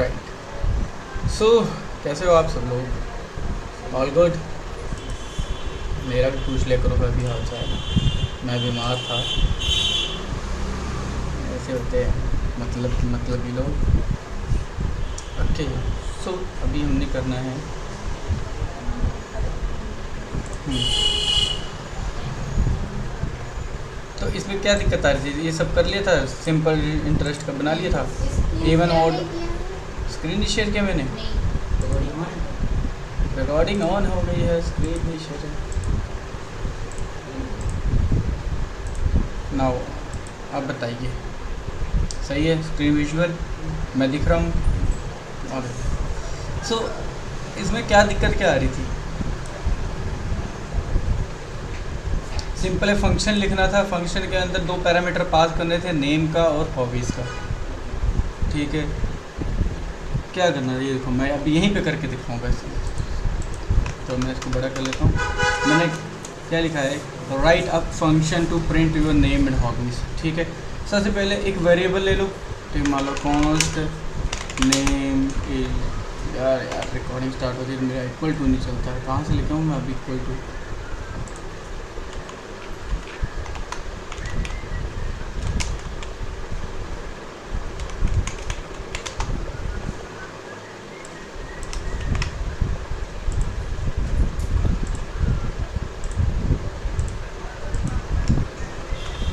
Right. सो कैसे हो आप सब लोग? All good? मेरा भी पूछ लिया करो अभी हाल चाल। मैं बीमार था। ऐसे होते हैं मतलब ये लोग। ओके। सो अभी हमने करना है तो इसमें क्या दिक्कत आ रही थी? ये सब कर लिया था, सिंपल इंटरेस्ट का बना लिया था। इवन ऑड स्क्रीन शेयर किया मैंने। रिकॉर्डिंग ऑन हो गई है, स्क्रीन भी शेयर है। नाउ आप बताइए, सही है? स्क्रीन विजुअल मैं दिख रहा हूँ। और सो इसमें क्या दिक्कत क्या आ रही थी? सिंपल है, फंक्शन लिखना था। फंक्शन के अंदर दो पैरामीटर पास करने थे, नेम का और हॉबीज़ का। ठीक है, क्या करना है ये देखो, मैं अभी यहीं पे करके दिखाऊंगा इसमें। तो मैं इसको बड़ा कर लेता हूँ। मैंने क्या लिखा है? Write a function to print your name and hobbies. ठीक है, सबसे पहले एक वेरिएबल ले लो। ठीक, मान लो कॉन्स्ट नेम इज। यार रिकॉर्डिंग स्टार्ट हो गई, मेरा इक्वल टू नहीं चलता है। कहाँ से लिखा हूँ मैं अभी इक्वल टू?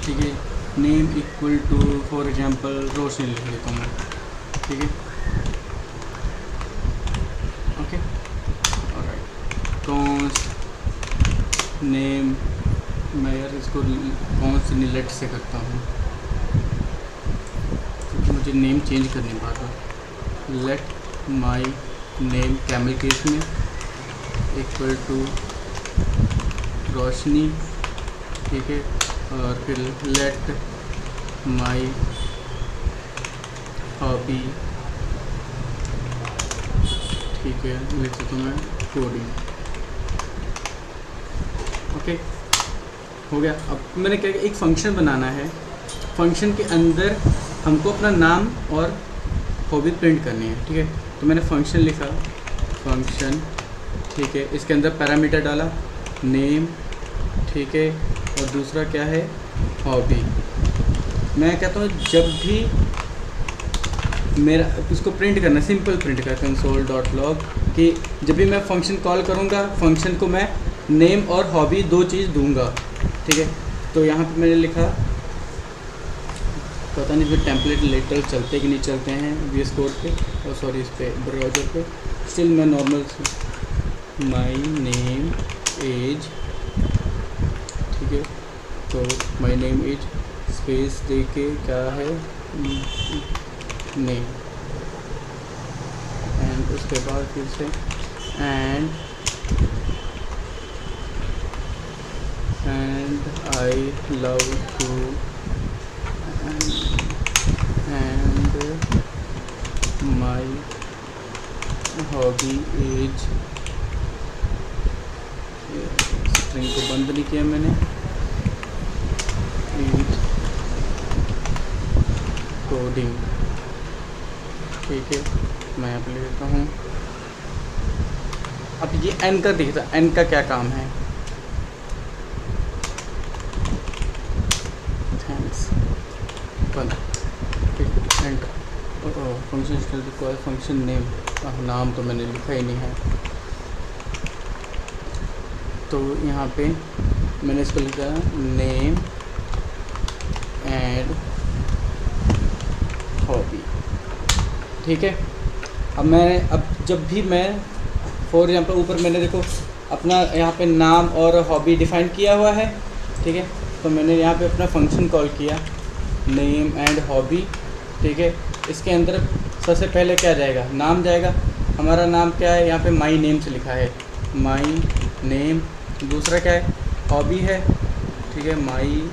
ठीक है, name equal to for example Roshni लिख लेता हूँ मैं। ठीक है, ओके। ऑलराइट, कॉन्स्ट नेम, मैं यार इसको कौन से लेट से करता हूँ क्योंकि मुझे नेम चेंज करने बार। Let my name camel case में इक्वल टू रोशनी। ठीक है, और फिर लेट माई हॉबी। ठीक है, लिख सकता हूँ मैं कोडिंग। ओके, हो गया। अब मैंने क्या, एक फ़ंक्शन बनाना है। फंक्शन के अंदर हमको अपना नाम और हॉबी प्रिंट करनी है। ठीक है, तो मैंने फंक्शन लिखा, फंक्शन। ठीक है, इसके अंदर पैरामीटर डाला नेम। ठीक है, और दूसरा क्या है? हॉबी। मैं कहता हूँ जब भी मेरा इसको प्रिंट करना, सिंपल प्रिंट कर कंसोल डॉट लॉग कि जब भी मैं फंक्शन कॉल करूँगा, फंक्शन को मैं नेम और हॉबी दो चीज़ दूंगा। ठीक है, तो यहाँ पे मैंने लिखा, पता नहीं फिर टेम्पलेट लेटर चलते कि नहीं चलते हैं VS कोड पे, और सॉरी इस पे ब्राउज़र पे। स्टिल मैं नॉर्मल माई नेम एज। ठीक है, तो माई नेम एज स्पेस दे के क्या है नेम, एंड उसके बाद फिर से and I love to and my hobby is. String को बंद नहीं किया मैंने। कोडिंग। ठीक है, मैं यहाँ पे ले लेता हूँ। अब ये एन का दिखता, एन का क्या काम है? थैंक्स बंद। ठीक, enter. Function style require function name. नाम तो मैंने लिखा ही नहीं है, तो यहाँ पे मैंने इसको लिखा नेम एंड हॉबी। ठीक है, अब जब भी मैं फॉर एग्जांपल ऊपर मैंने देखो अपना यहाँ पे नाम और हॉबी डिफ़ाइन किया हुआ है। ठीक है, तो मैंने यहाँ पे अपना फंक्शन कॉल किया नेम एंड हॉबी। ठीक है, इसके अंदर सबसे पहले क्या जाएगा? नाम जाएगा। हमारा नाम क्या है? यहाँ पे माई नेम से लिखा है माई नेम। दूसरा क्या है? हॉबी है। ठीक है, माई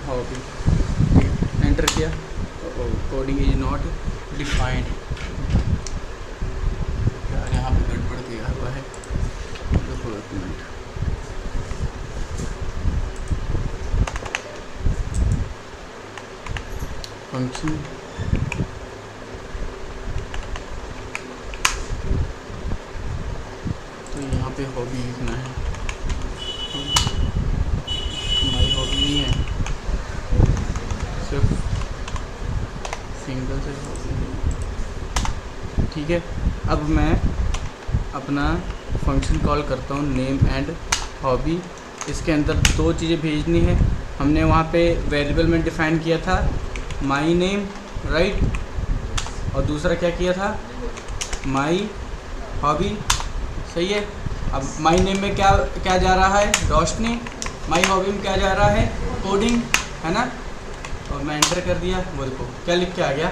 हॉबी। एंटर किया, कोडिंग इज नॉट डिफाइंड। यार यहाँ पे गड़बड़ किया हुआ है, देखो एक मिनट। फंक्शन पे हॉबी लिखना है, माई हॉबी नहीं है, सिर्फ सिंगल से हॉबी। ठीक है, अब मैं अपना फंक्शन कॉल करता हूँ नेम एंड हॉबी। इसके अंदर दो चीज़ें भेजनी है। हमने वहाँ पे वेरिएबल में डिफ़ाइन किया था माई नेम, राइट, और दूसरा क्या किया था, माई हॉबी। सही है। अब माई नेम में क्या क्या जा रहा है, रोशनी। माई हॉबी में क्या जा रहा है, कोडिंग, है ना। और मैं एंटर कर दिया, वो देखो क्या लिख के आ गया,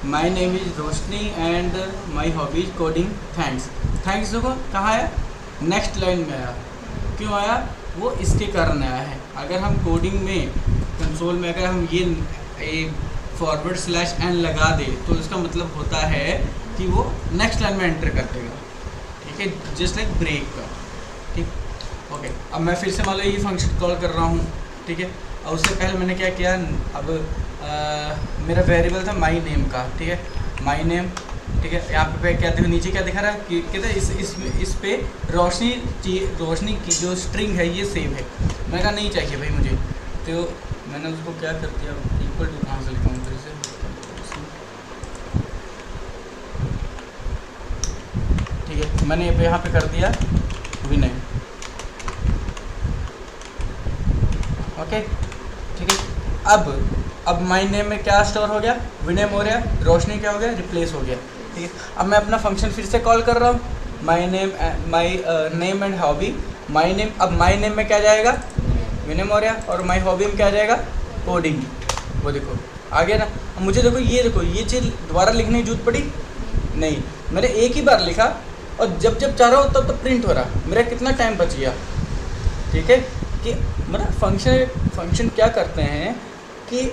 my name is Roshni and my hobby is coding, thanks. Thanks देखो कहाँ आया, नेक्स्ट लाइन में आया। क्यों आया, वो इसके कारण आया है। अगर हम कोडिंग में कंसोल में अगर हम ये फॉरवर्ड स्लैश एन लगा दे तो इसका मतलब होता है कि वो नेक्स्ट लाइन में एंटर कर देगा। ठीक है, जस्ट लाइक ब्रेक का। ठीक, ओके। अब मैं फिर से मान लो ये फंक्शन कॉल कर रहा हूँ, ठीक है। और उससे पहले मैंने क्या किया, अब मेरा वेरिएबल था माई नेम का, ठीक है, माई नेम, ठीक है। यहाँ पे क्या देखो नीचे क्या दिखा रहा है कि कहते हैं इस पे रोशनी की जो स्ट्रिंग है ये सेव है। मैंने कहा नहीं चाहिए भाई मुझे, तो मैंने उसको क्या कर दिया, इक्वल टू कहाँ से लिखाऊँ फिर से, ठीक है। मैंने यहाँ पे कर दिया विनय, ओके, ठीक है। अब माई नेम में क्या स्टोर हो गया, विनय मौर्य, रोशनी क्या हो गया, रिप्लेस हो गया। ठीक है, अब मैं अपना फंक्शन फिर से कॉल कर रहा हूँ, my name and hobby. My name, अब माई नेम में क्या जाएगा, विनय मौर्य, और माई हॉबी में क्या जाएगा, कोडिंग। वो देखो आ गया ना। मुझे देखो ये चीज़ दोबारा लिखने की जरूरत पड़ी नहीं, मैंने एक ही बार लिखा और जब चाह रहा हो तब प्रिंट हो रहा। मेरा कितना टाइम बच गया। ठीक है, कि मतलब फंक्शन क्या करते हैं कि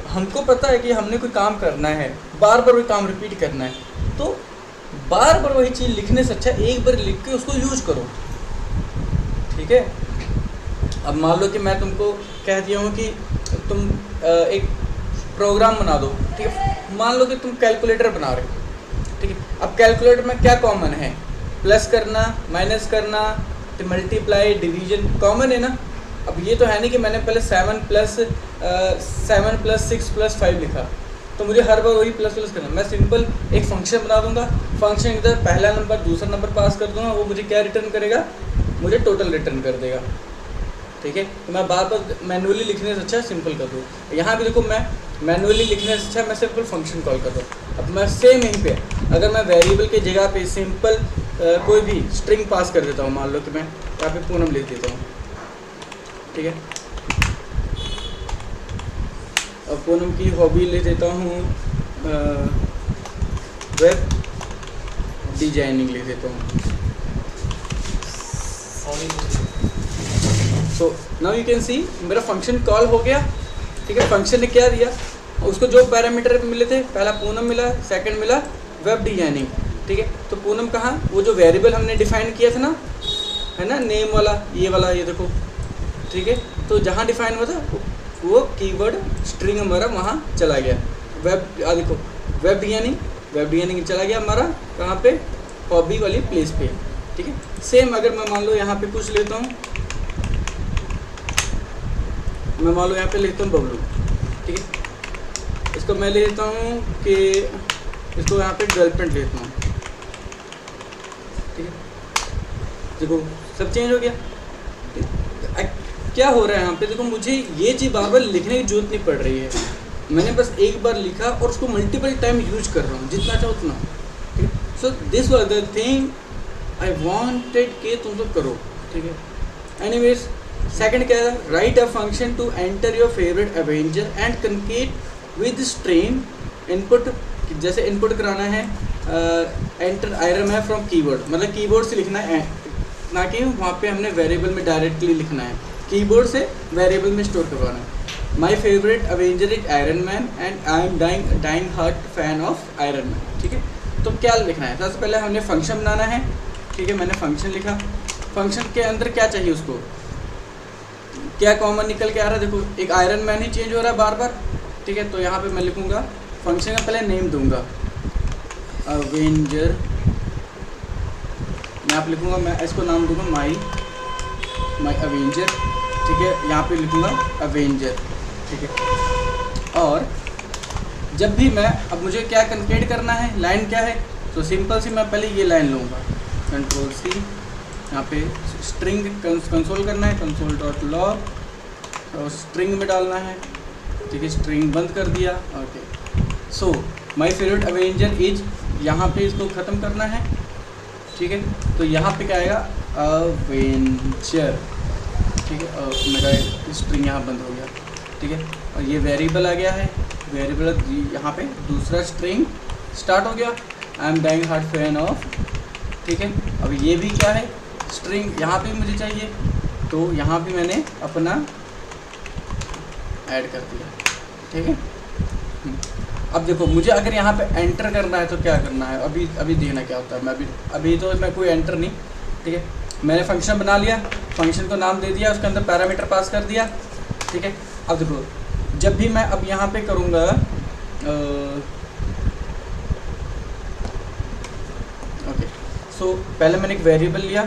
हमको पता है कि हमने कोई काम करना है, बार बार वही काम रिपीट करना है, तो बार बार वही चीज़ लिखने से अच्छा एक बार लिख के उसको यूज करो। ठीक है, अब मान लो कि मैं तुमको कह दिया हूँ कि तुम एक प्रोग्राम बना दो, ठीक है। मान लो कि तुम कैलकुलेटर बना रहे हो, ठीक है। अब कैलकुलेटर में क्या कॉमन है, प्लस करना, माइनस करना, मल्टीप्लाई, डिवीजन, कॉमन है ना। अब ये तो है नहीं कि मैंने पहले 7 + 6 + 5 लिखा तो मुझे हर बार वही प्लस करना। मैं सिंपल एक फंक्शन बना दूंगा, फंक्शन इधर पहला नंबर दूसरा नंबर पास कर दूंगा, वो मुझे क्या रिटर्न करेगा, मुझे टोटल रिटर्न कर देगा। ठीक है, तो मैं बार बार मैनुअली लिखने से अच्छा सिंपल कर दूँ। यहाँ भी देखो मैं मैनुअली लिखने से अच्छा मैं सिंपल फंक्शन कॉल कर दूँ। अब मैं सेम यहीं पे अगर मैं वेरिएबल की जगह पे सिंपल कोई भी स्ट्रिंग पास कर देता हूँ, मान लो कि मैं यहाँ पे पूनम लिख देता हूँ, ठीक है। अब पूनम की हॉबी ले देता हूँ वेब डिजाइनिंग ले देता हूँ। सो नाउ यू कैन सी मेरा फंक्शन कॉल हो गया। ठीक है, फंक्शन ने क्या दिया, उसको जो पैरामीटर मिले थे, पहला पूनम मिला, सेकंड मिला वेब डिजाइनिंग। ठीक है, तो पूनम कहाँ, वो जो वेरिएबल हमने डिफाइन किया था ना, है ना, नेम वाला, ये वाला, ये देखो। ठीक है, तो जहाँ डिफाइन हुआ था वो कीवर्ड स्ट्रिंग हमारा वहाँ चला गया। वेब देखो वेब डिजाइनिंग चला गया हमारा कहाँ पे, हॉबी वाली प्लेस पे। ठीक है, सेम अगर मैं मान लो यहाँ पे कुछ लेता हूँ, मैं मान लो यहाँ पे लिखता हूँ बबलू। ठीक है, इसको मैं ले लेता हूँ कि इसको यहाँ पे डेवलपमेंट लेता हूँ। ठीक है, देखो सब चेंज हो गया। क्या हो रहा है यहाँ पे, देखो मुझे ये चीज़ बार बार लिखने की जरूरत नहीं पड़ रही है, मैंने बस एक बार लिखा और उसको मल्टीपल टाइम यूज कर रहा हूँ, जितना चाहो उतना। ठीक है, so this was the thing I wanted कि तुम लोग करो। ठीक है, एनीवेज सेकंड क्या है, write a function to enter your favourite avenger and concat with stream input. जैसे इनपुट कराना है एंटर आयरन है फ्रॉम कीबोर्ड, मतलब कीबोर्ड से लिखना है, ना कि वहाँ पे हमने वेरिएबल में डायरेक्टली लिखना है, कीबोर्ड से वेरिएबल में स्टोर करवाना है। My favourite avenger is Iron Man and I am dying heart fan of Iron Man. ठीक है, तो क्या लिखना है, सबसे पहले हमने फंक्शन बनाना है। ठीक है, मैंने फंक्शन लिखा, फंक्शन के अंदर क्या चाहिए, उसको क्या कॉमन निकल के आ रहा है, देखो एक आयरन मैन ही चेंज हो रहा है बार बार। ठीक है, तो यहाँ पे मैं लिखूँगा फंक्शन का पहले नेम दूंगा, अवेंजर यहाँ पे लिखूँगा, मैं इसको नाम दूँगा माई अवेंजर, ठीक है। यहाँ पे लिखूँगा अवेंजर, ठीक है। और जब भी मैं, अब मुझे क्या कंकेट करना है, लाइन क्या है, तो सिंपल सी मैं पहले ये लाइन लूँगा, कंट्रोल सी, यहाँ पे स्ट्रिंग कंसोल करना है, कंसोल डॉट लॉग और स्ट्रिंग में डालना है, ठीक है। स्ट्रिंग बंद कर दिया, okay. So my favourite avenger is, यहाँ पे इसको ख़त्म करना है, ठीक है। तो यहाँ पे क्या आएगा, अवेंजर, ठीक है। और मेरा स्ट्रिंग यहाँ बंद हो गया, ठीक है। और ये वेरिएबल आ गया है, वेरिएबल यहाँ पे दूसरा स्ट्रिंग स्टार्ट हो गया, I am dying hard fan of, ठीक है। अब ये भी क्या है, स्ट्रिंग यहाँ पे मुझे चाहिए, तो यहाँ पे मैंने अपना ऐड कर दिया, ठीक है। अब देखो मुझे अगर यहाँ पे एंटर करना है तो क्या करना है, अभी देखना क्या होता है। मैं अभी तो मैं कोई एंटर नहीं, ठीक है। मैंने फंक्शन बना लिया, फंक्शन को नाम दे दिया, उसके अंदर पैरामीटर पास कर दिया, ठीक है। अब देखो जब भी मैं अब यहाँ पे करूँगा, ओके, सो पहले मैंने एक वेरिएबल लिया,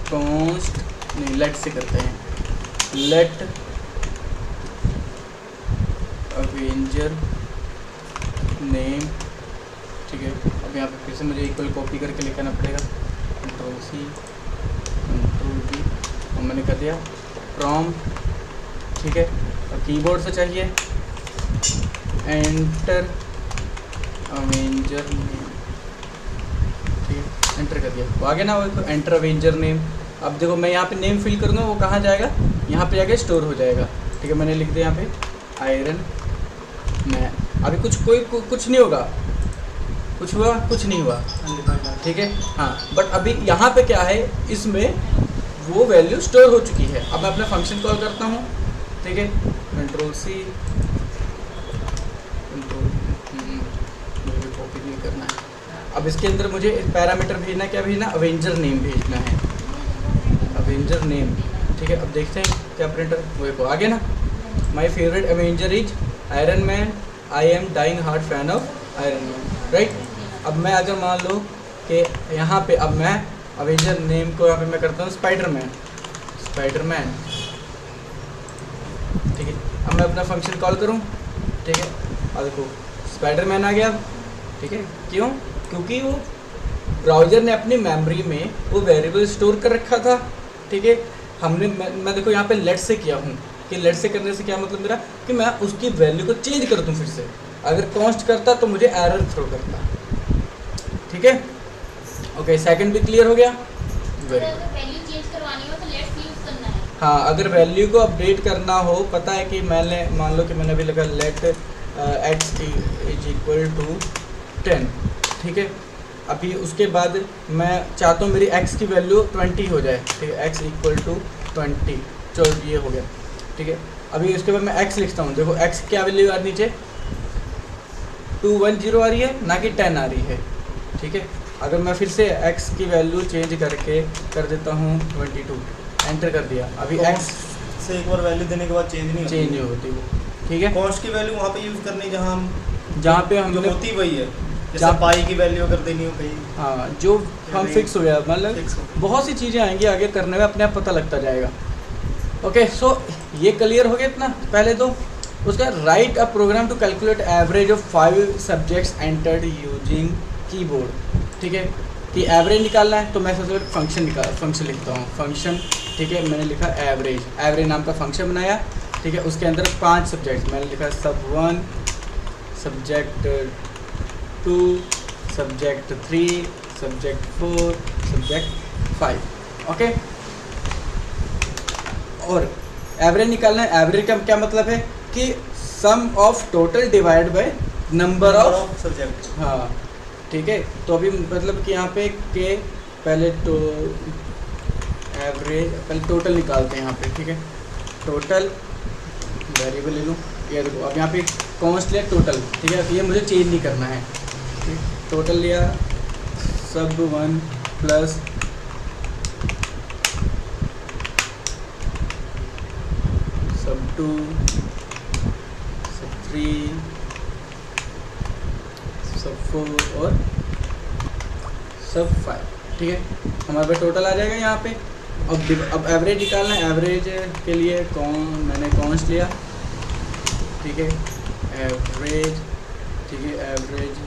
कॉन्स्ट नहीं, लेट से करते हैं, लेट अवेंजर नेम, ठीक है। अब यहाँ पे फिर से मुझे इक्वल कॉपी करके लिखना पड़ेगा, कंट्रोल सी कंट्रोल वी, और मैंने कर दिया फ्रॉम, ठीक है। और कीबोर्ड से चाहिए एंटर अवेंजर नेम, ठीक है, एंटर कर दिया, वो आ गया ना, वो एंटर अवेंजर नेम। अब देखो मैं यहाँ पे नेम फिल करूँगा, वो कहाँ जाएगा, यहाँ पे जाके स्टोर हो जाएगा, ठीक है। मैंने लिख दिया यहाँ पे आयरन मैन। अभी कुछ नहीं होगा, कुछ हुआ, कुछ नहीं हुआ, ठीक है, हाँ। बट अभी यहाँ पे क्या है, इसमें वो वैल्यू स्टोर हो चुकी है। अब मैं अपना फंक्शन कॉल करता हूँ, ठीक है, कंट्रोल सी, कंट्रोल मुझे कॉपी नहीं करना है। अब इसके अंदर मुझे पैरामीटर भेजना, क्या भेजना, अवेंजर नेम भेजना है, अवेंजर नेम, ठीक है। अब देखते हैं क्या प्रिंटर, वो आ गया ना, my favourite avenger is Iron Man, I am dying hard fan of Iron Man, right. अब मैं अगर मान लो कि यहाँ पे अब मैं अवेंजर नेम को यहाँ पे मैं करता हूँ स्पाइडरमैन, स्पाइडरमैन, ठीक है। अब मैं अपना फंक्शन कॉल करूँ, ठीक है। अब देखो स्पाइडरमैन आ गया, ठीक है। क्यों, क्योंकि वो ब्राउज़र ने अपनी मेमोरी में वो वेरिएबल स्टोर कर रखा था, ठीक है। हमने मैं देखो यहाँ पे लेट से किया हूँ, कि लेट से करने से क्या मतलब मेरा, कि मैं उसकी वैल्यू को चेंज कर दूँ फिर से। अगर कॉन्स्ट करता तो मुझे एरर थ्रो करता, ठीक है। ओके, सेकंड भी क्लियर हो गया, वेरी गुड। वैल्यू चेंज करवानी हो तो लेट्स यूज करना है। हाँ, अगर वैल्यू को अपडेट करना हो, पता है कि मैंने मान लो कि मैंने अभी लगा let x is equal to 10, ठीक है। अभी उसके बाद मैं चाहता हूँ मेरी x की वैल्यू 20 हो जाए, ठीक है, x इक्वल टू 20, चलो ये हो गया, ठीक है। अभी उसके बाद मैं x लिखता हूँ, देखो x क्या वैल्यू आ रही नीचे 210 आ रही है, ना कि 10 आ रही है, ठीक है। अगर मैं फिर से x की वैल्यू चेंज करके कर देता हूँ 22, एंटर कर दिया, अभी तो x से एक बार वैल्यू देने के बाद चेंज नहीं होती वो, ठीक है। कॉस्ट की वैल्यू वहाँ पे यूज़ करनी जहाँ हम जो लोग होती वही है, जैसे पाई की वैल्यू अगर देनी हो कहीं, हाँ, जो हम फिक्स हो गया, मतलब फिक्स हो। बहुत सी चीज़ें आएंगी आगे करने में, अपने आप पता लगता जाएगा। ओके, सो ये क्लियर हो गया इतना पहले तो। उसका write a program to calculate average of 5 subjects entered using keyboard, ठीक है। कि एवरेज निकालना है तो मैं सबसे पहले फंक्शन लिखता हूँ, फंक्शन, ठीक है। मैंने लिखा एवरेज नाम का फंक्शन बनाया, ठीक है। उसके अंदर 5 सब्जेक्ट मैंने लिखा, sub1, subject 2, subject 3, subject 4, subject 5, okay. और एवरेज निकालना है, एवरेज का क्या मतलब है कि sum of total divide by number of subject, हाँ, ठीक है। तो अभी मतलब कि यहाँ पे के पहले तो एवरेज, पहले टोटल निकालते हैं यहाँ पे, ठीक है। टोटल वेरिएबल ले लूँ, ये देखो अब यहाँ पे कॉन्स्ट लिया टोटल, ठीक है। ये मुझे चेंज नहीं करना है, टोटल लिया sub1 plus sub2, sub3, sub4 और sub5, ठीक है, हमारे पास टोटल आ जाएगा यहाँ पे। अब एवरेज निकालना है। एवरेज के लिए मैंने कॉन्स्ट लिया, ठीक है, एवरेज, ठीक है, एवरेज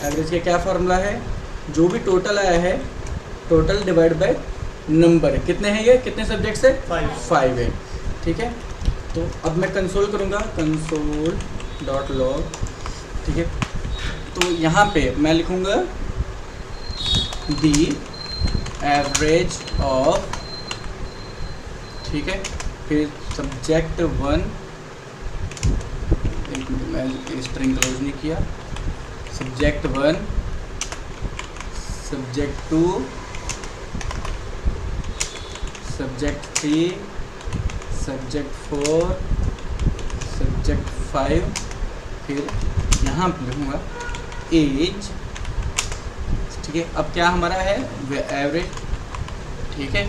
एवरेज का क्या फार्मूला है, जो भी टोटल आया है, टोटल डिवाइड बाय नंबर। कितने हैं ये, कितने सब्जेक्ट है, 5 है, ठीक है। तो अब मैं कंसोल करूँगा, कंसोल डॉट लॉग, ठीक है। तो यहाँ पे मैं लिखूँगा दी एवरेज ऑफ, ठीक है, फिर सब्जेक्ट 1, मैं स्ट्रिंग क्लोज नहीं किया, subject 1, subject 2, subject 3, subject 4, subject 5, फिर यहाँ पर लिखूँगा एज, ठीक है। अब क्या हमारा है, एवरेज, ठीक है,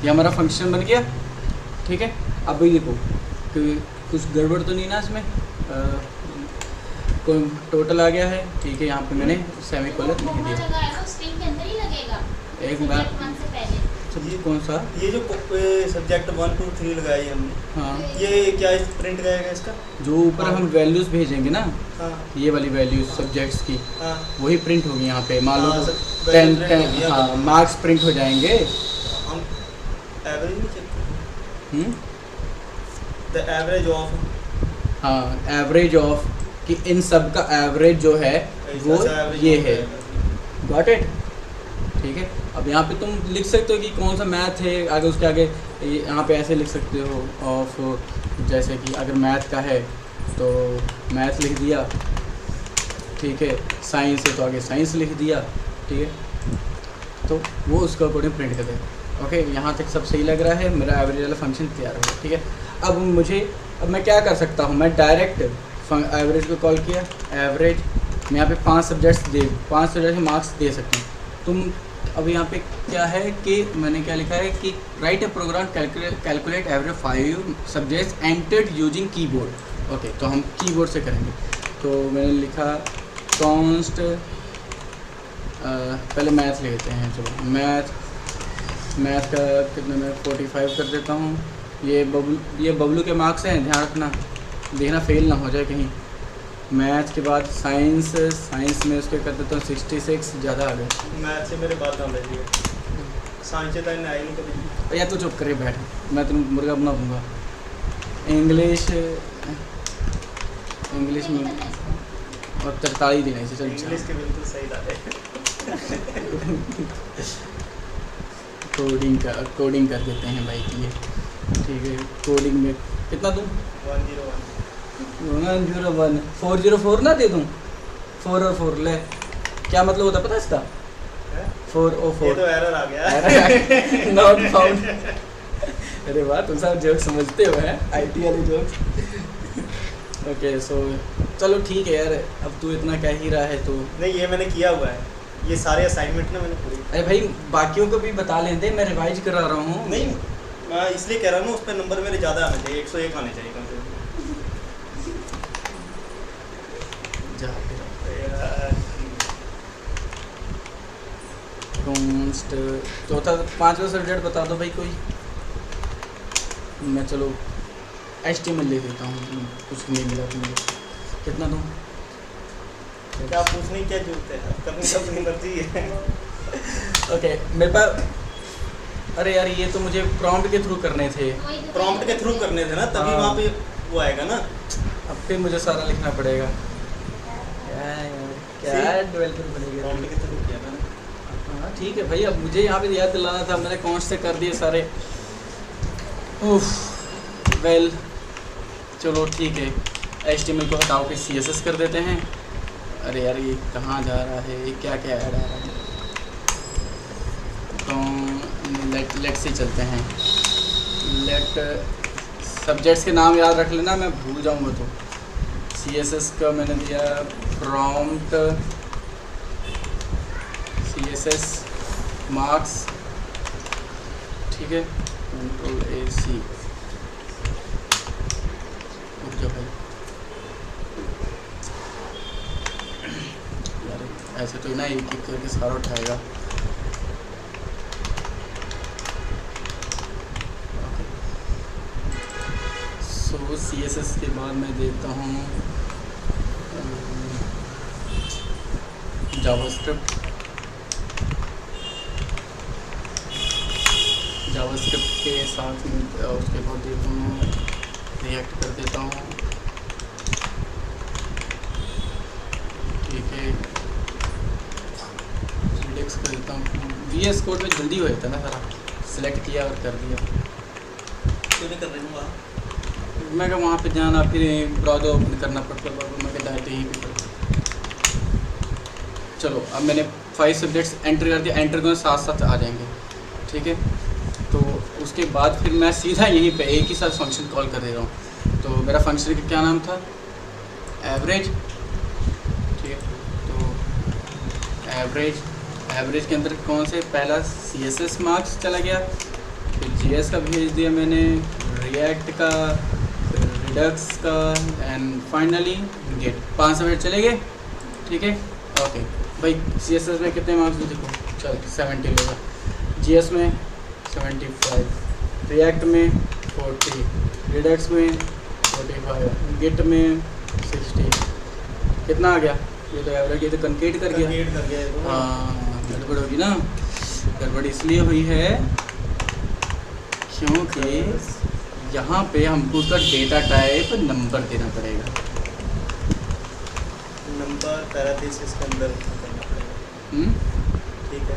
ये हमारा फंक्शन बन गया, ठीक है। अब भाई देखो कि कुछ गड़बड़ तो नहीं ना इसमें, कोई टोटल आ गया है, ठीक है। यहाँ पे मैंने सेमीकोलन नहीं दिया, लगाएगा स्ट्रिंग के अंदर ही लगेगा एक बार सब्जेक्ट 1 से पहले। सब्जेक्ट कौन सा, ये जो सब्जेक्ट 1 2 3 लगाई है हमने, हाँ, ये क्या प्रिंट करेगा इसका? जो ऊपर हम वैल्यूज भेजेंगे ना, हाँ ये वाली वैल्यूज सब्जेक्ट्स की, हाँ वही प्रिंट होगी यहाँ पे। मान लो हाँ, 10 print होगी, हाँ, मार्क्स प्रिंट हो जाएंगे। हम एवरेज नहीं चेक करते, द एवरेज ऑफ, हाँ, एवरेज ऑफ, कि इन सब का एवरेज जो है वो ये है, गॉट इट, ठीक है। अब यहाँ पे तुम लिख सकते हो कि कौन सा मैथ है, आगे उसके आगे यहाँ पे ऐसे लिख सकते हो ऑफ, जैसे कि अगर मैथ का है तो मैथ लिख दिया, ठीक है, साइंस है तो आगे साइंस लिख दिया, ठीक है। तो वो उसका अकॉर्डिंग प्रिंट कर देगा। ओके, यहाँ तक सब सही लग रहा है, मेरा एवरेज वाला फंक्शन तैयार हो गया, ठीक है। अब मैं क्या कर सकता हूँ, मैं डायरेक्ट एवरेज को कॉल किया, एवरेज, मैं यहाँ पे 5 सब्जेक्ट के मार्क्स दे सकता हूँ। तुम अब यहाँ पे क्या है कि मैंने क्या लिखा है कि write a program calculate average 5 subjects entered using keyboard. Okay, तो हम कीबोर्ड से करेंगे। तो मैंने लिखा कॉन्स्ट, पहले मैथ लेते हैं, चलो मैथ का कितने में 45 कर देता हूँ। ये बबलू के मार्क्स हैं, ध्यान रखना, देखना फेल ना हो जाए कहीं। मैथ के बाद साइंस में उसके कर देता हूँ 66, ज़्यादा आ गए। मैथ से मेरे बात ना लगी है, साइंस से तो आई नहीं कभी। या तो चुप करे बैठ, मैं तुम मुर्गा बना दूँगा। इंग्लिश में और 43 देना इसे, चल इंग्लिश के बिल्कुल सही डाले। कोडिंग कर देते हैं भाई की, ठीक है। कोडिंग में कितना दूँ, 101 404 ना दे दूँ, 4 और 4 ले, क्या मतलब होता पता इसका, 404, ये तो एरर आ गया, नॉट फाउंड। अरे वाह, तुम सब जोक समझते हो हैं, आईटी वाले जोक। ओके, सो चलो ठीक है यार, अब तू इतना कह ही रहा है तो। नहीं, ये मैंने किया हुआ है, ये सारे असाइनमेंट ना मैंने पूरी। अरे भाई बाकियों को भी बता लेते, मैं रिवाइज करा रहा हूँ। नहीं, मैं इसलिए कह रहा हूँ उस पर नंबर मेरे ज़्यादा आने चाहिए, 101 आने चाहिए कम से कम। कॉन्स्ट चौथा 5वां सब्जेक्ट बता दो भाई कोई, मैं चलो HTML ले देता हूँ, कुछ नहीं मिला तो मुझे। कितना दूँ, क्या पूछने क्या जरूरत है, करनी सब अपनी मर्जी है। ओके, मेरे पास, अरे यार ये तो मुझे प्रॉम्प्ट के थ्रू करने थे, प्रॉम्प्ट के थ्रू करने थे ना, तभी वहाँ पे वो आएगा ना। अब फिर मुझे सारा लिखना पड़ेगा, क्या डेवलपर बनेगा। प्रॉम्प्ट के थ्रू किया मैंने। हाँ ठीक है भाई, अब मुझे यहाँ पे याद दिलाना था, मैंने कौन से कर दिए सारे। उफ, वेल चलो ठीक है, HTML को हटाओ के CSS कर देते हैं। अरे यार ये कहाँ जा रहा है, ये क्या क्या ऐड आ रहा है, तो लेट से चलते हैं। सब्जेक्ट्स के नाम याद रख लेना, मैं भूल जाऊँगा तो। CSS का मैंने दिया प्रॉम्प्ट, CSS मार्क्स, ठीक है, Ctrl+AC, रुक जाओ भाई। ऐसे तो ना एक एक करके सारा उठाएगा। सो CSS के बाद मैं देता हूँ जावास्क्रिप्ट के साथ में उसके बाद देता हूँ रिएक्ट कर देता हूँ, ठीक है, रिडक्स कर देता हूँ। VS कोड में जल्दी हो जाता है ना सारा, सिलेक्ट किया और कर दिया। क्यों नहीं कर रही हूँ वहाँ? मैं क्या वहाँ पे जाना फिर ब्राउज़र ओपन करना पड़ता है, मैं क्या डायरेक्ट यहीं पे कर। चलो अब मैंने 5 सब्जेक्ट्स एंटर कर दिया, एंटर करने साथ साथ आ जाएंगे, ठीक है। तो उसके बाद फिर मैं सीधा यहीं पे एक ही साथ फंक्शन कॉल कर दे रहा हूँ। तो मेरा फंक्शन का क्या नाम था? एवरेज, ठीक है। तो एवरेज के अंदर कौन से, पहला CSS मार्क्स चला गया, फिर GS का भेज दिया मैंने, रिएक्ट का, फिर रिडक्स का, एंड फाइनली गेट। 5 सब्जेक्ट चले गए, ठीक है। ओके भाई, CSS में कितने मार्क्स देखो, चल 70 लेगा, GS में 75, रिएक्ट में 40, रिडक्स में 45, गेट में 60। कितना आ गया? ये तो एवरेज, ये तो कंकेट कर गया। हाँ, गड़बड़ होगी ना। गड़बड़ इसलिए हुई है क्योंकि यहाँ पे हमको उसका डेटा टाइप नंबर देना पड़ेगा। नंबर पैराथीसिस के अंदर करना पड़ेगा। ठीक है।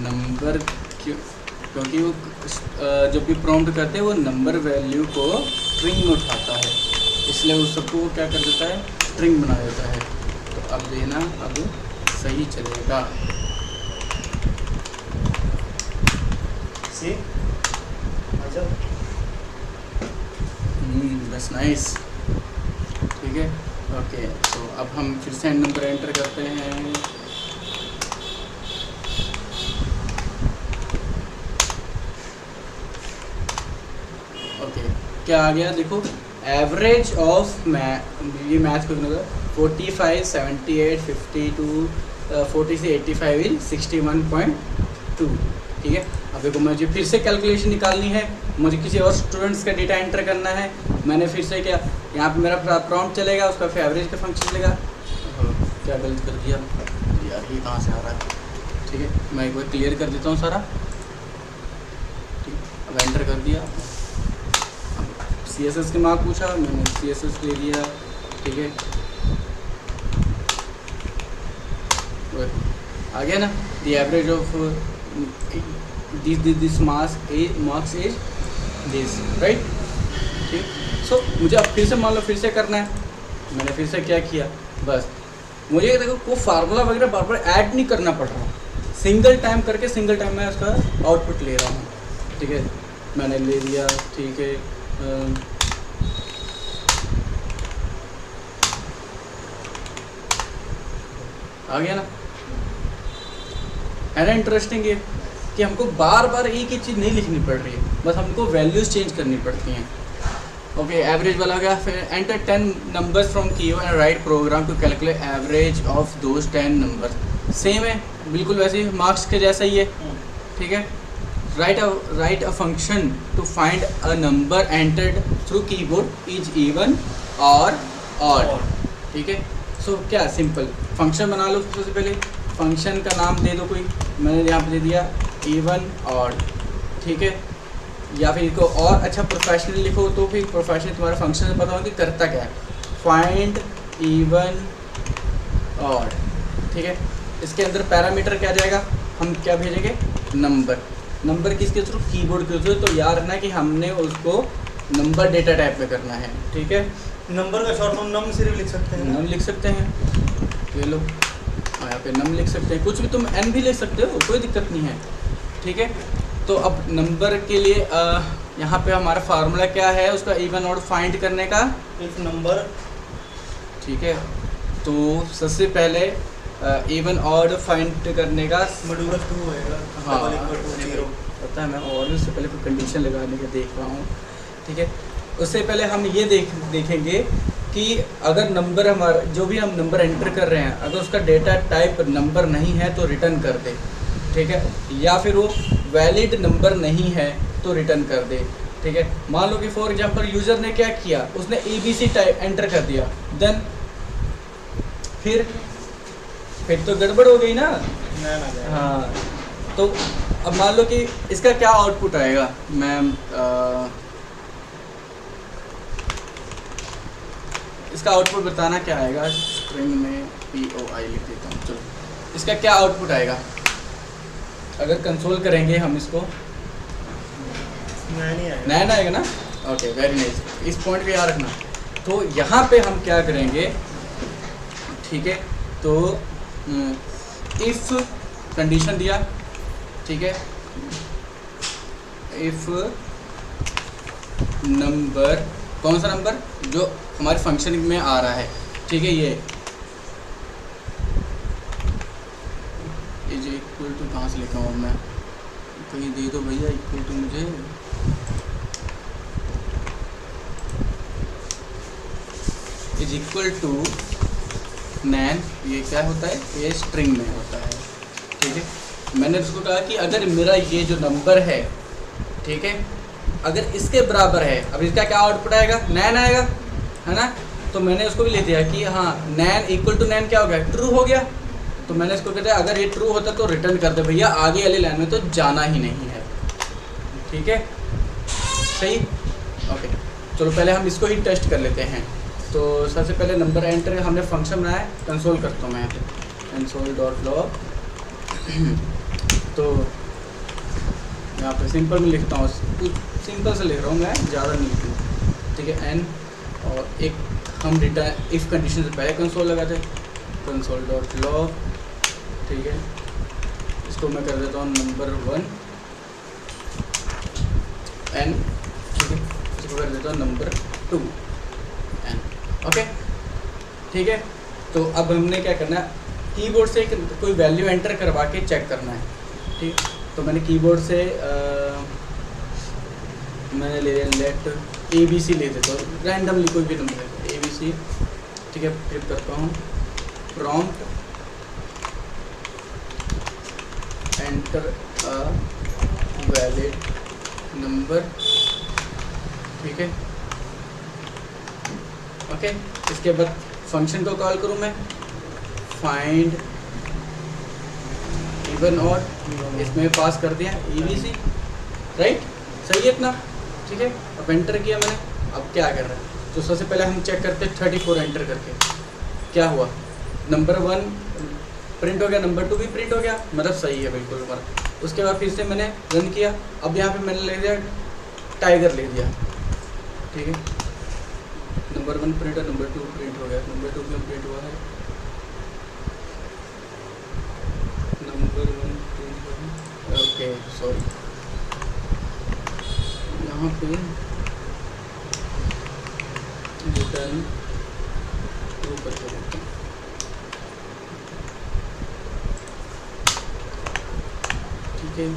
नंबर क्योंकि वो जब भी प्रॉम्प्ट करते हैं वो नंबर वैल्यू को स्ट्रिंग में उठाता है, इसलिए उस सबको वो क्या कर देता है, स्ट्रिंग बना देता है। तो अब देना अब सही चलेगा। सी अच्छा, बस नाइस, ठीक है। ओके, तो अब हम फिर से नंबर एंटर करते हैं। ओके, क्या आ गया देखो, एवरेज ऑफ ये मैथ को 45, 78, 52, 40 से 85 इज 61.2, ठीक है। अब देखो मुझे फिर से कैलकुलेशन निकालनी है, मुझे किसी और स्टूडेंट्स का डेटा एंटर करना है। मैंने फिर से क्या, यहाँ पे मेरा प्रॉम्प्ट चलेगा, उसका फिर एवरेज का फंक्शन चलेगा। क्या गलत कर दिया यार, ये कहाँ से आ रहा है, ठीक है। मैं एक बार क्लियर कर देता हूँ सारा, ठीक। अब एंटर कर दिया, CSS के मार्क पूछा, मैंने CSS ले लिया, ठीक है। आ गया ना, the average of this marks is this, right, ठीक। सो मुझे अब फिर से मान लो फिर से करना है, मैंने फिर से क्या किया, बस मुझे देखो कोई फार्मूला वगैरह बार बार ऐड नहीं करना पड़ रहा, सिंगल टाइम करके सिंगल टाइम में उसका आउटपुट ले रहा हूँ, ठीक है। मैंने ले लिया, ठीक है। आ गया ना, है ना इंटरेस्टिंग ये कि हमको बार बार एक ही चीज़ नहीं लिखनी पड़ रही है, बस हमको वैल्यूज चेंज करनी पड़ती हैं। ओके, एवरेज वाला गया। फिर enter 10 numbers from keyword and write program to calculate average of those 10 number. Same है, बिल्कुल वैसे ही मार्क्स के जैसा ही है, ठीक है। Write a function to find a number entered through keyboard is even और ऑड, ठीक है। सो क्या सिंपल फंक्शन बना लो। सबसे पहले फंक्शन का नाम दे दो कोई, मैंने यहाँ पे दे दिया इवन ऑड, ठीक है। या फिर इसको और अच्छा प्रोफेशनल लिखो तो फिर प्रोफेशनल तुम्हारा फंक्शन से पता हो कि करता क्या है, फाइंड इवन ऑड, ठीक है। इसके अंदर पैरामीटर क्या जाएगा, हम क्या भेजेंगे, नंबर किसके थ्रू, कीबोर्ड के थ्रू। तो याद रखना कि हमने उसको नंबर डेटा टाइप में करना है, ठीक है। नंबर का शॉर्ट फॉर्म नम सिर्फ लिख सकते हैं, नम लिख सकते हैं, ये लो यहाँ पे नम लिख सकते हैं, कुछ भी तुम एन भी लिख सकते हो, कोई दिक्कत नहीं है, ठीक है। तो अब नंबर के लिए यहाँ पे हमारा फार्मूला क्या है उसका, इवन ऑड फाइंड करने का, इफ नंबर, ठीक है। तो सबसे पहले इवन ऑड फाइंड करने का मॉड्यूलस 2 होएगा, हाँ, डबल इक्वल टू 0। पता है, मैं और उससे पहले कोई कंडीशन लगाने का देख रहा हूँ, ठीक है। उससे पहले हम ये देखेंगे कि अगर नंबर हमारा जो भी हम नंबर एंटर कर रहे हैं अगर उसका डेटा टाइप नंबर नहीं है तो रिटर्न कर दे, ठीक है, या फिर वो वैलिड नंबर नहीं है तो रिटर्न कर दे, ठीक है। मान लो कि फॉर एग्जांपल यूज़र ने क्या किया, उसने ABC टाइप एंटर कर दिया, देन फिर तो गड़बड़ हो गई ना। हाँ, तो अब मान लो कि इसका क्या आउटपुट आएगा, मैम इसका आउटपुट बताना क्या आएगा, स्ट्रिंग में POI लिख देता हूँ। चलो इसका क्या आउटपुट आएगा अगर कंसोल करेंगे हम इसको, नया आएगा ना। ओके, वेरी नाइस, इस पॉइंट पे याद रखना। तो यहाँ पे हम क्या करेंगे, ठीक है, तो इफ़ कंडीशन दिया, ठीक है, इफ़ नंबर, कौन सा नंबर जो हमारे फंक्शन में आ रहा है, ठीक है, ये इज इक्वल टू, कहाँ से लिखा हूँ मैं, कहीं दे दो भैया, इक्वल टू मुझे, इज इक्वल टू नैन, ये क्या होता है, ये स्ट्रिंग में होता है, ठीक है। मैंने उसको कहा कि अगर मेरा ये जो नंबर है, ठीक है, अगर इसके बराबर है, अब इसका क्या आउटपुट आएगा, नैन आएगा, है ना। तो मैंने उसको भी ले दिया कि हाँ नैन इक्वल टू नैन क्या हो गया, ट्रू हो गया। तो मैंने इसको कहते हैं अगर ये ट्रू होता तो रिटर्न कर दे भैया, आगे वाली लाइन में तो जाना ही नहीं है, ठीक है, सही। ओके, चलो पहले हम इसको ही टेस्ट कर लेते हैं। तो सबसे पहले नंबर एंटर हमने फंक्शन बनाया है, कंसोल करता हूँ मैं यहाँ पे, console.log। तो यहाँ पे सिंपल में लिखता हूँ, सिंपल से लिख रहा हूँ मैं, ज़्यादा नहीं लिखूँ, ठीक है, n, और एक हम रिटर्न इफ़ कंडीशन से पहले कंसोल लगाते हैं, console.log, ठीक है। इसको मैं कर देता हूँ नंबर 1 n, ठीक है, इसको कर देता हूँ नंबर 2 n, ओके, ठीक है। तो अब हमने क्या करना है, कीबोर्ड से कोई वैल्यू एंटर करवा के चेक करना है, ठीक। तो मैंने कीबोर्ड से मैंने ले लिया लेट ABC ले देता हूँ, रैंडमली कोई भी नंबर है ABC, ठीक है। टाइप करता हूँ prompt enter a valid number, ठीक है, ओके। इसके बाद फंक्शन को कॉल करूँ मैं, फाइंड इवन और, इसमें पास कर दिया ABC, राइट, सही है इतना, ठीक है। अब एंटर किया मैंने, अब क्या कर रहा है, तो सबसे पहले हम चेक करते हैं 34 एंटर करके क्या हुआ, नंबर 1 प्रिंट हो गया, नंबर 2 भी प्रिंट हो गया, मतलब सही है बिल्कुल हमारा। उसके बाद फिर से मैंने रन किया, अब यहाँ पे मैंने ले दिया टाइगर ले दिया, ठीक है, नंबर 1 प्रिंट और नंबर 2 प्रिंट हो गया, नंबर 2 क्यों प्रिंट हुआ है, नंबर 1 प्रिंट हुआ है, ओके सॉरी, यहाँ पे रिटर्न ट्रू करके देते हैं, ठीक है।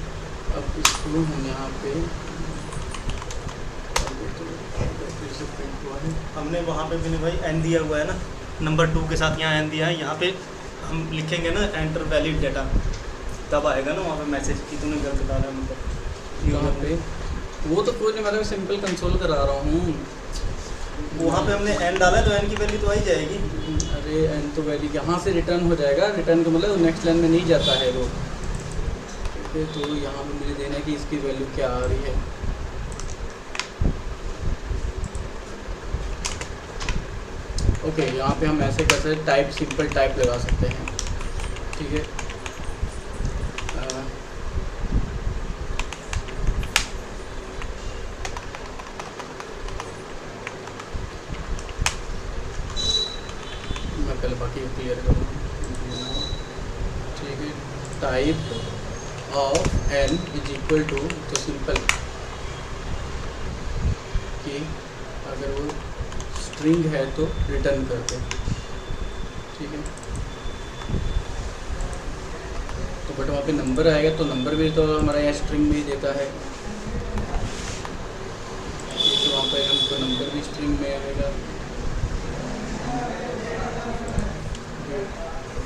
अब इसको हम यहाँ पे फिर से प्रिंट हुआ है, हमने वहाँ पे भी नहीं भाई एन दिया हुआ है ना, नंबर 2 के साथ यहाँ एन दिया है, यहाँ पे हम लिखेंगे ना एंटर वैलिड डेटा, तब आएगा ना वहाँ पे मैसेज कि तूने गलत डाला नंबर। यहाँ पे वो तो कोई नहीं, मतलब सिंपल कंसोल करा रहा हूँ, वहाँ पे हमने एन डाला है तो एन की वैल्यू तो आ ही जाएगी। अरे एन तो वैल्यू यहाँ से रिटर्न हो जाएगा, रिटर्न का मतलब नेक्स्ट लाइन में नहीं जाता है वो, ठीक है। तो यहाँ पे मुझे देना है कि इसकी वैल्यू क्या आ रही है, ओके। यहाँ पे हम ऐसे कर सकते, टाइप सिंपल टाइप लगा सकते हैं, ठीक है। मैं पहले बाकी क्लियर करूँ, ठीक है। Type of n is equal to, तो सिंपल कि अगर वो स्ट्रिंग है तो रिटर्न कर दे, ठीक है। तो बट वहाँ पे नंबर आएगा तो नंबर भी तो हमारा यहाँ स्ट्रिंग में ही देता है, तो वहाँ पे हमको नंबर भी स्ट्रिंग में आएगा,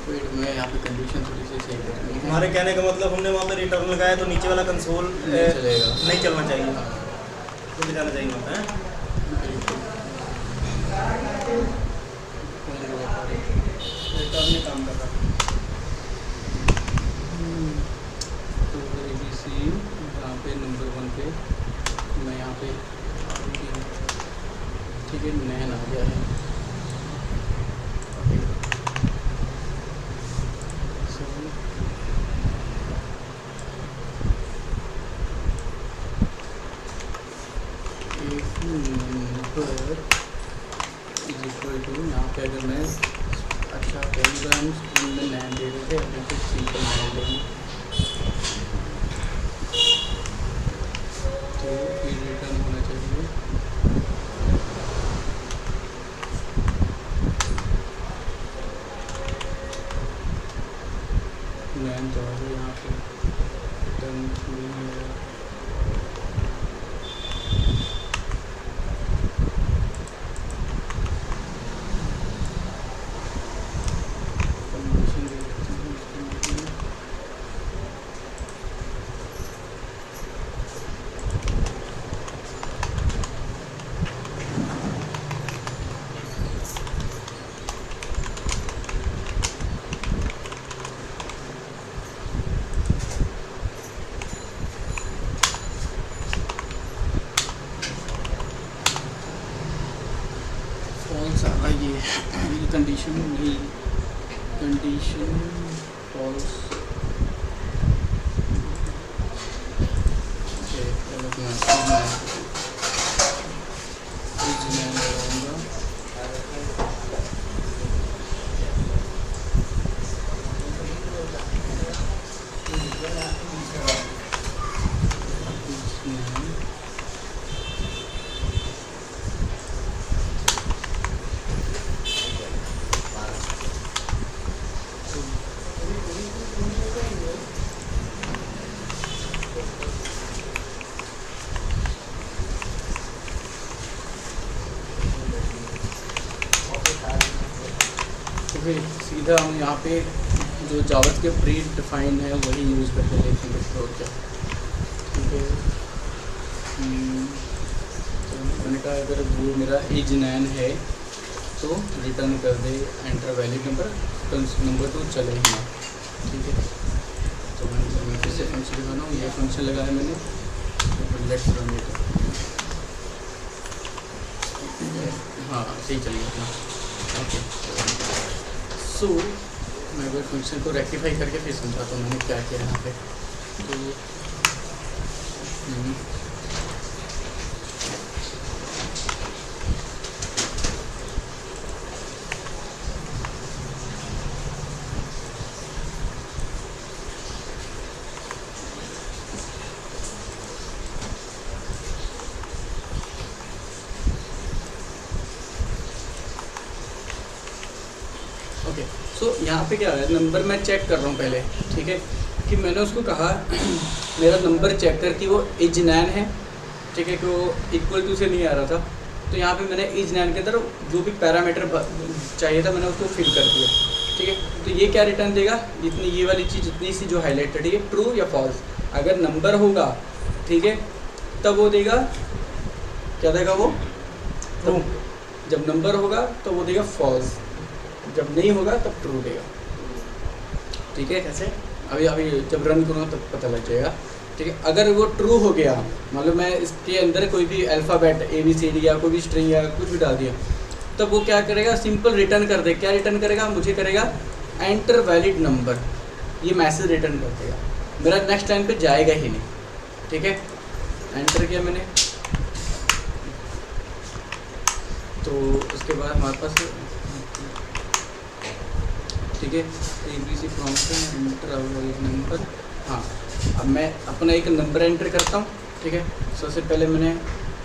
वेट, मैं यहाँ पे कंडीशन थोड़ी सी सही करनी है। हमारे कहने का मतलब हमने वहाँ पे रिटर्न लगाया तो नीचे वाला कंसोल नहीं चलेगा। नहीं चलना चाहिए, हाँ, रुक जाना चाहिए वहाँ पे, हैं? बिल्कुल। रिटर्न में काम कर रहा है। तो ABC यहाँ पे नंबर 1 पे मैं यहाँ पे ठीक है, नैन आ गया है। Okay, so if number is equal to, यहाँ पे अगर मैं अच्छा कई बार हम स्कूल में नैन दे रहे थे, अभी कुछ सिंपल नैन देंगे तो फिर रिटर्न होना चाहिए नैन। तो आ गया यहाँ पे रिटर्न नहीं होगा। कंडीशन दे देते हैं उसके लिए। फॉल्स आ रहा है ये कंडीशन नहीं, कंडीशन फॉल्स। ओके, चलो मैं लगाऊंगा। तो फिर सीधा हम यहाँ पे जो जावा के प्री डिफाइन है वही यूज़ करके देखेंगे और क्या। ठीक है, तो मैंने कहा अगर वो मेरा एज 9 है तो रिटर्न कर दे एंटर वैलिड नंबर 2 चले ही ना। ठीक है, तो मैं फिर से फंक्शन दिखाना हूँ, ये फंक्शन लगाया मैंने, तो लेट्स रन इट। हाँ, सही चलेगा। ओके, सो मैं अगर फंक्शन को रेक्टिफाई करके फिर समझाता हूँ मैंने क्या किया यहाँ पे। तो ओके, सो यहाँ पे क्या है, नंबर मैं चेक कर रहा हूँ पहले। ठीक है, कि मैंने उसको कहा मेरा नंबर चेक कर कि वो एज 9 है। ठीक है, कि वो इक्वल टू से नहीं आ रहा था, तो यहाँ पे मैंने एज 9 के अंदर जो भी पैरामीटर चाहिए था मैंने उसको फिल कर दिया। ठीक है, तो ये क्या रिटर्न देगा, इतनी ये वाली चीज़ इतनी सी जो हाईलाइटेड है, ट्रू या फॉल्स। अगर नंबर होगा, ठीक है, तब वो देगा, क्या देगा वो, ट्रू। जब नंबर होगा तो वो देगा फॉल्स, जब नहीं होगा तब ट्रू देगा। ठीक है, कैसे? अभी जब रन करूँ तब पता लग जाएगा। ठीक है, अगर वो ट्रू हो गया, मतलब मैं इसके अंदर कोई भी अल्फ़ाबेट ABCD या कोई भी स्ट्रिंग या कुछ भी डाल दिया, तब वो क्या करेगा, सिंपल रिटर्न कर दे। क्या रिटर्न करेगा, मुझे करेगा एंटर वैलिड नंबर, ये मैसेज रिटर्न कर देगा, मेरा नेक्स्ट लाइन पे जाएगा ही नहीं। ठीक है, एंटर किया मैंने, तो उसके बाद हमारे पास, ठीक है, ABC function enter valid number. हाँ, अब मैं अपना एक नंबर एंटर करता हूँ। ठीक है, सबसे पहले मैंने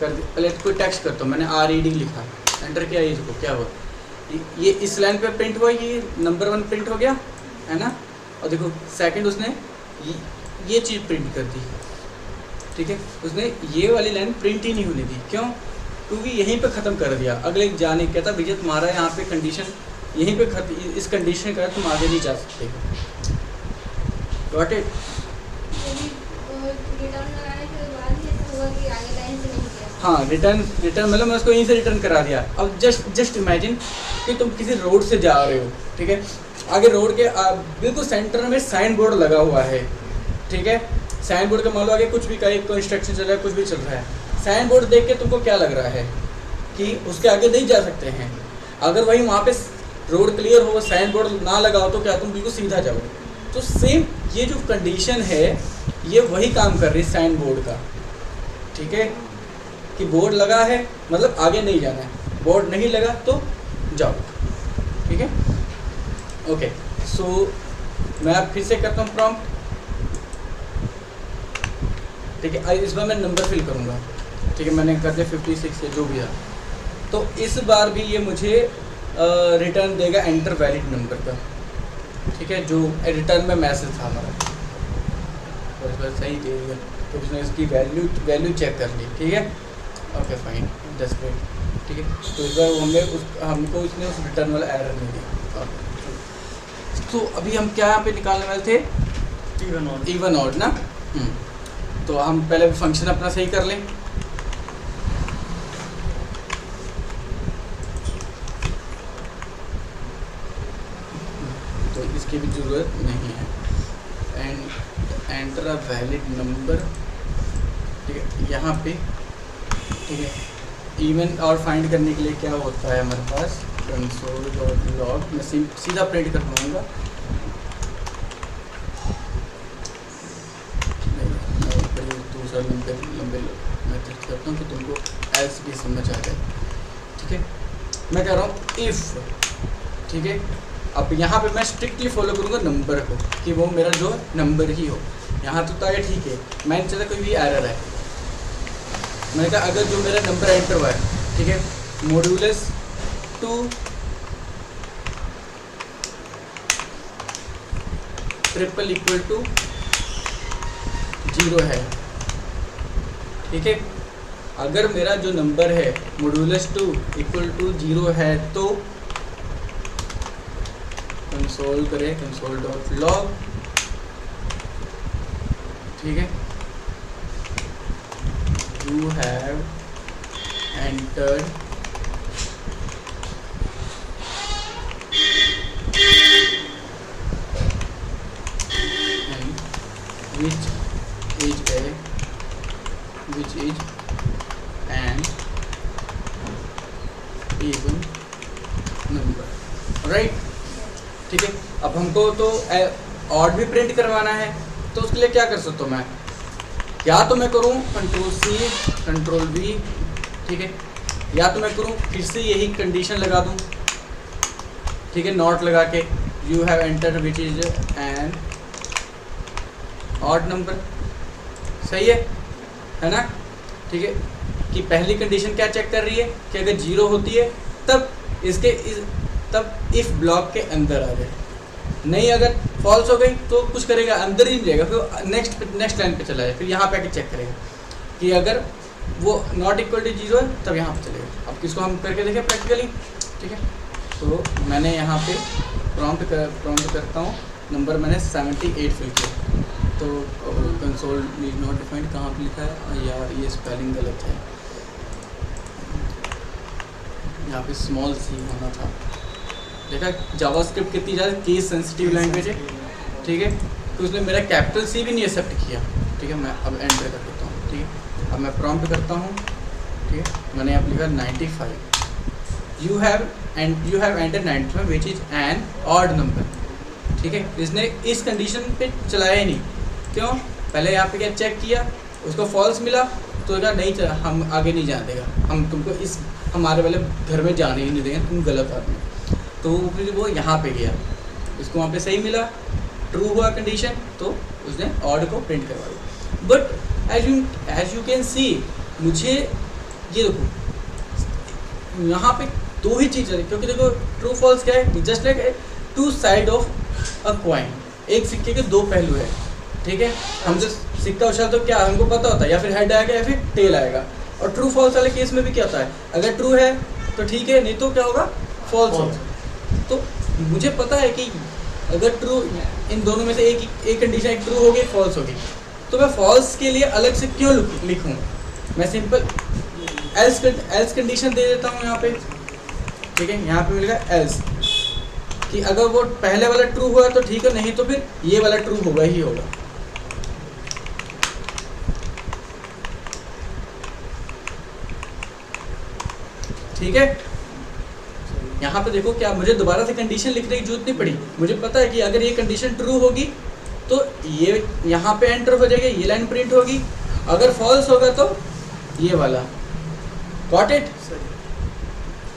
पहले कोई टेक्स्ट करता हूँ, मैंने RED लिखा, एंटर किया, इसको क्या हुआ, ये इस लाइन पे प्रिंट हुआ, ये नंबर 1 प्रिंट हो गया, है ना। और देखो सेकंड उसने ये चीज़ प्रिंट कर दी। ठीक है, उसने ये वाली लाइन प्रिंट ही नहीं होने दी। क्यों, क्योंकि यहीं पे ख़त्म कर दिया, अगले जाने कहता भैया तुम्हारा यहाँ पे कंडीशन यहीं पे इस कंडीशन का तुम आगे नहीं जा सकते। Got it? रिटर्न लगाने के बाद ही ऐसा हुआ कि आगे लाइन से नहीं गया। हाँ, रिटर्न मतलब मैं उसको यहीं से रिटर्न करा दिया। अब जस्ट इमेजिन कि तुम किसी रोड से जा रहे हो, ठीक है, आगे रोड के बिल्कुल सेंटर में साइन बोर्ड लगा हुआ है, ठीक है, साइन बोर्ड का मान लो आगे कुछ भी कोई कंस्ट्रक्शन चल रहा है, कुछ भी चल रहा है, साइन बोर्ड देख के तुमको क्या लग रहा है कि उसके आगे नहीं जा सकते हैं। अगर वही वहाँ पे रोड क्लियर हो, साइन बोर्ड ना लगा हो, तो क्या तुम बिल्कुल सीधा जाओगे? तो सेम ये जो कंडीशन है ये वही काम कर रही है साइन बोर्ड का, ठीक है, कि बोर्ड लगा है मतलब आगे नहीं जाना है, बोर्ड नहीं लगा तो जाओ, ठीक है। ओके, सो मैं अब फिर से करता हूँ प्रॉम्प्ट, ठीक है। इस बार मैं नंबर फिल करूँगा, ठीक है, मैंने कर दिया 56 या जो भी है। तो इस बार भी ये मुझे रिटर्न देगा एंटर वैलिड नंबर का, ठीक है, जो रिटर्न में मैसेज था हमारा, और इस बार सही दे दिया, तो उसने इसकी वैल्यू चेक कर ली, ठीक है। ओके फाइन, जस्ट ग्रेट, ठीक है। तो इस बार हमको इसने उस रिटर्न वाला एरर नहीं दिया। तो अभी हम क्या यहाँ पे निकालने वाले थे? इवन ऑड ना। तो हम पहले फंक्शन अपना सही कर लें। तो इसकी भी ज़रूरत नहीं है। एंटर अ वैलिड नंबर, ठीक है, यहाँ पे, ठीक है। इवन और फाइंड करने के लिए क्या होता है हमारे पास, console.log, मैं सीधा प्रिंट कर पाऊँगा, दूसरा लंबे मेथड करता हूँ कि तुमको एल्स भी समझ आ जाए, ठीक है। मैं कह रहा हूँ इफ़, ठीक है, अब यहाँ पे मैं स्ट्रिक्टली फॉलो करूँगा नंबर को, कि वो मेरा जो नंबर ही हो। यहाँ तो ये ठीक है, मैंने चाहता कोई भी एरर है, मैंने कहा अगर जो मेरा नंबर एंटर हुआ है, ठीक है, मॉड्यूलस 2 ट्रिपल इक्वल टू 0 है, ठीक है। अगर मेरा जो नंबर है मॉड्यूलस 2 इक्वल टू 0 है तो कंसोल करें console.log, ठीक है, you have entered which is an even number, right, ठीक है। अब हमको तो ऑड भी प्रिंट करवाना है, तो उसके लिए क्या कर सकता हूँ मैं, या तो मैं करूँ Ctrl+C Ctrl+V, ठीक है, या तो मैं करूँ फिर से यही कंडीशन लगा दूँ, ठीक है, नॉट लगा के you have enter which is an odd number, सही है ना, ठीक है, कि पहली कंडीशन क्या चेक कर रही है कि अगर 0 होती है तब तब इफ़ ब्लॉक के अंदर आ जाए, नहीं अगर फॉल्स हो गई तो कुछ करेगा अंदर ही नहीं रहेगा, फिर नेक्स्ट लाइन पे चला जाए, फिर यहाँ पे आके चेक करेगा कि अगर वो नॉट इक्वल टू 0 है तब यहाँ पे चलेगा। अब किसको हम करके देखें प्रैक्टिकली, ठीक है। तो मैंने यहाँ पे प्रॉम्प्ट करता हूँ, नंबर मैंने 78 फिल किया, तो कंसोल इज नॉट डिफाइंड कहाँ पे लिखा है यार, ये स्पेलिंग गलत है, यहाँ पे स्मॉल सी होना था, देखा जावास्क्रिप्ट कितनी ज़्यादा केस सेंसिटिव लैंग्वेज है, ठीक है, तो उसने मेरा कैपिटल सी भी नहीं एक्सेप्ट किया, ठीक है। मैं अब एंटर कर देता हूँ, ठीक है, अब मैं प्रॉम्प्ट करता हूँ, ठीक है, मैंने यहाँ लिखा 95, you have enter 95 which is an odd number, ठीक है। इसने इस कंडीशन पे चलाया ही नहीं, क्यों, पहले यहाँ पे क्या चेक किया, उसको फॉल्स मिला तो कहा नहीं चला, हम आगे नहीं जाने देगा, हम तुमको इस हमारे वाले घर में जाने ही नहीं देंगे, तुम गलत आदमी। तो फिर वो यहाँ पे गया, इसको वहाँ पे सही मिला, ट्रू हुआ कंडीशन, तो उसने ऑड को प्रिंट करवा दिया। But as you can see, मुझे ये देखो यहाँ पे दो ही चीज़ है, क्योंकि देखो ट्रू फॉल्स क्या है, just like two side of a coin, एक सिक्के के दो पहलू है, ठीक है। हम जो सिक्का उछाल तो क्या हमको पता होता है, या फिर हेड आएगा या फिर टेल आएगा, और ट्रू फॉल्स वाले केस में भी क्या होता है, अगर ट्रू है तो ठीक है, नहीं तो क्या होगा, फॉल्स होगा। तो मुझे पता है कि अगर ट्रू, इन दोनों में से एक कंडीशन, एक ट्रू होगी, फॉल्स होगी, तो मैं फॉल्स के लिए अलग से क्यों लिखूँ, मैं सिंपल एल्स कंडीशन दे देता हूँ यहाँ पे, ठीक है। यहाँ पे मिलेगा एल्स कि अगर वो पहले वाला ट्रू हुआ तो ठीक है, नहीं तो फिर ये वाला ट्रू होगा ही होगा। ठीक है, यहाँ पे देखो क्या मुझे दोबारा से कंडीशन लिखने की जरूरत नहीं पड़ी, मुझे पता है कि अगर ये कंडीशन ट्रू होगी तो ये यहाँ पे एंटर हो जाएगा, ये लाइन प्रिंट होगी, अगर फॉल्स होगा तो ये वाला। Got it?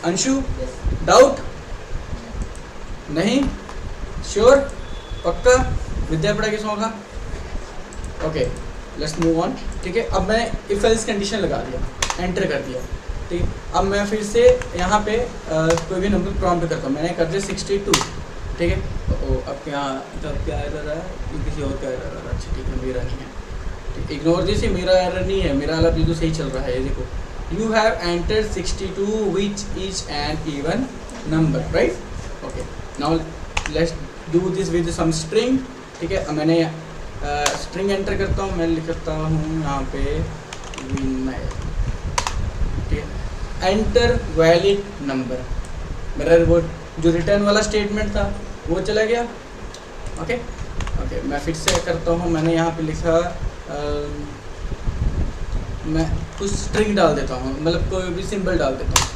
अंशु, डाउट? नहीं? श्योर? पक्का? विद्या पड़ा किस होगा? Okay, let's move on. ठीक है, अब मैं इफ एल्स कंडीशन लगा दिया, एंटर कर दिया, ठीक है। अब मैं फिर से यहाँ पे कोई भी नंबर प्रॉम्प्ट करता हूँ, मैंने कर दिया 62, ठीक है। अब क्या एरर है, किसी और का एरर है, अच्छा ठीक है, मेरा नहीं है, इग्नोर दिस, मेरा एरर नहीं है, मेरा वाला बिल्कुल सही चल रहा है। ये देखो, you have entered 62 which is an even number, right? Okay, now let's do this with some string, ठीक है। अब मैंने स्ट्रिंग एंटर करता हूँ, मैं लिखता हूँ यहाँ पे विनय, ठीक है। एंटर वैलिड नंबर, मेरा वो जो रिटर्न वाला स्टेटमेंट था वो चला गया। ओके ओके, मैं फिर से करता हूँ, मैंने यहाँ पे लिखा मैं कुछ स्ट्रिंग डाल देता हूँ, मतलब कोई भी सिंबल डाल देता हूँ,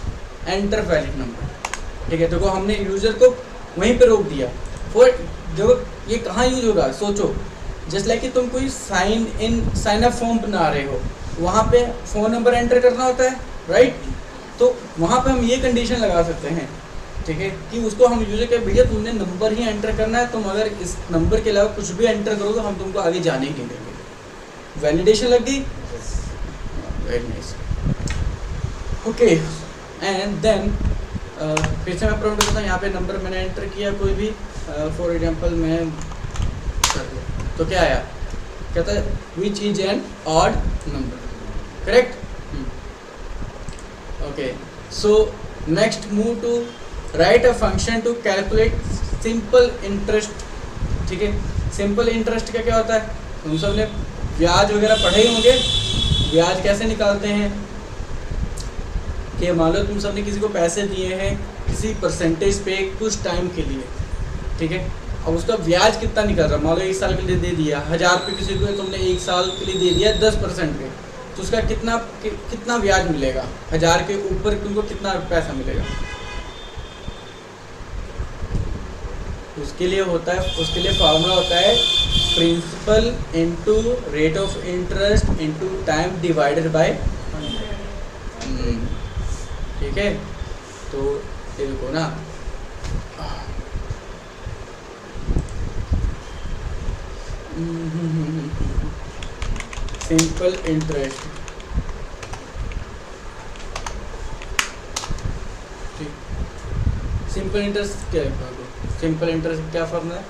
एंटर वैलिड नंबर, ठीक है। देखो हमने यूज़र को वहीं पे रोक दिया। फॉर देखो ये कहाँ यूज होगा, सोचो, जस्ट लाइक कि तुम कोई साइन अप फॉर्म बना रहे हो, वहाँ पे फ़ोन नंबर एंटर करना होता है, राइट? तो वहाँ पे हम ये कंडीशन लगा सकते हैं, ठीक है, कि उसको हम यूजर के भैया तुमने नंबर ही एंटर करना है, तुम अगर इस नंबर के अलावा कुछ भी एंटर करो तो हम तुमको आगे जाने ही नहीं देंगे। वैलिडेशन लग गई, very nice. Okay, and then फिर से मैं प्रॉम्प्ट करता हूँ, यहाँ पे नंबर मैंने एंटर किया कोई भी, फॉर एग्जांपल मैं कर दिया, तो क्या आया, कहता है which is an odd number, correct? Okay, so next move to write a function to calculate simple interest, ठीक है। सिंपल इंटरेस्ट का क्या होता है, तुम सब ने ब्याज वगैरह पढ़े ही होंगे। ब्याज कैसे निकालते हैं कि मान लो तुम सब ने किसी को पैसे दिए हैं किसी परसेंटेज पे कुछ टाइम के लिए, ठीक है। अब उसका ब्याज कितना निकल रहा है, मान लो 1 साल के लिए दे दिया 1000 रुपये किसी को, तुमने 1 साल के लिए दे दिया 10% पे, तो उसका कितना ब्याज मिलेगा, 1000 के ऊपर तुमको कितना पैसा मिलेगा। उसके लिए फार्मूला होता है principal into rate of interest into time divided by, ठीक है। तो ये देखो ना, सिंपल इंटरेस्ट, सिंपल इंटरेस्ट क्या है, सिंपल इंटरेस्ट क्या फॉर्मूला है,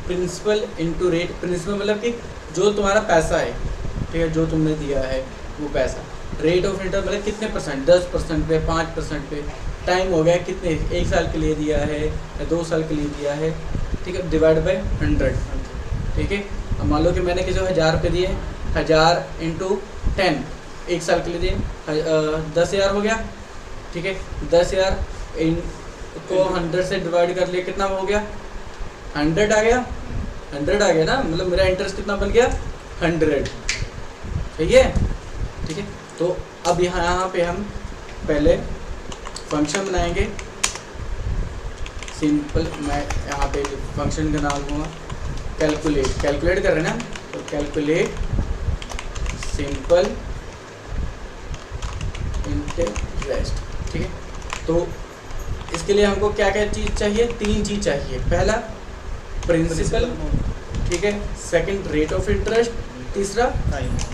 प्रिंसिपल इनटू रेट। प्रिंसिपल मतलब कि जो तुम्हारा पैसा है, ठीक है, जो तुमने दिया है वो पैसा, रेट ऑफ इंटरेस्ट मतलब कितने परसेंट, 10% पे, 5% पे, टाइम हो गया कितने, 1 साल के लिए दिया है या 2 साल के लिए दिया है, ठीक है, डिवाइड बाय 100, ठीक है। अब मान लो कि मैंने किसी को 1000 रुपये दिए, 1000 इंटू 10, 1 साल के लिए दिए, 10,000 हो गया, ठीक है। 10,000 को 100 से डिवाइड कर लिया, कितना हो गया, 100 आ गया, 100 आ गया ना, मतलब मेरा इंटरेस्ट कितना बन गया, 100, ठीक है, ठीक है। तो अब यहाँ पे हम पहले फंक्शन बनाएंगे सिंपल, मैं यहाँ पे फंक्शन का नाम दूँगा कैलकुलेट कर रहे हैं ना, तो कैलकुलेट सिंपल इंटरेस्ट, ठीक है। तो इसके लिए हमको क्या क्या चीज़ चाहिए, 3 चीज़ चाहिए। पहला प्रिंसिपल, ठीक है, सेकंड रेट ऑफ इंटरेस्ट, तीसरा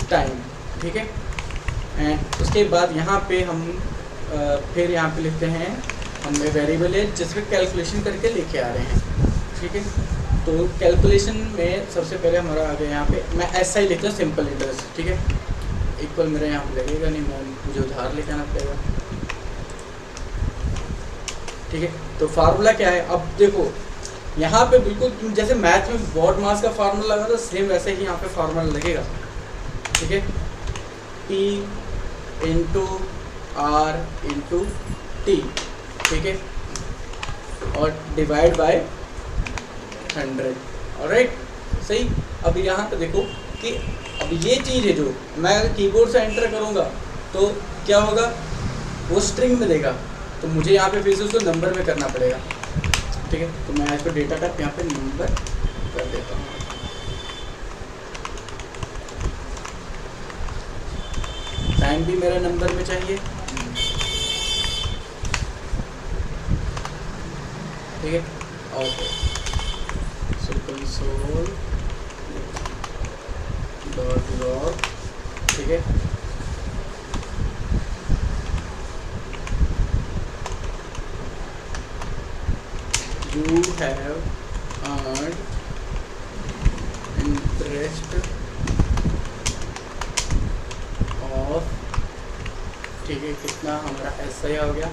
टाइम, ठीक है। एंड उसके बाद यहाँ पे हम फिर यहाँ पे लिखते हैं, हम वेरिएबल है जिसमें कैलकुलेशन करके लेके आ रहे हैं, ठीक है। तो कैलकुलेशन में सबसे पहले हमारा आ गया यहाँ पे, मैं ऐसा ही लिखता हूँ सिंपल इंटरेस्ट, ठीक है। इक्वल मेरे यहाँ पे लगेगा नहीं, मुझे उधार लेके आना पड़ेगा। ठीक है, तो फार्मूला क्या है, अब देखो यहाँ पे बिल्कुल जैसे मैथ में बॉड मास का फार्मूला लगा था, सेम वैसे ही यहाँ पे फार्मूला लगेगा। ठीक है, P into R into T, ठीक है, और डिवाइड बाय 100। ऑलराइट, सही। अब यहाँ पे देखो कि अब ये चीज़ है जो मैं अगर कीबोर्ड से एंटर करूँगा तो क्या होगा, वो स्ट्रिंग में देगा, तो मुझे यहाँ पे फिर से उसको नंबर में करना पड़ेगा। ठीक है, तो मैं इसको डेटा टाइप यहाँ पे नंबर कर देता हूँ। टाइम भी मेरा नंबर में चाहिए। ठीक है, ओके, सो कंसोल डॉट लॉग। ठीक है, you have earned interest of, ठीक है, कितना हमारा ऐसा ही हो गया,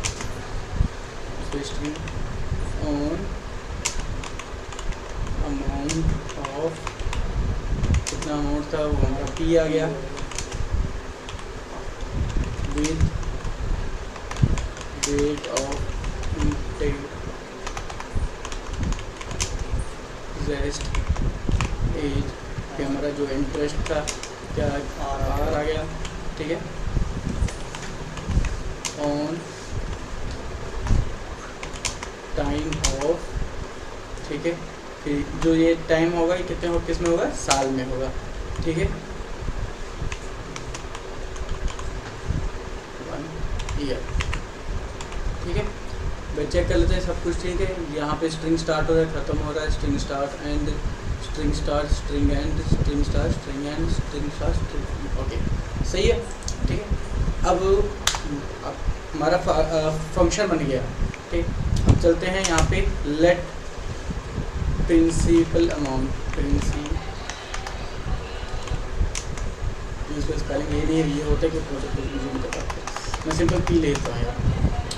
स्ट्रिंग ऑन अमाउंट ऑफ, कितना अमाउंट था वो हमारा पी आ गया, with rate of interest as, कि हमारा जो इंटरेस्ट था क्या आर आ गया। ठीक है, ऑन टाइम ऑफ, ठीक है, फिर जो ये टाइम होगा ये कितने हो, किस में होगा, साल में होगा। ठीक है, 1 ईयर। ठीक है, भाई चेक कर लेते हैं सब कुछ ठीक है। यहाँ पे स्ट्रिंग स्टार्ट हो रहा है, ख़त्म हो रहा है, string start and, string start, string and, string start, string and, string start, string, okay, सही है। ठीक है, अब हमारा फंक्शन बन गया। ठीक, अब चलते हैं यहाँ पे लेट प्रिंसिपल अमाउंट, इसको स्पेलिंग ये नहीं ये होता है कि मुझे नहीं पता, मैं सिंपल पी लेता हूँ यार,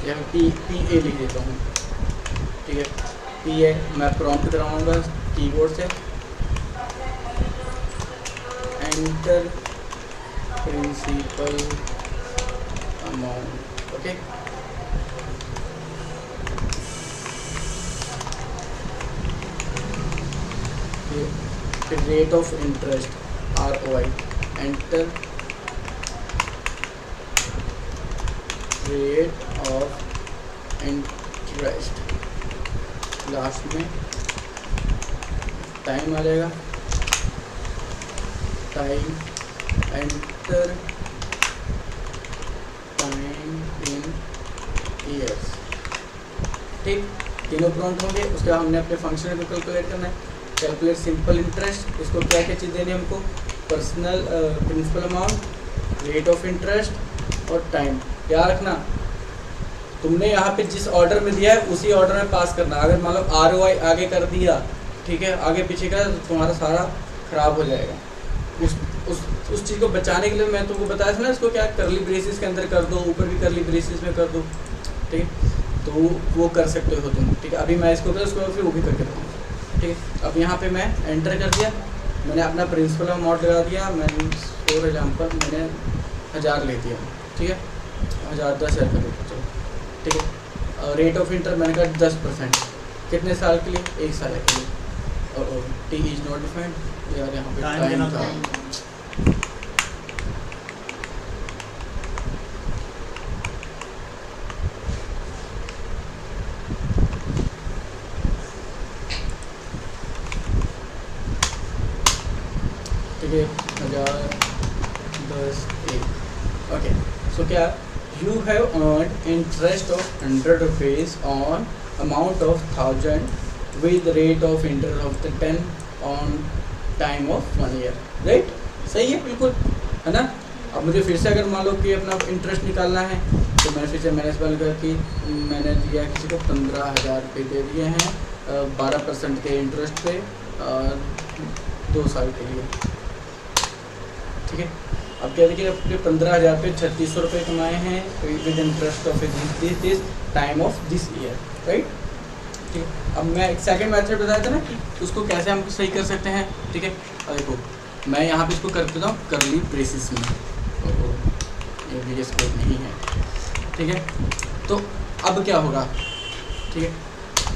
या पी ए लिख देता हूँ। ठीक है, पी ए मैं प्रॉम्प्ट कराऊँगा कीबोर्ड से, enter principal amount. Okay, rate of interest ROI, enter rate of interest, last में टाइम आ जाएगा, time, enter time in years. ठीक, तीनों प्रॉम्प्ट होंगे। उसके बाद हमने अपने फंक्शन को कैलकुलेट करना है, कैलकुलेट सिंपल इंटरेस्ट। इसको क्या क्या चीज़ देनी है हमको, personal principal amount, rate of interest और टाइम। याद रखना तुमने यहाँ पे जिस ऑर्डर में दिया है उसी ऑर्डर में पास करना। अगर मान लो ROI आगे कर दिया, ठीक है, आगे पीछे का, तो तुम्हारा सारा खराब हो जाएगा। उस चीज़ को बचाने के लिए मैं तुमको बताया था ना, इसको क्या करली ब्रेसिस के अंदर कर दो, ऊपर भी करली ब्रेसिस में कर दो। ठीक है, तो वो कर सकते हो तुम। ठीक है, अभी मैं इसको फिर वो भी करके बताऊँगा। ठीक है, अब यहाँ पे मैं एंटर कर दिया, मैंने अपना प्रिंसिपल अमाउंट लगा दिया, मैंने फॉर एग्जाम्पल मैंने 1000 ले दिया। ठीक है, 10,000 का लेकर चलो। ठीक है, रेट ऑफ इंटरेस्ट मैंने कहा 10%, कितने साल के लिए, 1 साल के लिए, और टी इज नॉट डिफाइंड यार, यहाँ पे टाइम था। ठीक है, 1000, 10, 1। ओके, सो क्या, you have earned interest of 100 rupees on amount of 1000 with rate of interest of the 10 on time of 1 year, right? सही है, बिल्कुल, है ना। अब मुझे फिर से अगर मान लो कि अपना इंटरेस्ट निकालना है, तो मैं फिर से मैंने इस बार करके मैंने दिया किसी को 15,000 रुपये दे दिए हैं 12% के इंटरेस्ट पे 2 साल के लिए। ठीक है। अब क्या देखिए अपने 15,000 पे 3600 रुपये कमाए हैं with interest of this time of this year, right. ठीक है, अब मैं एक सेकंड मेथड बताया था ना कि उसको कैसे हम सही कर सकते हैं। ठीक है, अब देखो मैं यहाँ पे इसको कर देता हूँ करली ब्रेसिस में, ये भी स्कोप नहीं है। ठीक है, तो अब क्या होगा, ठीक है,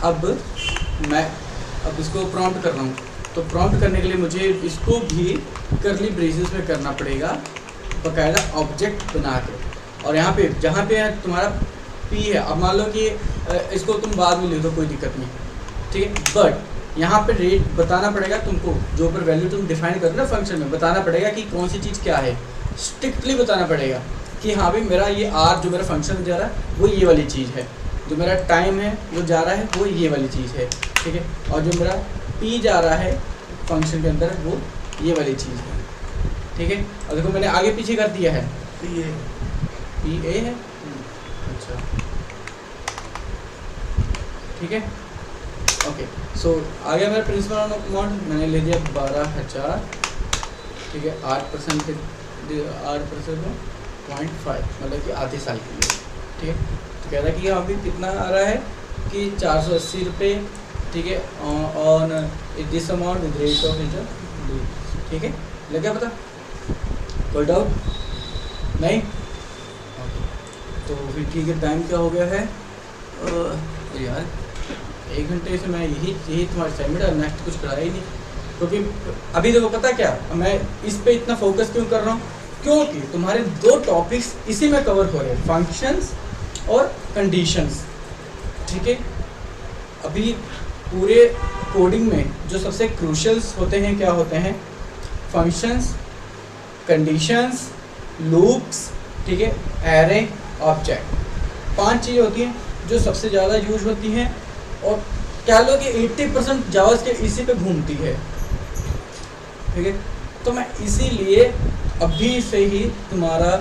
अब मैं इसको प्रॉम्प्ट कर रहा हूँ, तो प्रॉम्प्ट करने के लिए मुझे इसको भी करली ब्रेसेस में करना पड़ेगा बाकायदा ऑब्जेक्ट बना के। और यहाँ पे जहाँ पे तुम्हारा पी है, अब मान लो कि इसको तुम बाद में लिख दो, कोई दिक्कत नहीं, ठीक है, बट यहाँ पे रेट बताना पड़ेगा तुमको, जो ऊपर वैल्यू तुम डिफाइन करो ना फंक्शन में, बताना पड़ेगा कि कौन सी चीज़ क्या है, स्ट्रिक्टली बताना पड़ेगा कि हाँ भाई मेरा ये आर जो मेरा फंक्शन में जा रहा है वो ये वाली चीज़ है, जो मेरा टाइम है वो जा रहा है वो ये वाली चीज़ है, ठीक है, और जो मेरा पी जा रहा है फंक्शन के अंदर वो ये वाली चीज़ है, ठीक है। और देखो मैंने आगे पीछे कर दिया है, पी ए है, अच्छा ठीक है, ओके। सो आ गया मेरा प्रिंसिपल अमाउंट, मैंने ले दिया 12,000, ठीक है, 8% 0.5 मतलब कि आधे साल के लिए, ठीक है। तो कह रहा है कि यहाँ भी कितना आ रहा है कि 480 रुपये, ठीक है, on this amount with rate of interest, ठीक है, लग गया पता, कोई डाउट नहीं, तो फिर ठीक है। टाइम क्या हो गया है यार, 1 घंटे से मैं यही तुम्हारी असाइनमेंट है, नेक्स्ट कुछ कराया ही नहीं, क्योंकि अभी देखो पता क्या मैं इस पे इतना फोकस क्यों कर रहा हूँ, क्योंकि तुम्हारे 2 टॉपिक्स इसी में कवर हो रहे हैं, फंक्शंस और कंडीशंस, ठीक है। अभी पूरे कोडिंग में जो सबसे क्रूशियल्स होते हैं क्या होते हैं, फंक्शंस, कंडीशंस, लूप्स, ठीक है, एरे, ऑब्जेक्ट, 5 चीज़ें होती हैं जो सबसे ज़्यादा यूज होती हैं, और कह लो कि 80% जावास्क्रिप्ट इसी पे घूमती है, ठीक है। तो मैं इसीलिए अभी से ही तुम्हारा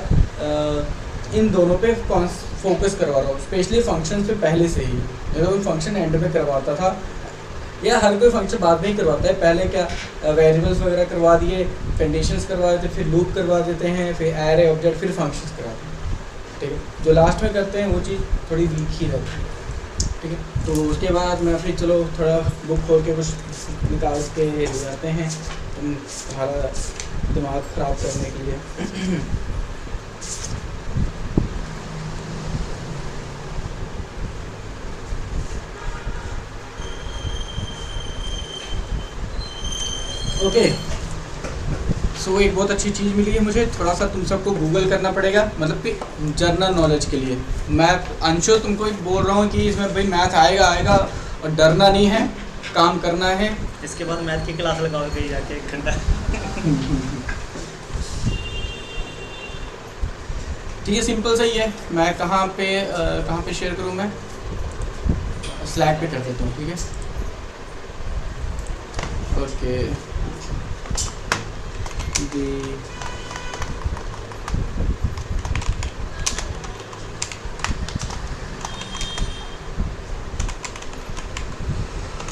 इन दोनों पे फोकस करवा रहा हूँ, स्पेशली फंक्शन पे पहले से ही, जब मैं फंक्शन एंड में करवाता था, या हर कोई फंक्शन बाद में ही करवाता है, पहले क्या वेरिएबल्स वगैरह करवा दिए, कंडीशंस करवा देते, फिर लूप करवा देते हैं, फिर एरे, ऑब्जेक्ट, फिर फंक्शंस करवाते हैं, ठीक है। जो लास्ट में करते हैं वो चीज़ थोड़ी वीक ही रहती है, ठीक है। तो उसके बाद मैं फिर चलो थोड़ा बुक खोल के कुछ निकाल के ले जाते हैं तुम्हारा दिमाग ख़राब करने के लिए। ओके, सो एक बहुत अच्छी चीज़ मिली है मुझे, थोड़ा सा तुम सबको गूगल करना पड़ेगा, मतलब कि जनरल नॉलेज के लिए। मैं अंशुल तुमको बोल रहा हूँ कि इसमें भाई मैथ आएगा और डरना नहीं है, काम करना है। इसके बाद मैथ की क्लास लगाओ कहीं जाके 1 घंटा। ठीक है, सिंपल सही है। मैं कहाँ पे शेयर करूँ, मैं स्लैक पे कर देता हूँ, ठीक है, okay.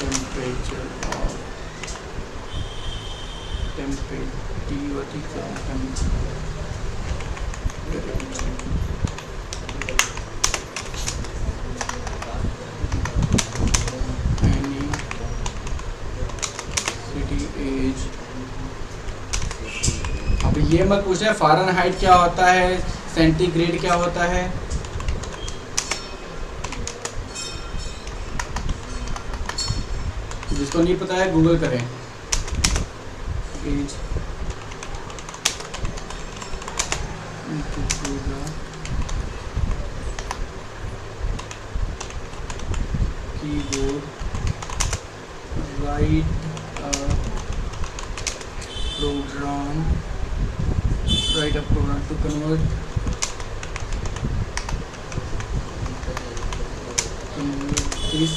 temperature of any city age। अब ये मत पूछे फ़ारेनहाइट क्या होता है, सेंटीग्रेड क्या होता है, जिसको नहीं पता है गूगल करें। As keyboard write a program to convert this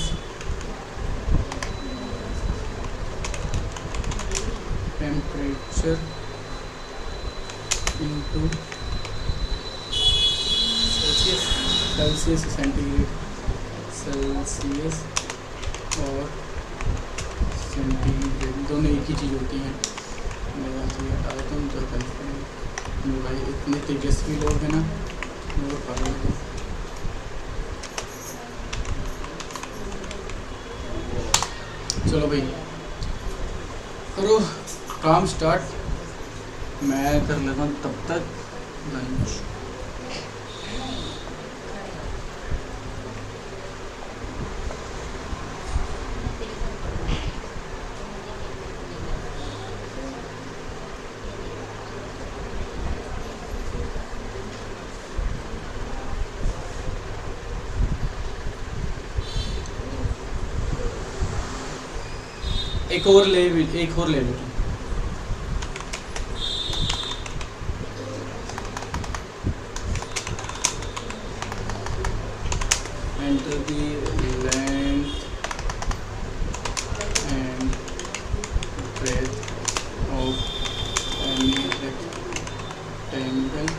temperature into Celsius, centigrade, Celsius और सेंटीग्रेड दोनों एक ही चीज़ होती हैं। मैं यहाँ से हटा देता हूँ तो भाई इतने तेजस्वी लोग हैं ना, वो पागल हैं। चलो भाई करो काम स्टार्ट, मैं कर लेता हूँ तब तक लंच। एक और ले बेटा। Enter the length and breadth of any rectangle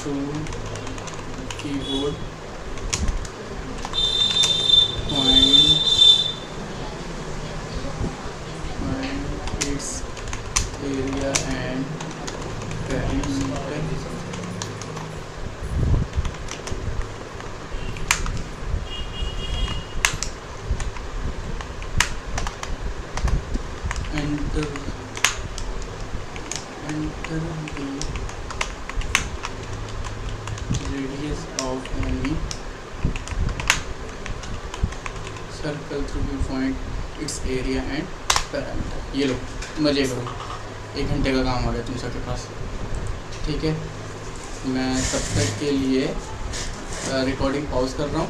to keyboard point its area and perimeter. Enter the radius of any circle through the point its area and parameter। ये लो मजे करो, 1 घंटे का काम आ गया तुम सबके पास। ठीक है, मैं तब तक के लिए रिकॉर्डिंग पॉज कर रहा हूँ।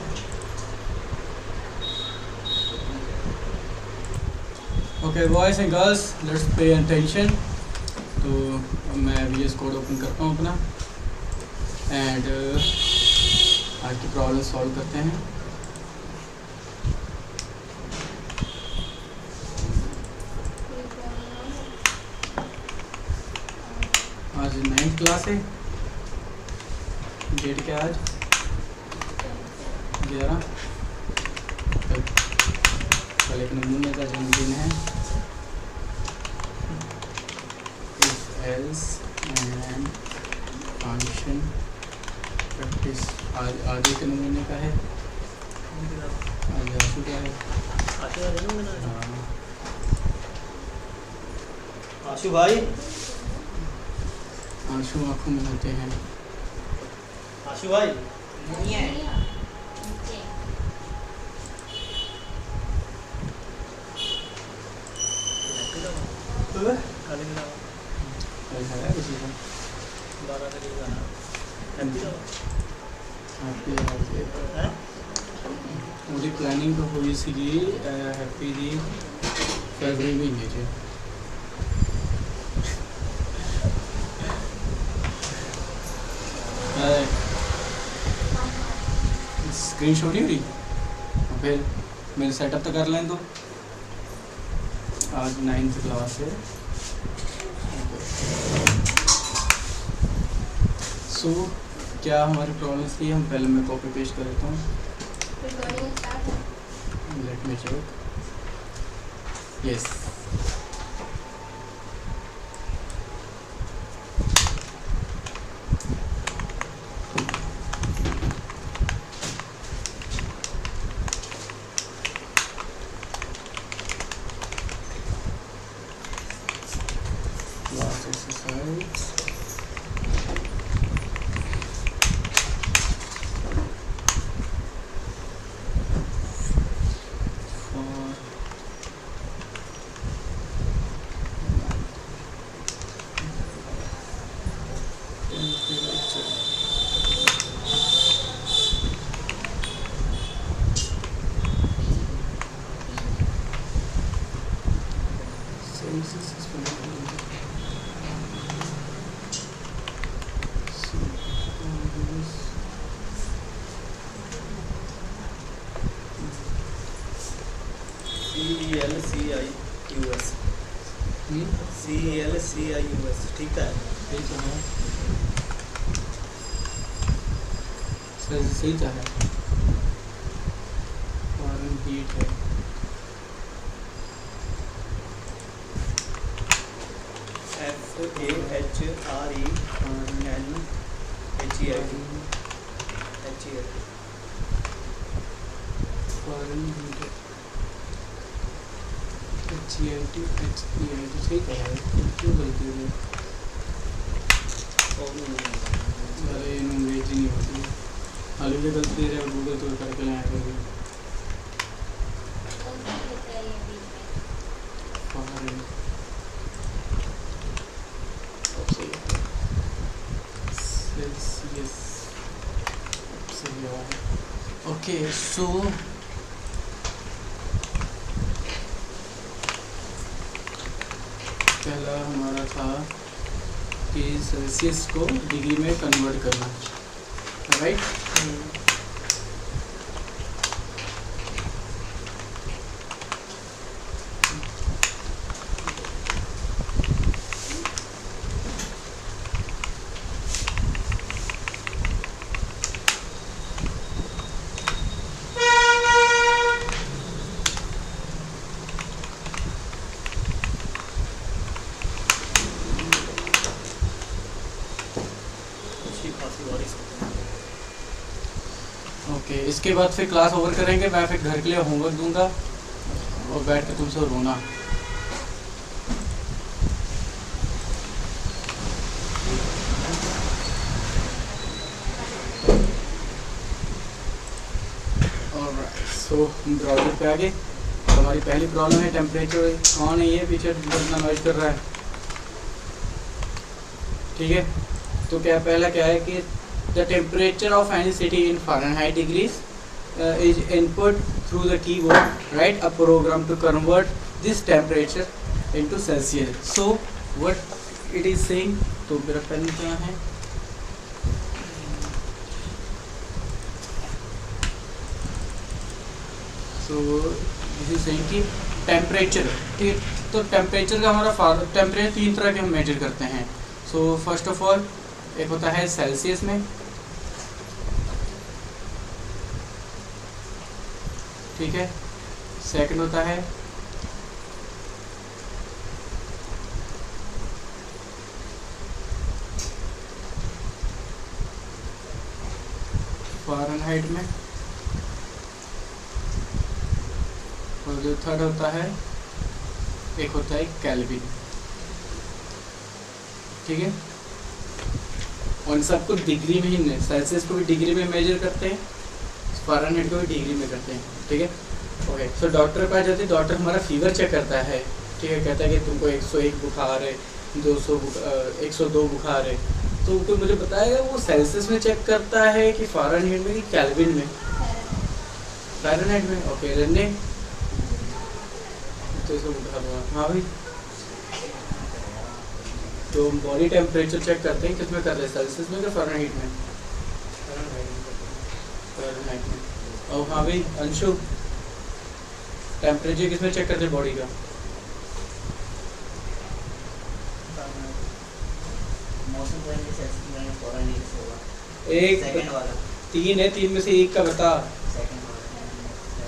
Okay boys and girls, let's pay attention. तो मैं VS कोड ओपन करता हूँ अपना एंड आज की प्रॉब्लम सॉल्व करते हैं। आज 9th क्लास है, डेट क्या आज 11। कल एक नमूने का जन्मदिन है। If else and function practice आज आगे के नमूने का है, आज आशु का है। हाँ आशु भाई, आंसू आँखों में होते हैं। आशु भाई नीचे। कल है किसी का पूरी प्लानिंग तो हुई सी हैप्पी जी फरवरी महीने च। स्क्रीन शॉट नहीं हो रही, फिर मेरे सेटअप तो कर लें। तो आज 9th क्लास है। सो क्या हमारी प्रॉब्लम्स थी, हम पहले मैं कॉपी पेस्ट कर देता हूँ। रिकॉर्डिंग स्टार्ट है। Let me check. Yes, class exercise CELCIUS ठीक है। सही तो है, सही तो है। फॉरेन हीट है। सही कहा है, क्यों गलती हो गई? अरे अंग्रेजी नहीं होती, हाल ही गलती दे रहे हो, गूगल तो करके लाया करेगी। ओके सो पहला हमारा था कि सेल्सियस को डिग्री में कन्वर्ट करना, राइट? ओके इसके बाद फिर क्लास ओवर करेंगे, मैं फिर घर के लिए होमवर्क दूंगा और बैठ के तुमसे रोना। सो हम ब्राउजर पे आ गए। हमारी पहली प्रॉब्लम है टेम्परेचर। कौन है ये पीछे इतना नॉइज कर रहा है? ठीक है, तो क्या पहला क्या है कि the temperature of any city in Fahrenheit degrees is input through the keyboard, right? A program to convert this temperature into Celsius. So what it is saying, तो मेरा पेन क्या है? So this is saying कि temperature, ठीक है, तो temperature का हमारा टेम्परेचर 3 तरह के हम मेजर करते हैं। सो फर्स्ट ऑफ ऑल एक होता है सेल्सियस में, ठीक है। सेकंड होता है फ़ारेनहाइट में, और जो थर्ड होता है एक होता है केल्विन, ठीक है। और इन सबको डिग्री में ही, सेल्सियस को भी डिग्री में मेजर करते हैं, फ़ारेनहाइट को भी डिग्री में करते हैं, ठीक है। ओके, सो डॉक्टर के पास जाते हैं, डॉक्टर हमारा फीवर चेक करता है, ठीक है, कहता है कि तुमको 101 बुखार है, 102 बुखार है, तो कोई मुझे बताएगा वो सेल्सियस में चेक करता है कि फ़ारेनहाइट में कि केल्विन में? फ़ारेनहाइट में। ओके रन्ने, तो इसको बुखार हुआ, हाँ भाई। तो बॉडी टेम्परेचर चेक करते हैं, किस में करते हैं, सेल्सियस में या फ़ारेनहाइट में? फ़ारेनहाइट में। और हाँ भाई अंशु, टेम्परेचर किस में चेक करते हैं बॉडी का? एक 3 है, 3 में से एक का बता।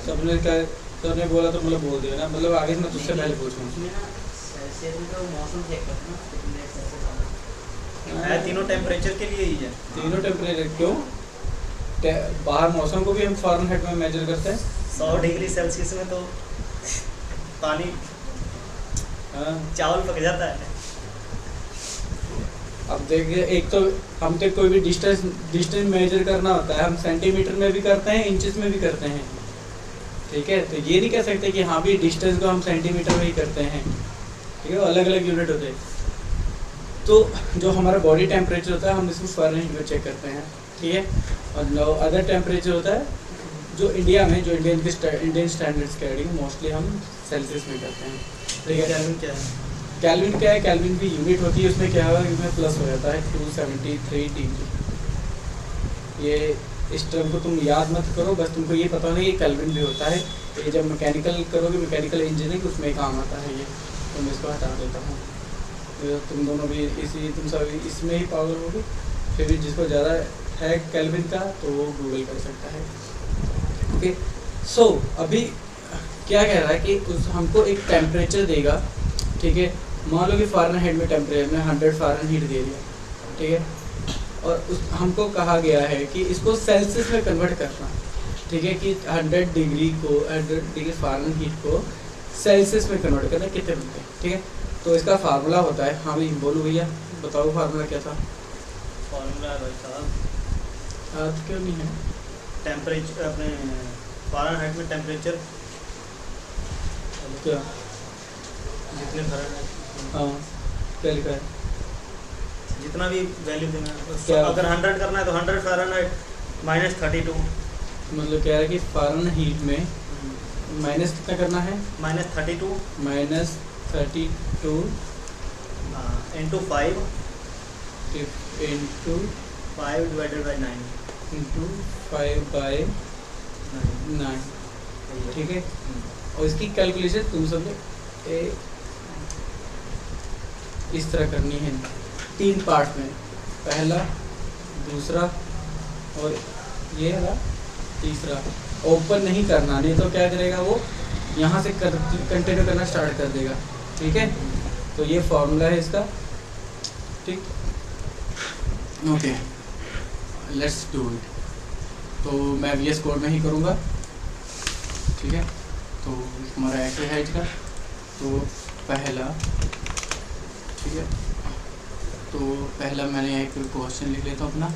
सबने क्या सबने बोला तो मतलब बोल दिया ना, मतलब आगे से मैं तुझसे पहले पूछूँ। तीनों टेम्परेचर के लिए ही है। तीनों टेम्परेचर क्यों? बाहर मौसम को भी हम फ़ारेनहाइट में मेजर करते हैं। 100 डिग्री सेल्सियस में तो पानी, चावल पक जाता है। अब देखिए, एक तो हम तो कोई भी डिस्टेंस मेजर करना होता है, हम सेंटीमीटर में भी करते हैं, इंचेस में भी करते हैं, ठीक है। तो ये नहीं कह सकते कि हाँ भी डिस्टेंस को हम सेंटीमीटर में ही करते हैं, ठीक है, अलग अलग यूनिट होते हैं। तो जो हमारा बॉडी टेम्परेचर होता है हम इसको फ़ारेनहाइट में चेक करते हैं, ठीक है। और जो अदर टेम्परेचर होता है जो इंडिया में, जो इंडियन स्टैंडर्ड्स के अकॉर्डिंग मोस्टली हम सेल्सियस में करते हैं, ठीक है। केल्विन क्या है? केल्विन क्या है? केल्विन की यूनिट होती है, उसमें क्या होगा, इसमें प्लस हो जाता है 273 डिग्री। ये इस टर्म को तुम याद मत करो, बस तुमको ये पता नहीं कि केल्विन भी होता है। ये जब मैकेनिकल करोगे, मैकेनिकल इंजीनियरिंग, उसमें काम आता है ये, तो मैं इसको हटा देता हूँ। तो तुम दोनों भी तुम सब इसमें ही पावर होगी। फिर भी जिसको ज़्यादा है केल्विन का तो वो गूगल कर सकता है, ओके। सो अभी क्या कह रहा है कि हमको एक टेम्परेचर देगा, ठीक है, मान लो कि फ़ारेनहाइट में टेम्परेचर में 100 फ़ारेनहाइट दे दिया, ठीक है, और उस हमको कहा गया है कि इसको सेल्सियस में कन्वर्ट करना, ठीक है, कि 100 डिग्री को 100 डिग्री फ़ारेनहाइट को सेल्सियस में कन्वर्ट करना कितने बनते हैं, ठीक है। तो इसका फार्मूला होता है, हाँ भाई बोलो भैया बताओ फार्मूला क्या था। फॉर्मूला है भाई साहब, याद क्यों नहीं है? टेम्परेचर अपने फ़ारेनहाइट में टेम्परेचर क्या? जितने फ़ारेनहाइट हाँ क्या लिखा है? जितना भी वैल्यू देना है, क्या? अगर 100 करना है तो 100 फ़ारेनहाइट -32 मतलब कह रहा है कि फ़ारेनहाइट में माइनस कितना करना है? -32 -32 into 5 into 5 divided by 9 into 5/9, ठीक है। और इसकी कैलकुलेशन तुम सब ने इस तरह करनी है 3 पार्ट में, पहला, दूसरा और ये वाला तीसरा। ओपन नहीं करना, नहीं तो क्या करेगा वो यहाँ से कंटिन्यू करना स्टार्ट कर देगा, ठीक है। तो ये फॉर्मूला है इसका, ठीक, ओके, लेट्स डू इट। तो मैं VS कोड में ही करूँगा, ठीक है। तो हमारा एक्सरसाइज का तो पहला, ठीक है, तो पहला मैंने एक क्वेश्चन लिख लेता हूँ अपना।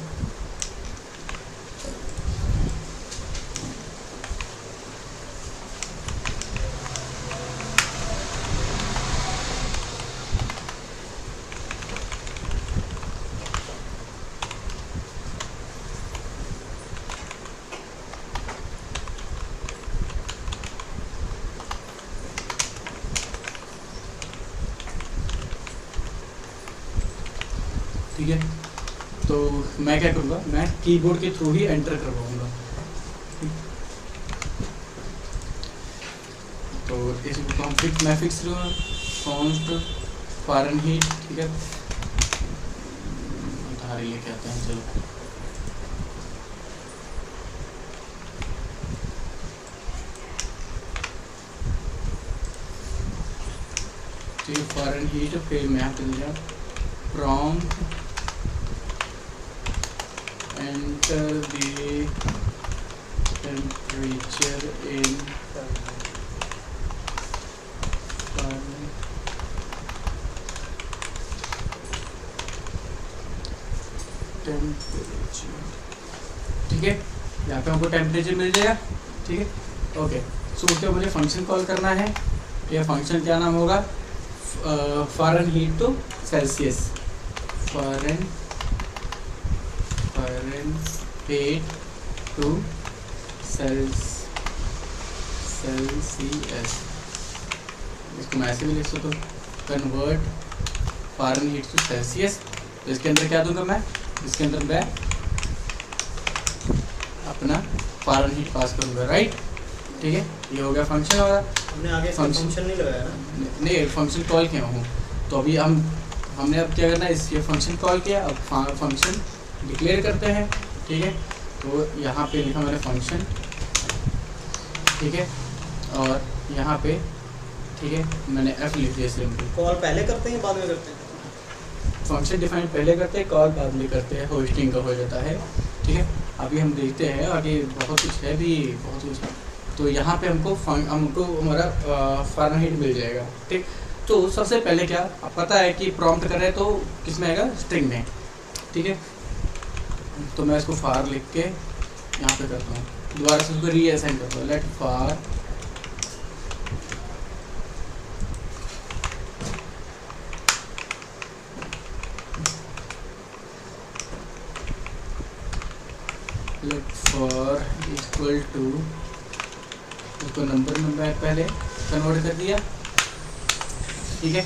ठीक है, तो मैं क्या करूँगा, मैं कीबोर्ड के थ्रू ही एंटर करवाऊँगा। तो इसको हम मैं फिक्स करूँगा कॉन्स्ट फ़ारेनहाइट, ठीक है, उधार ये कहते हैं, चलो ठीक है, फ़ारेनहाइट, फिर मैं यहाँ पे दिया prompt enter the temperature in Fahrenheit, temperature, ठीक है, यहाँ पे हमको टेम्परेचर मिल जाएगा, ठीक है, ओके। सो उसके मुझे फंक्शन कॉल करना है, यह फंक्शन क्या नाम होगा, Fahrenheit to Celsius, Fahrenheit to Celsius. इसको मैं ऐसे भी लिख सकता हूँ, कन्वर्ट फ़ारेनहाइट टू सेल्सियस। तो इसके अंदर क्या दूंगा मैं, इसके अंदर मैं अपना फ़ारेनहाइट पास करूँगा, राइट, ठीक है। ये हो गया फंक्शन हमारा। हमने आगे फंक्शन नहीं लगाया ना, नहीं फंक्शन कॉल किया हूँ, तो अभी हमने अब क्या करना है, ये फंक्शन कॉल किया, अब फंक्शन डिक्लेयर करते हैं, ठीक है। तो यहाँ पे लिखा मैंने फंक्शन, ठीक है, और यहाँ पे, ठीक है, मैंने F लिख दिया सिंपल। कॉल पहले करते हैं बाद में करते हैं, फंक्शन डिफाइन पहले करते हैं, कॉल बाद में करते हैं, होस्टिंग का हो जाता है, ठीक है। अभी हम देखते हैं आगे, बहुत कुछ है भी, बहुत कुछ है। तो यहाँ पे हमको हमारा फ़ारेनहाइट मिल जाएगा, ठीक। तो सबसे पहले क्या, अब पता है कि प्रॉम्प्ट कर रहे हैं तो किस में आएगा, स्ट्रिंग में, ठीक है। तो मैं इसको फार लिख के यहाँ पे करता हूँ, दोबारा से उसको रीअसाइन करता हूँ, लेट फार इक्वल टू, उसको नंबर में पहले कन्वर्ट कर दिया, ठीक है।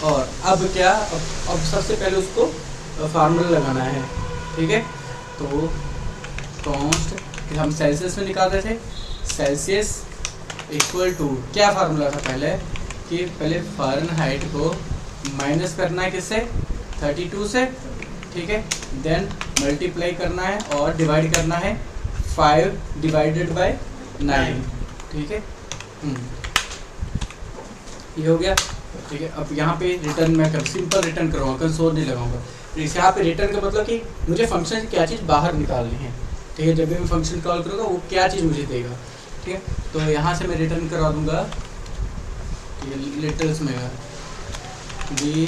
और अब क्या, अब सबसे पहले उसको फार्मूला लगाना है, ठीक है। तो कॉन्स्ट हम सेल्सियस में निकाल रहे थे, सेल्सियस इक्वल टू क्या फार्मूला था पहले, कि पहले फ़ारेनहाइट को माइनस करना है किससे, 32 से, ठीक है, देन मल्टीप्लाई करना है और डिवाइड करना है 5 डिवाइडेड बाय 9, ठीक है। ये हो गया। ठीक है, अब यहाँ पे रिटर्न मैं कर सिंपल रिटर्न करूँगा, कंसोल नहीं लगाऊंगा। इस यहाँ पे रिटर्न का मतलब कि मुझे फंक्शन की क्या चीज़ बाहर निकालनी है। ठीक है, जब भी मैं फंक्शन कॉल करूँगा वो क्या चीज़ मुझे देगा। ठीक है, तो यहाँ से मैं रिटर्न करा दूँगा लिटल्स में बी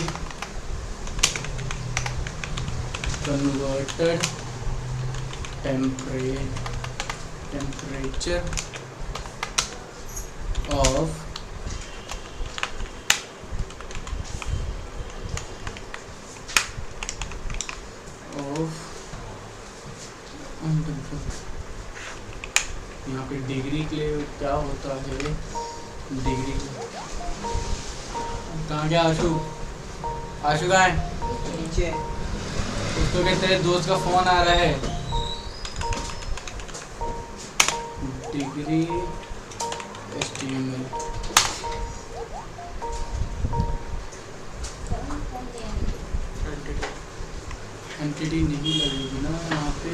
कन्वर्टेड टेम्परेचर ऑफ यहाँ पे डिग्री के लिए क्या होता है, डिग्री कहाँ गया आशु? आशु कहाँ है? नीचे उसको क्या तेरे दोस्त का फोन आ रहा है। डिग्री HTML एंटिटी नहीं लगेगी ना यहाँ पे।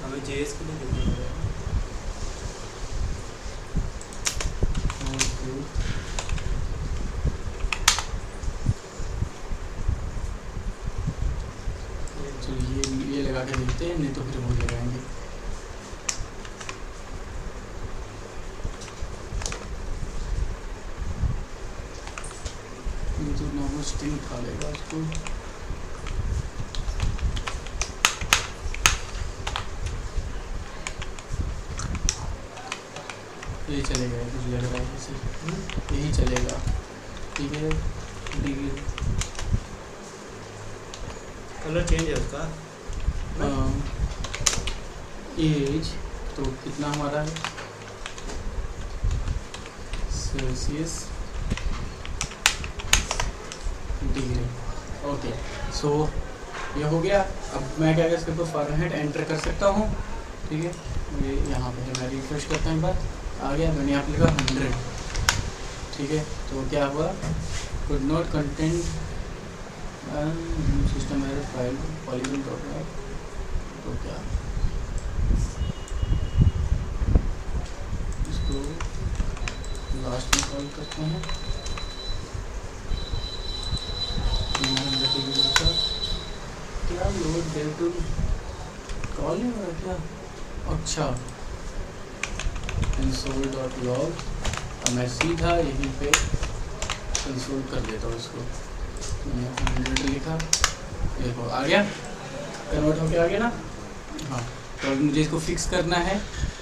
हमें JS के लिए देखना पड़ेगा। चलिए ये लगा के देखते हैं, नहीं तो फिर वो लगाएंगे। तो नॉर्मल स्ट्रिंग उठा लेगा उसको। ये चलेगा, मुझे लग रहा है जैसे यही चलेगा। ठीक है, डिग्री कलर चेंज है उसका। एज तो कितना हमारा है, सेल्सियस डिग्री। ओके, सो ये हो गया। अब मैं क्या कर सकता हूँ, फ़ारेनहाइट एंटर कर सकता हूँ। ठीक है, ये यहाँ पे मैं रिफ्रेश करता हूँ, एक बार आ गया। मैंने यहाँ पे लिखा 100। ठीक है, तो क्या हुआ, could not content system error file polygon dot. तो क्या इसको लास्ट में कॉल करते हैं। क्या लोड डेव टू कॉल नहीं हो रहा क्या? अच्छा, console.log। अब मैं सीधा यहीं पे कंसोल कर देता हूँ इसको। मैंने 100 लिखा, देखो आ गया, कन्वर्ट होके आ गया ना। हाँ, तो अब मुझे इसको फिक्स करना है,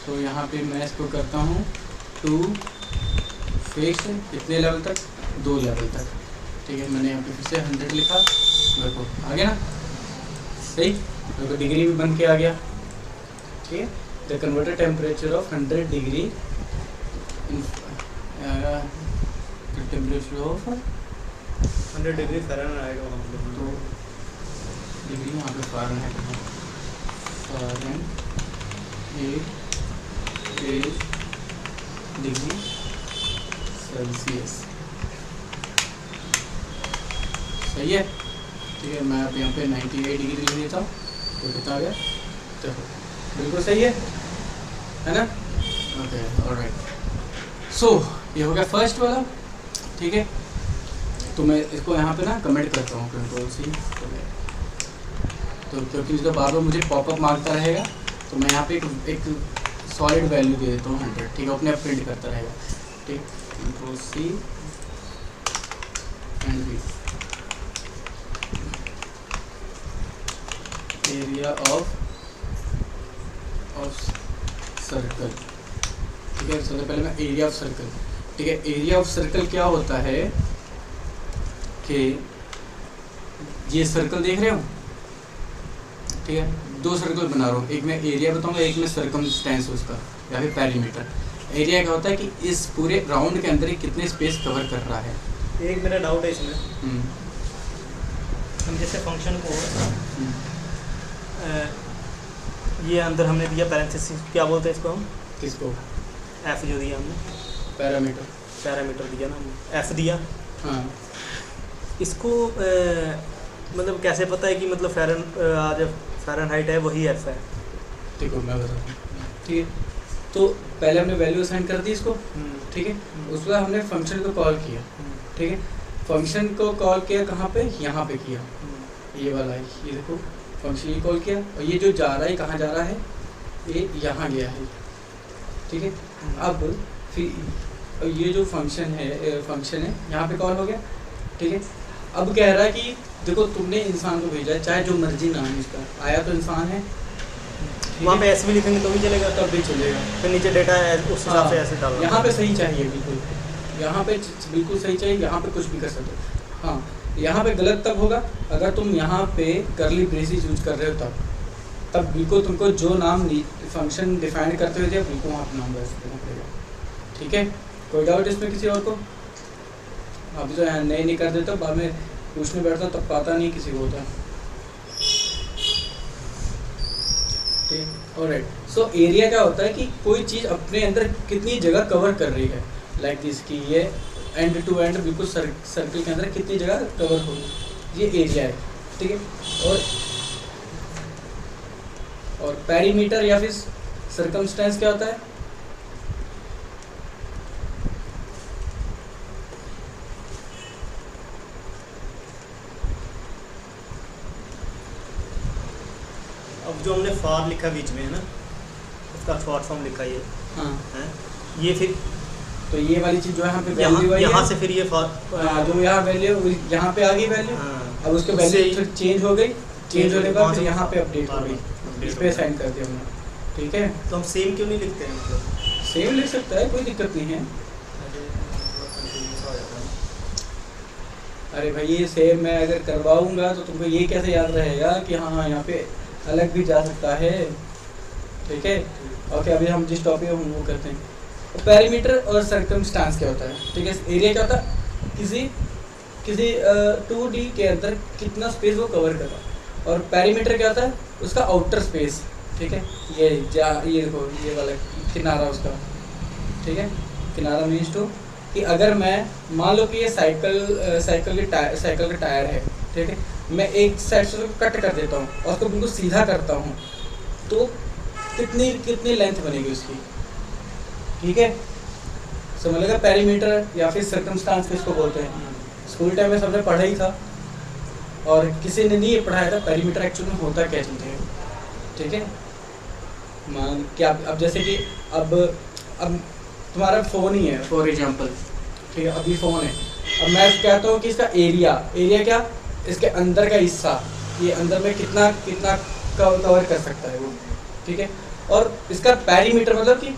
तो यहाँ पे मैं इसको करता हूँ टू फिक्स कितने लेवल तक, 2 लेवल तक। ठीक है, मैंने यहाँ पे फिर से 100 लिखा, देखो आ गया ना, सही। देखो डिग्री भी बन के आ गया। ठीक है, the converted temperature of 100 degree temperature of 100 degree Fahrenheit वहाँ पे। तो डिग्री यहाँ पे फ़ारेनहाइट डिग्री सेल्सियस। सही है। ठीक है, मैं अब यहाँ पे 98 डिग्री लिख देता हूँ, तो कितना आ गया, देखो बिल्कुल सही है ना। Okay, alright. सो ये हो गया फर्स्ट वाला। ठीक है, तो मैं इसको यहाँ पे ना कमेंट करता हूँ, Ctrl+C। तो क्योंकि तो बार बार मुझे पॉपअप मारता रहेगा, तो मैं यहाँ पे एक सॉलिड वैल्यू दे देता हूँ 100। ठीक है, अपने आप प्रिंट करता रहेगा। ठीक, Ctrl+C and V। Area of circle. ठीक है, सबसे पहले मैं एरिया ऑफ सर्कल। ठीक है, एरिया ऑफ सर्कल क्या होता है कि ये सर्कल देख रहे हो, ठीक है, 2 सर्कल बना रहा हूँ, एक में एरिया बताऊंगा, एक में सर्कमस्टेंस उसका या फिर पैरीमीटर। एरिया क्या होता है कि इस पूरे राउंड के अंदर कितने स्पेस कवर कर रहा है। एक मेरा डाउट है इसमें, हम जैसे फंक्शन को ये अंदर हमने दिया पैरेंथेसिस, क्या बोलते हैं इसको हम, किसको, एफ जो दिया हमने, पैरामीटर दिया ना, एफ दिया। हाँ, इसको मतलब कैसे पता है कि मतलब फ़ारेनहाइट है वही एफ है। देखो मैं बताता हूँ। ठीक है, तो पहले हमने वैल्यू असाइन कर दी इसको, ठीक है। हम्म। उसके बाद हमने फंक्शन को कॉल किया, ठीक है। फंक्शन को कॉल किया कहाँ पे, यहाँ पे किया, ये वाला है, ये देखो फंक्शन ये कॉल किया, और ये जो जा रहा है कहाँ जा रहा है, ये यहाँ गया है, ठीक है। अब फिर ये जो फंक्शन है यहाँ पे कॉल हो गया, ठीक है। अब कह रहा है कि देखो तुमने इंसान को भेजा है, चाहे जो मर्जी नाम है इसका, आया तो इंसान है, वहाँ पे ऐसे भी लिखेंगे तो भी चलेगा, तब भी चलेगा। फिर नीचे डेटा है उस हिसाब से ऐसे डालना। यहाँ पे सही चाहिए, बिल्कुल यहाँ पे बिल्कुल सही चाहिए, यहाँ पे कुछ भी कर सकते हो। हाँ, यहाँ पे गलत तब होगा अगर तुम यहाँ पे करली ब्रेसेस यूज कर रहे हो, तब बिल्कुल तुमको जो नाम फंक्शन डिफाइन करते हुए बिल्कुल वहाँ पे नाम देना पड़ेगा, ठीक है। कोई डाउट इसमें किसी और को? अभी तो यहाँ नहीं कर देता, बाद में पूछने बैठता तब पता नहीं किसी को होता, ठीक। ऑलराइट, सो एरिया क्या होता है कि कोई चीज़ अपने अंदर कितनी जगह कवर कर रही है, लाइक दिस की ये एंड टू एंड बिल्कुल सर्कल के अंदर कितनी जगह कवर होगी, ये एरिया है, ठीक है। और पेरीमीटर या फिर सर्कमस्टेंस क्या होता है? अब जो हमने फॉर लिखा बीच में है ना, उसका शॉर्ट फॉर्म लिखा ये, हाँ है ये, फिर तो ये वाली चीज़ जो है यहाँ पे वैल्यू आई यहाँ है, से फिर ये फॉर जो यहाँ वैल्यू यहाँ पे आ गई वैल्यू, अब उसके वैल्यू फिर चेंज हो गई, चेंज होने के बाद फिर यहाँ पे अपडेट हो गई, इस पे साइन कर दिया हमने, ठीक है। तो हम सेम क्यों नहीं लिखते हैं, मतलब सेम लिख सकता है, कोई दिक्कत नहीं है। अरे भाई ये सेम मैं अगर करवाऊंगा तो तुमको ये कैसे याद रहेगा कि हाँ यहाँ पे अलग भी जा सकता है, ठीक है। ओके, अभी हम जिस टॉपिक हम वो करते हैं, पेरीमीटर और सर्कमस्टांस क्या होता है, ठीक है। एरिया क्या होता है, किसी 2D के अंदर कितना स्पेस वो कवर कर रहा है, और पेरीमीटर क्या होता है, उसका आउटर स्पेस, ठीक है। ये देखो ये वाला किनारा उसका, ठीक है। किनारा मीन्स टू कि अगर मैं मान लो कि ये साइकिल का टायर है, ठीक है, मैं एक साइड से उसको कट कर देता हूँ और उसको बिल्कुल सीधा करता हूँ, तो कितनी लेंथ बनेगी उसकी, ठीक है। समझ लेगा पेरीमीटर या फिर सर्कमस्टांस किसको बोलते हैं। स्कूल टाइम में सबने पढ़ा ही था, और किसी ने नहीं पढ़ाया था पेरीमीटर एक्चुअली में होता क्या चीज़ है, ठीक है। मान क्या अब जैसे कि अब तुम्हारा फ़ोन ही है फॉर एग्जांपल, ठीक है। अभी फ़ोन है, अब मैं कहता हूँ कि इसका एरिया क्या, इसके अंदर का हिस्सा, ये अंदर में कितना कवर कर सकता है वो, ठीक है। और इसका पेरीमीटर मतलब कि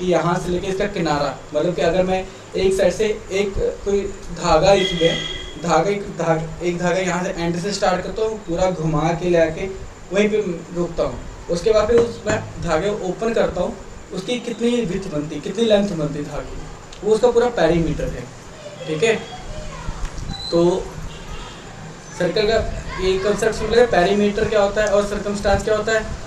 यहाँ से लेके इसका किनारा, मतलब कि अगर मैं एक साइड से एक कोई धागा, इसमें एक धागा यहाँ से एंड से स्टार्ट करता हूँ, पूरा घुमा के लेके वहीं पे रुकता हूँ, उसके बाद फिर उसमें धागे ओपन करता हूँ, उसकी कितनी विड्थ बनती, कितनी लेंथ बनती धागे, वो उसका पूरा पेरीमीटर है, ठीक है। तो सर्कल का ये कंसेप्ट समझ लेगा, पेरीमीटर क्या होता है और सर्कमस्टांस क्या होता है,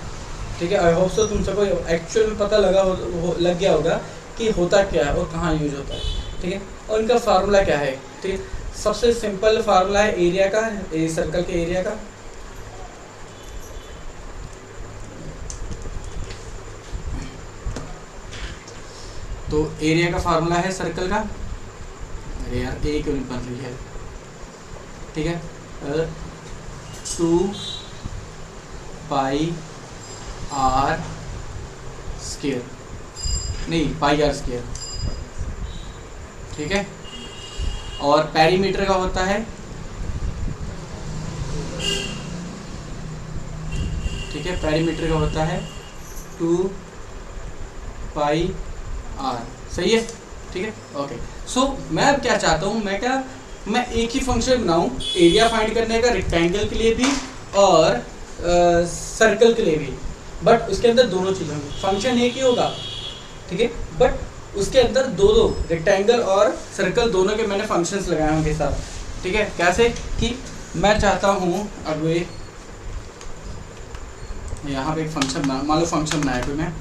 ठीक है। आई होप सो तुम सबको एक्चुअल में पता लग गया होगा कि होता क्या है और कहाँ यूज होता है, ठीक है। और इनका फार्मूला क्या है, ठीक है। सबसे सिंपल फार्मूला है एरिया का, सर्कल के एरिया का, तो एरिया का फार्मूला है सर्कल का, अरे यार ए क्यों नहीं बन रही है, ठीक है। 2 पाई आर स्क्वायर, नहीं पाई आर स्क्वायर, ठीक है। और पेरीमीटर का होता है, ठीक है, पेरीमीटर का होता है 2 पाई आर, सही है, ठीक है। ओके, सो मैं अब क्या चाहता हूँ, मैं एक ही फंक्शन बनाऊँ एरिया फाइंड करने का, रेक्टेंगल के लिए भी और सर्कल के लिए भी, बट उसके अंदर दोनों चीज़ें होंगी, फंक्शन एक ही होगा, ठीक है, बट उसके अंदर दो रेक्टेंगल और सर्कल दोनों के मैंने फंक्शंस लगाए होंगे साथ, ठीक है। कैसे कि मैं चाहता हूँ अब यहाँ पे एक फंक्शन मान लो फंक्शन बनाया कोई, मैं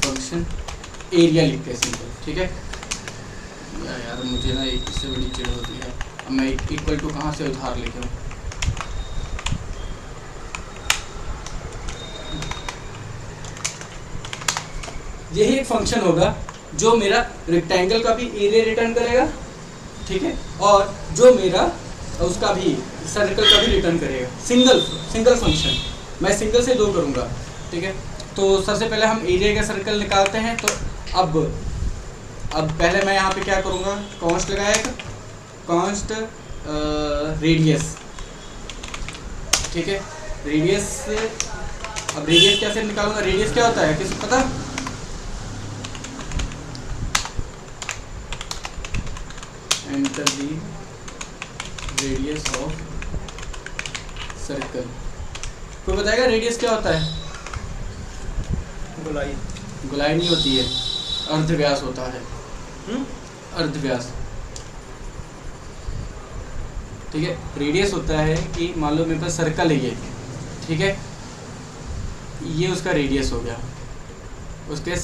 फंक्शन एरिया लिखते हैं सिंपल, ठीक है। यार मुझे ना एक इससे बड़ी चीज़ होती है, अब मैं इक्वल टू कहाँ से उधार लेके आऊँ, यही एक फंक्शन होगा जो मेरा रेक्टेंगल का भी एरिया रिटर्न करेगा, ठीक है, और जो मेरा उसका भी सर्कल का भी रिटर्न करेगा। सिंगल फंक्शन, मैं सिंगल से 2 करूँगा, ठीक है। तो सबसे पहले हम एरिया का सर्कल निकालते हैं। तो अब पहले मैं यहाँ पे क्या करूँगा, कॉन्स्ट लगाएगा, कॉन्स्ट रेडियस, ठीक है। रेडियस से अब रेडियस कैसे निकालूंगा, रेडियस क्या होता है किसी को पता? Enter the radius of circle. कोई बताएगा रेडियस क्या होता है? गोलाई। गोलाई नहीं होती है, अर्धव्यास होता है। अर्धव्यास, ठीक है। रेडियस होता है कि मान लो मेरे पास सर्कल है ये, ठीक है, ये उसका रेडियस हो गया। उसके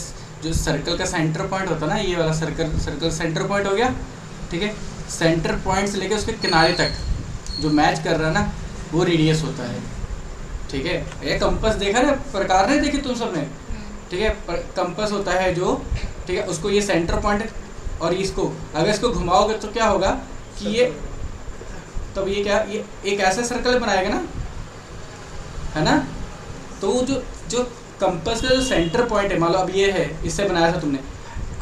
जो सर्कल का सेंटर पॉइंट होता है ना, ये वाला सर्कल सेंटर पॉइंट हो गया, ठीक है। सेंटर पॉइंट से लेकर उसके किनारे तक जो मैच कर रहा है ना, वो रेडियस होता है, ठीक है। ये कंपास देखा ना, प्रकार नहीं देखे तुम सबने, ठीक है। कंपास होता है जो, ठीक है, उसको ये सेंटर पॉइंट और इसको अगर इसको घुमाओगे तो क्या होगा कि ये, तब ये क्या, ये एक ऐसा सर्कल बनाएगा ना, है ना। तो वो जो कंपास का जो सेंटर पॉइंट है, मान लो अब ये है, इससे बनाया था तुमने,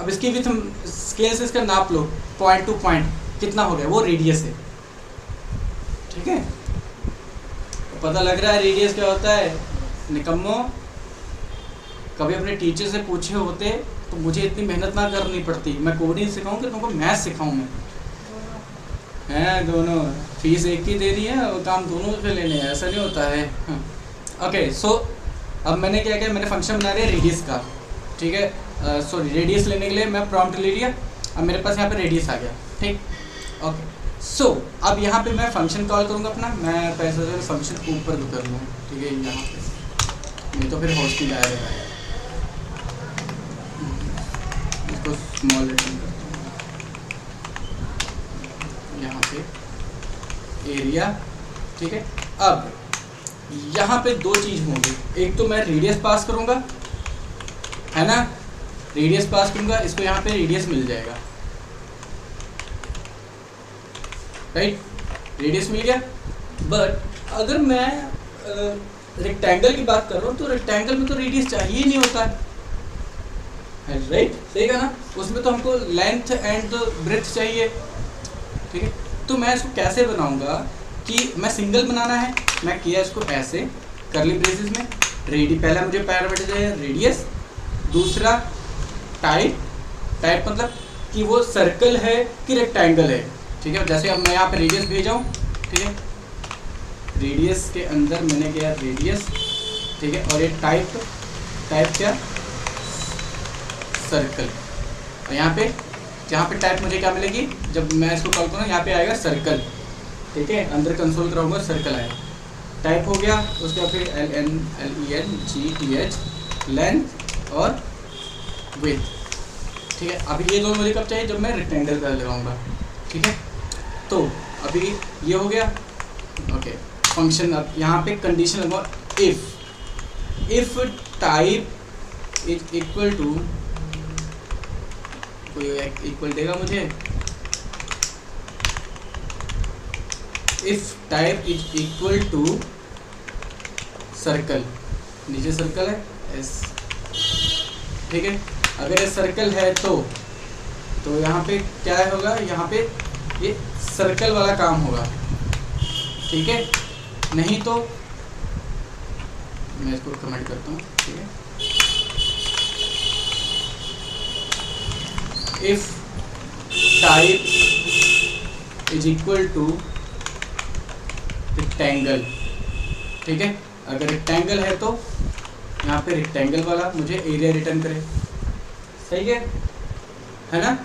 अब इसकी विथ स्केल से इसका नाप लो, पॉइंट टू पॉइंट कितना हो गया, वो रेडियस है, ठीक है। तो पता लग रहा है रेडियस क्या होता है। निकम्मो, कभी अपने टीचर से पूछे होते तो मुझे इतनी मेहनत ना करनी पड़ती। मैं कोडिंग सिखाऊं कि तुमको मैथ सिखाऊं मैं, हैं दोनों फीस एक ही दे रही है और काम दोनों पे लेने हैं, ऐसा नहीं होता है। ओके, सो अब मैंने क्या किया, मैंने फंक्शन बना दिया रेडियस का, ठीक है। सॉरी, रेडियस लेने के लिए मैं प्रॉम्प्ट ले लिया, अब मेरे पास यहाँ पे रेडियस आ गया, ठीक। ओके, सो अब यहाँ पे मैं फंक्शन कॉल करूँगा अपना, मैं पैसे फंक्शन ऊपर भी कर लूँ, ठीक है, यहाँ पे, नहीं तो फिर हॉस्टिंग आएगा। इसको स्मॉल रिटर्न करता हूँ, यहाँ पे एरिया, ठीक है। अब यहाँ पे 2 चीज़ होंगी, एक तो मैं रेडियस पास करूँगा, है ना, रेडियस पास करूँगा, इसको यहाँ पे रेडियस मिल जाएगा, राइट, रेडियस मिल गया। बट अगर मैं रेक्टेंगल की बात कर रहा हूँ तो रेक्टेंगल में तो रेडियस चाहिए ही नहीं होता है, राइट, सही कहा ना। उसमें तो हमको लेंथ एंड ब्रेथ चाहिए, ठीक है। तो मैं इसको कैसे बनाऊंगा कि मैं सिंगल बनाना है, मैं किया इसको ऐसे करली ब्रेसेस में, पहला मुझे पैरामीटर है रेडियस, दूसरा टाइप मतलब कि वो सर्कल है कि रेक्टेंगल है, ठीक है। जैसे अब मैं यहाँ पे रेडियस भेजाऊँ, ठीक है, रेडियस के अंदर मैंने किया रेडियस, ठीक है, और ये टाइप क्या, सर्कल। और यहाँ पे टाइप मुझे क्या मिलेगी, जब मैं इसको कॉल करूँ यहाँ पे आएगा सर्कल, ठीक है, अंदर कंसोल कराऊंगा सर्कल आएगा, टाइप हो गया। उसके बाद फिर LNGTH लेंथ और विड्थ, ठीक है। अभी ये दोनों मुझे कब चाहिए, जब मैं रेक्टेंगल का लगाऊंगा, ठीक है। तो अभी ये हो गया, ओके। फंक्शन, अब यहाँ पे कंडीशन लगाओ, if type is equal to, कोई इक्वल देगा मुझे, if type is equal to circle, नीचे सर्कल है एस, ठीक है। अगर ये सर्कल है तो यहाँ पे क्या होगा, यहाँ पे ये सर्कल वाला काम होगा, ठीक है। नहीं तो मैं इसको कमेंट करता हूँ, ठीक है। If type is equal to rectangle, ठीक है। अगर रेक्टेंगल है तो यहाँ पे रेक्टेंगल वाला मुझे एरिया रिटर्न करे, सही है ना।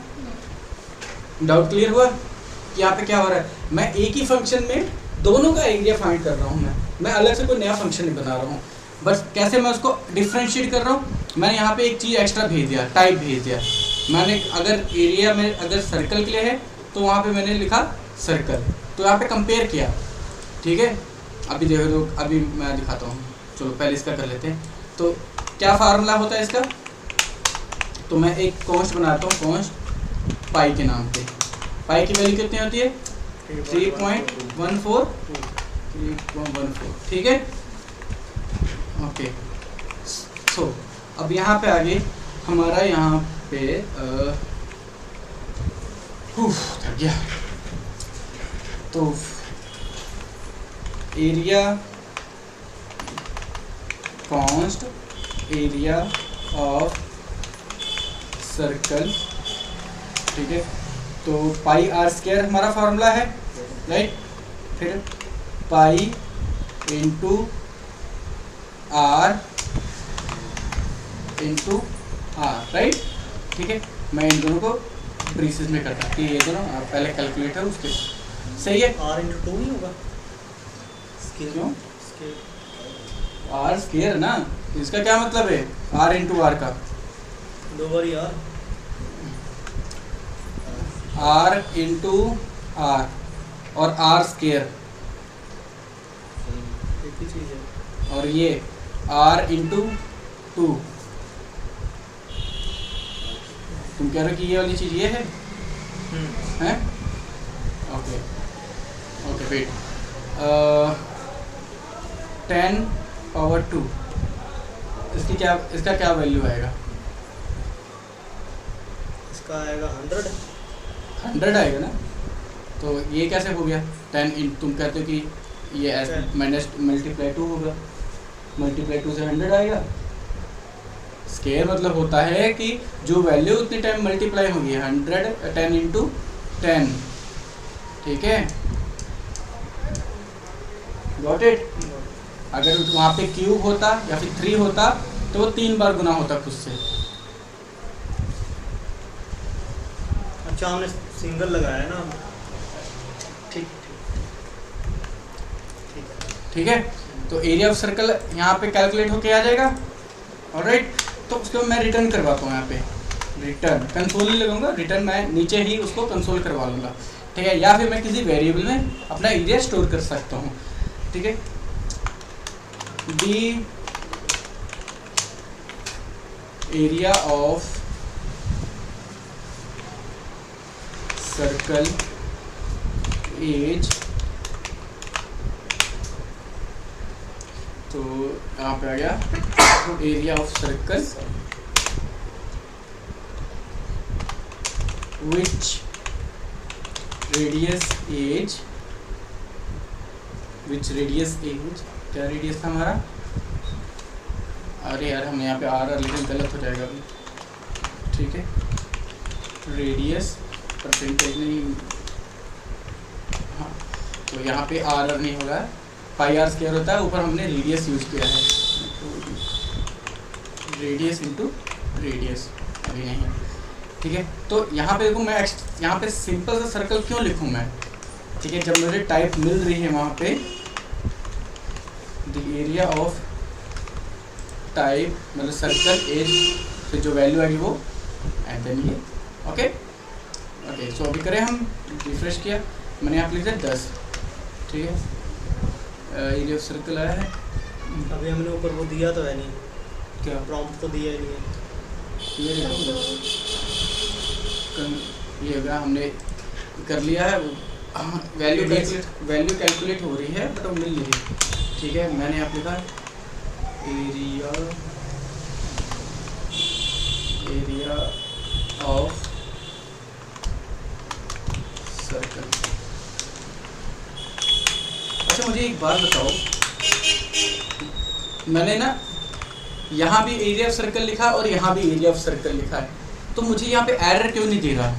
डाउट क्लियर हुआ कि यहाँ पे क्या हो रहा है, मैं एक ही फंक्शन में दोनों का एरिया फाइंड कर रहा हूँ, मैं अलग से कोई नया फंक्शन नहीं बना रहा हूँ, बस कैसे मैं उसको डिफ्रेंशिएट कर रहा हूँ। मैंने यहाँ पे एक चीज़ एक्स्ट्रा भेज दिया, टाइप भेज दिया मैंने। अगर एरिया में अगर सर्कल के लिए है तो वहाँ पे मैंने लिखा सर्कल, तो यहाँ पे कंपेयर किया, ठीक है। अभी देखो तो अभी मैं दिखाता हूँ, चलो पहले इसका कर लेते हैं। तो क्या फार्मूला होता है इसका, तो मैं एक कॉन्स्ट बनाता हूँ, कॉन्स्ट पाई के नाम पे। पाई की वैल्यू कितनी होती है? 3.14, ठीक है। ओके, सो अब यहाँ पे आगे हमारा यहाँ पे थक गया। तो area const area of circle, ठीक है। तो पाई आर स्क्वायर हमारा फॉर्मूला है, राइट। फिर पाई इंटू आर, राइट, ठीक है। मैं इन दोनों को ब्रेसेस में करता हूँ कि ये दोनों पहले कैलकुलेटर उसके, सही है। आर इंटू 2 नहीं होगा? क्यों? आर स्क्वायर ना, इसका क्या मतलब है? आर इंटू आर का 2 बारी आर, आर इंटू आर और आर स्क्वायर, एक ही चीज़ है। और ये आर इंटू 2। तुम कह रहे हो कि ये वाली चीज़ ये है, हैं? Okay okay, wait. 10 पावर 2, इसका क्या वैल्यू आएगा? इसका आएगा 100 आएगा ना। तो ये कैसे हो गया 10 इन, तुम कहते हो कि ये माइनस मल्टीप्लाई 2 होगा, मल्टीप्लाई 2 से 100 आएगा। स्केयर मतलब होता है कि जो वैल्यू उतनी टाइम मल्टीप्लाई होगी, 100 10 इंटू 10, ठीक है। Got it. अगर वहाँ पे क्यूब होता या फिर 3 होता तो वो 3 बार गुना होता खुद से। अच्छा, हमने सिंगल लगाया ना। ठीक ठीक है। तो एरिया ऑफ सर्कल यहाँ पे कैलकुलेट होके आ जाएगा, ऑलराइट। तो उसको मैं रिटर्न करवाता हूँ यहाँ पे, रिटर्न कंसोल नहीं लगाऊंगा, रिटर्न मैं नीचे ही उसको कंसोल करवा लूँगा, ठीक है। या फिर मैं किसी वेरिएबल में अपना एरिया स्टोर कर सकता हूँ, ठीक है। The area of circle as, तो यहाँ पे आ गया area of circle which radius as, क्या रेडियस था हमारा? अरे यार, हम यहाँ पे आर लेकिन गलत हो जाएगा अभी, ठीक है। रेडियस परसेंटेज नहीं, हाँ, तो यहाँ पे आर नहीं होगा, पाई आर स्क्वायर होता है, ऊपर हमने रेडियस यूज किया है, रेडियस इंटू रेडियस, अभी नहीं, ठीक है। तो यहाँ पे देखो, मैं यहाँ पे सिंपल सा सर्कल क्यों लिखूँ मैं, ठीक है। जब मुझे टाइप मिल रही है वहाँ पे द एरिया ऑफ टाइप मतलब सर्कल एज, फिर जो वैल्यू आएगी वो एंड देन ये, ओके ओके। सो अभी करें, हम रिफ्रेश किया, मैंने यहाँ पे लिखा 10, ठीक है। एरिया ऑफ सर्कल आया है। अभी हमने ऊपर वो दिया तो है नहीं, क्या प्रॉम्प्ट तो दिया ही नहीं है। ये देखो, ये होगा, हमने कर लिया है, वैल्यू कैलकुलेट हो रही है बट वो मिल नहीं रही, ठीक है। मैंने यहाँ लिखा एरिया ऑफ सर्कल। अच्छा, मुझे एक बात बताओ, मैंने ना यहाँ भी एरिया ऑफ सर्कल लिखा और यहाँ भी एरिया ऑफ सर्कल लिखा है, तो मुझे यहाँ पे एरर क्यों नहीं दे रहा?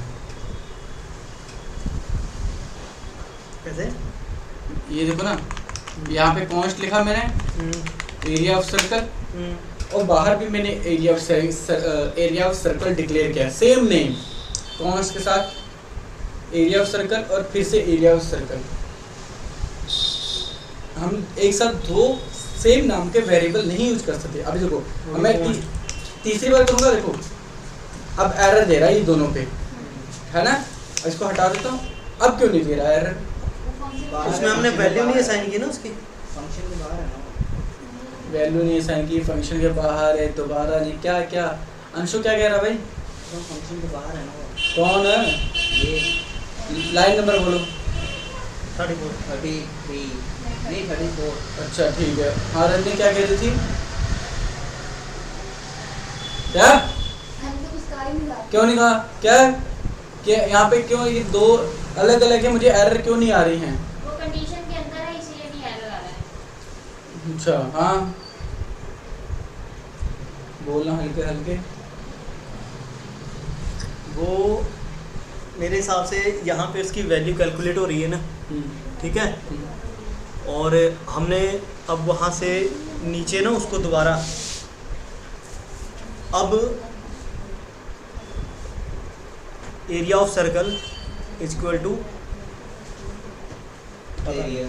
कैसे? ये देखो ना, यहाँ पे कॉन्स्ट लिखा मैंने, एरिया ऑफ सर्कल, और बाहर भी मैंने एरिया ऑफ सर्कल डिक्लेयर किया, सेम नेम कॉन्स्ट के साथ, एरिया ऑफ सर्कल और फिर से एरिया ऑफ सर्कल। हम एक साथ दो सेम नाम के वेरिएबल नहीं यूज कर सकते। अभी देखो, मैं तीसरी बार करूँगा, देखो अब एरर दे रहा है ये दोनों पे, है ना। इसको हटा देता हूँ, अब क्यों नहीं दे रहा एरर? उसमें हमने वैल्यू नहीं असाइन की ना, उसकी फंक्शन के बाहर है ना, वैल्यू नहीं असाइन की, फंक्शन के बाहर है, दोबारा नहीं, क्या क्या अंशु क्या कह रहा भाई? फंक्शन के बाहर है ना वो। कौन है? ये लाइन नंबर बोलो। 34 33 नहीं 34। अच्छा ठीक है। हाँ रंजनी क्या कह रही थी? क्या? मैंने तो कुछ कहा ही नहीं था। क्यों नहीं कहा? क्या यहाँ पे क्यों ये दो अलग अलग है, मुझे एरर क्यों नहीं आ रही हैं? वो कंडीशन के अंदर है इसलिए नहीं एरर आ रहा है। अच्छा हाँ, बोलना हल्के हल्के। वो मेरे हिसाब से यहाँ पे उसकी वैल्यू कैलकुलेट हो रही है ना, ठीक है। और हमने अब वहाँ से नीचे ना उसको दोबारा अब area of circle is equal to area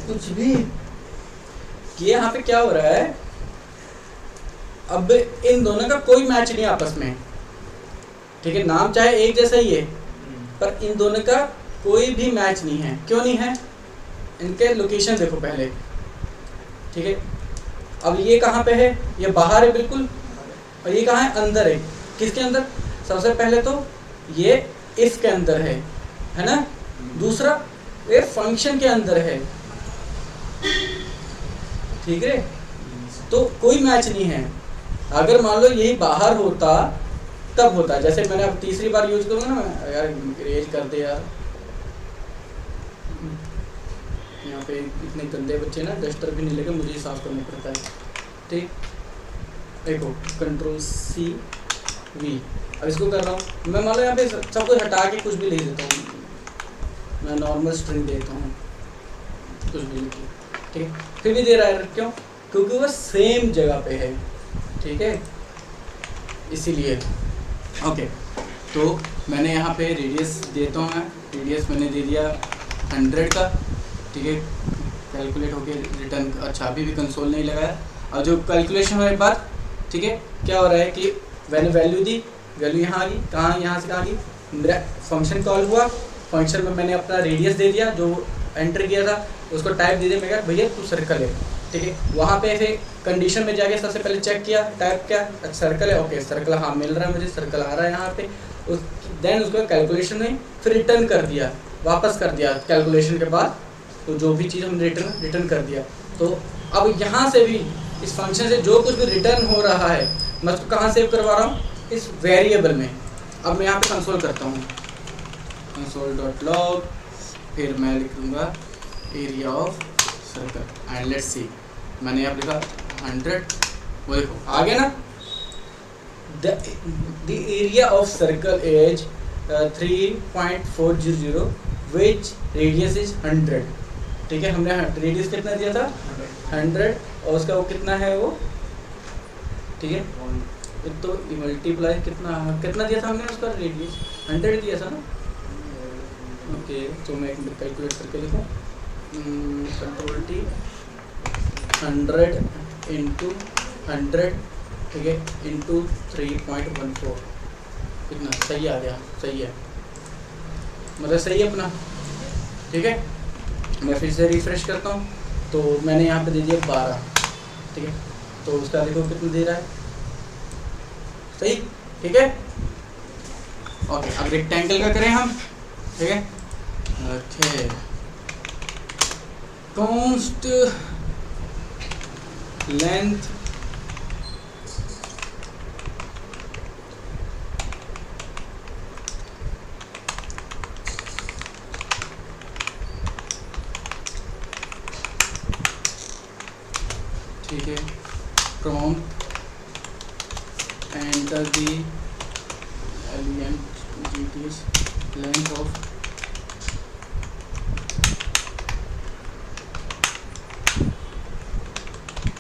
कुछ भी कि यहाँ पे क्या हो रहा है, अब इन दोनों का कोई मैच नहीं आपस में, ठीक है। नाम चाहे एक जैसा ही है पर इन दोनों का कोई भी मैच नहीं है। क्यों नहीं है? इनके लोकेशन देखो पहले, ठीक है। अब ये कहाँ पे है? ये बाहर है बिल्कुल, और ये कहाँ है? अंदर है। किसके अंदर? सबसे पहले तो ये इसके अंदर है ना। दूसरा ये फंक्शन के अंदर है, ठीक है। तो कोई मैच नहीं है। अगर मान लो यही बाहर होता तब होता। जैसे मैंने अब तीसरी बार यूज करूँगा ना मैं, यार रेज कर दे यार, यहाँ पे इतने गंदे बच्चे ना, डस्टर भी नहीं लेके मुझे ही साफ करना पड़ता है, ठीक। देखो कंट्रोल-C V, अब इसको कर रहा हूँ मैं। मान लो यहाँ पे सब कुछ हटा के कुछ भी लिख देता हूँ, मैं नॉर्मल स्ट्रिंग देता हूँ, कुछ भी लिखिए, ठीक है। फिर भी दे रहा है, क्यों? क्योंकि वो सेम जगह पे है, ठीक है, इसीलिए। ओके, तो मैंने यहाँ पे रेडियस देता हूँ मैं। रेडियस मैंने दे दिया 100 का, ठीक है। कैलकुलेट होके रिटर्न, अच्छा अभी भी कंसोल नहीं लगाया। और जो कैलकुलेशन होने के बाद, ठीक है, क्या हो रहा है कि मैंने वैल्यू दी, वैल्यू यहाँ आ गई। कहाँ? यहाँ से कहाँ आ गई? मेरा फंक्शन कॉल हुआ, फंक्शन में मैंने अपना रेडियस दे दिया जो एंटर किया था, उसको टाइप दे दिया। मैं कहा भैया तू सर्कल है, ठीक है। वहाँ पे फिर कंडीशन में जाके सबसे पहले चेक किया, टाइप किया, अच्छा सर्कल है, ओके सर्कल हाँ मिल रहा है मुझे, सर्कल आ रहा है यहाँ पे। देन उसको कैलकुलेशन में फिर रिटर्न कर दिया, वापस कर दिया कैलकुलेशन के बाद। तो जो भी चीज़ हमने रिटर्न कर दिया। तो अब यहाँ से भी इस फंक्शन से जो कुछ भी रिटर्न हो रहा है मैं उसको कहाँ सेव करवा रहा हूँ? इस वेरिएबल में। अब मैं यहाँ पे कंसोल करता हूँ, console.log, फिर मैं लिख लूँगा area of circle and let's see. मैंने यहाँ लिखा 100, वो देखो आ गया ना। The area of circle is 3.400 which radius is 100, ठीक है। हमने रेडियस कितना दिया था? 100, और उसका वो कितना है वो, ठीक है। तो मल्टीप्लाई कितना दिया था हमने उसका? रेडियस 100 दिया था ना। ओके, तो मैं कैलकुलेट करके लिखूँ, कंट्रोल-T 100 इंटू 100, ठीक है, इंटू 3.14, कितना सही आ गया? सही है, मतलब सही है अपना, ठीक है। मैं फिर से रिफ्रेश करता हूँ, तो मैंने यहाँ पे दे दिया 12, ठीक है। तो उसका देखो कितना दे रहा है, सही, ठीक है। ओके, अब रेक्टेंगल का करें हम, ठीक है। ओके, कॉन्स्ट लेंथ ठीक है, prompt enter the length of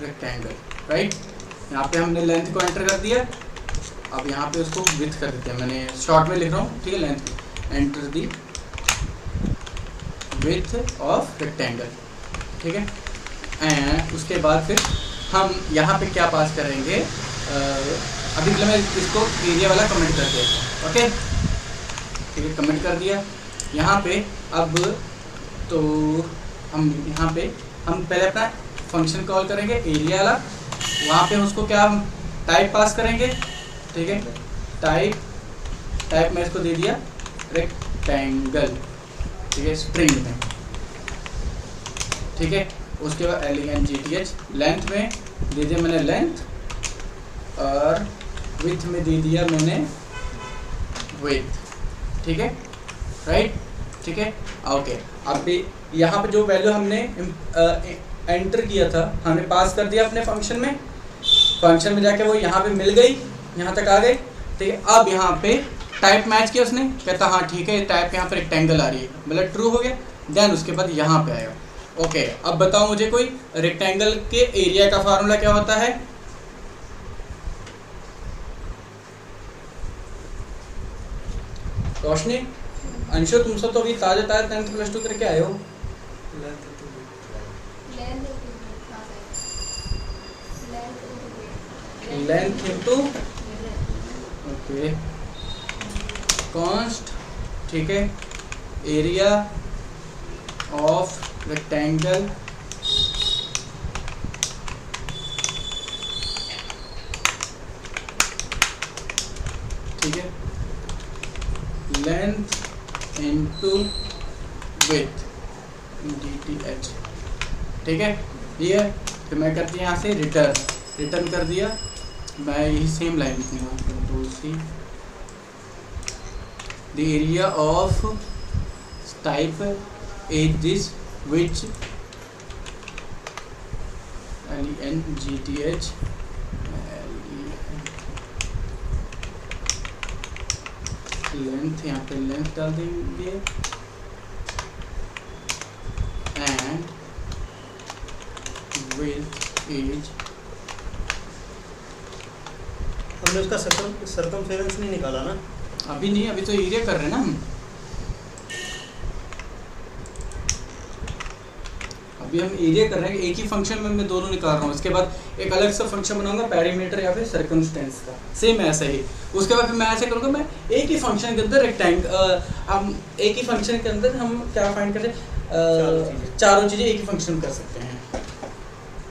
rectangle, right. यहाँ पे हमने लेंथ को एंटर कर दिया, अब यहाँ पे उसको विड्थ कर देते हैं। मैंने शॉर्ट में लिख रहा हूँ, ठीक है। Length enter the width of rectangle, ठीक है। एंड उसके बाद फिर हम यहाँ पे क्या पास करेंगे, अभी मतलब मैं इसको एरिया वाला कमेंट कर दिया, ओके, ठीक है, कमेंट कर दिया। यहाँ पे अब तो हम यहाँ पे हम पहले अपना फंक्शन कॉल करेंगे एरिया वाला, वहाँ पे उसको क्या हम टाइप पास करेंगे, ठीक है। टाइप मैं इसको दे दिया रेक्टेंगल, ठीक है, स्ट्रिंग में, ठीक है। उसके बाद LENGTH, लेंथ में दे दिया मैंने लेंथ, और विड्थ में दे दिया मैंने विड्थ, ठीक है, राइट, ठीक है, ओके। अब यहाँ पे जो वैल्यू हमने एंटर किया था, हमने पास कर दिया अपने फंक्शन में जाके वो यहाँ पे मिल गई, यहाँ तक आ गई, ठीक है। अब यहाँ पे टाइप मैच किया उसने, कहता हाँ ठीक है टाइप यहाँ पे रेक्टेंगल आ रही है, मतलब ट्रू हो गया। देन उसके बाद यहाँ पे आएगा, ओके। अब बताओ मुझे कोई रेक्टेंगल के एरिया का फार्मूला क्या होता है? रोशनी, अंशु, तुम सब तो अभी ताजा 10th+2 करके आए हो। लेंथ इंटू ओके कॉन्स्ट, ठीक है, एरिया ऑफ रेक्टेंगल ठीक है, लेंथ इंटू विड्थ DTH, ठीक है। ये फिर मैं करती हूँ यहाँ से रिटर्न कर दिया, मैं यही सेम लाइन लिखूँगा, control C, the area of type is this which LENGTH length, यहाँ पे लेंथ डाल देंगे एंड width is, हमने उसका सर्कमफेरेंस नहीं निकाला ना अभी नहीं, अभी तो एरिया कर रहे हैं ना हम, अभी हम एरिया कर रहे हैं। एक ही फंक्शन में मैं दोनों निकाल रहा हूँ, इसके बाद एक अलग सा फंक्शन बनाऊंगा पेरीमीटर या फिर सर्कमस्टेंस का, सेम ऐसा ही। उसके बाद फिर मैं ऐसे करूँगा, मैं एक ही फंक्शन के अंदर हम एक ही फंक्शन के अंदर हम क्या फाइंड करते हैं, चारों चीज़ें एक ही फंक्शन कर सकते हैं,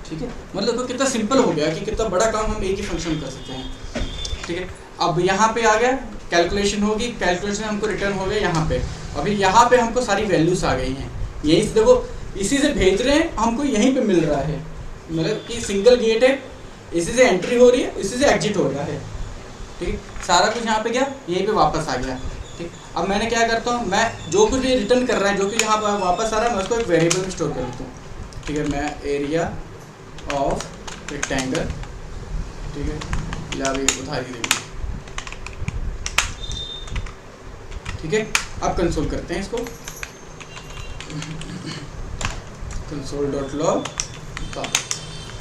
ठीक है। मतलब देखो कितना सिंपल हो गया कि कितना बड़ा काम हम एक ही फंक्शन कर सकते हैं, ठीक है। अब यहाँ पे आ गया, कैलकुलेशन होगी, कैलकुलेशन हमको रिटर्न हो गया यहाँ पे, अभी यहाँ पे हमको सारी वैल्यूज आ गई हैं, यही से देखो इसी से भेज रहे हैं, हमको यहीं पे मिल रहा है, मतलब कि सिंगल गेट है, इसी से एंट्री हो रही है, इसी से एग्जिट हो रहा है, ठीक है। सारा कुछ यहाँ पे गया, यहीं पे वापस आ गया, ठीक। अब मैंने क्या करता हूँ, मैं जो कुछ भी रिटर्न कर रहा है, जो कि यहाँ पर वापस आ रहा है, मैं उसको एक वेरिएबल में स्टोर कर लेता हूँ, ठीक है। मैं एरिया ऑफ रेक्टेंगल, ठीक है, या अभी उधार ही देंगे, ठीक है। अब कंसोल करते हैं इसको, console.log,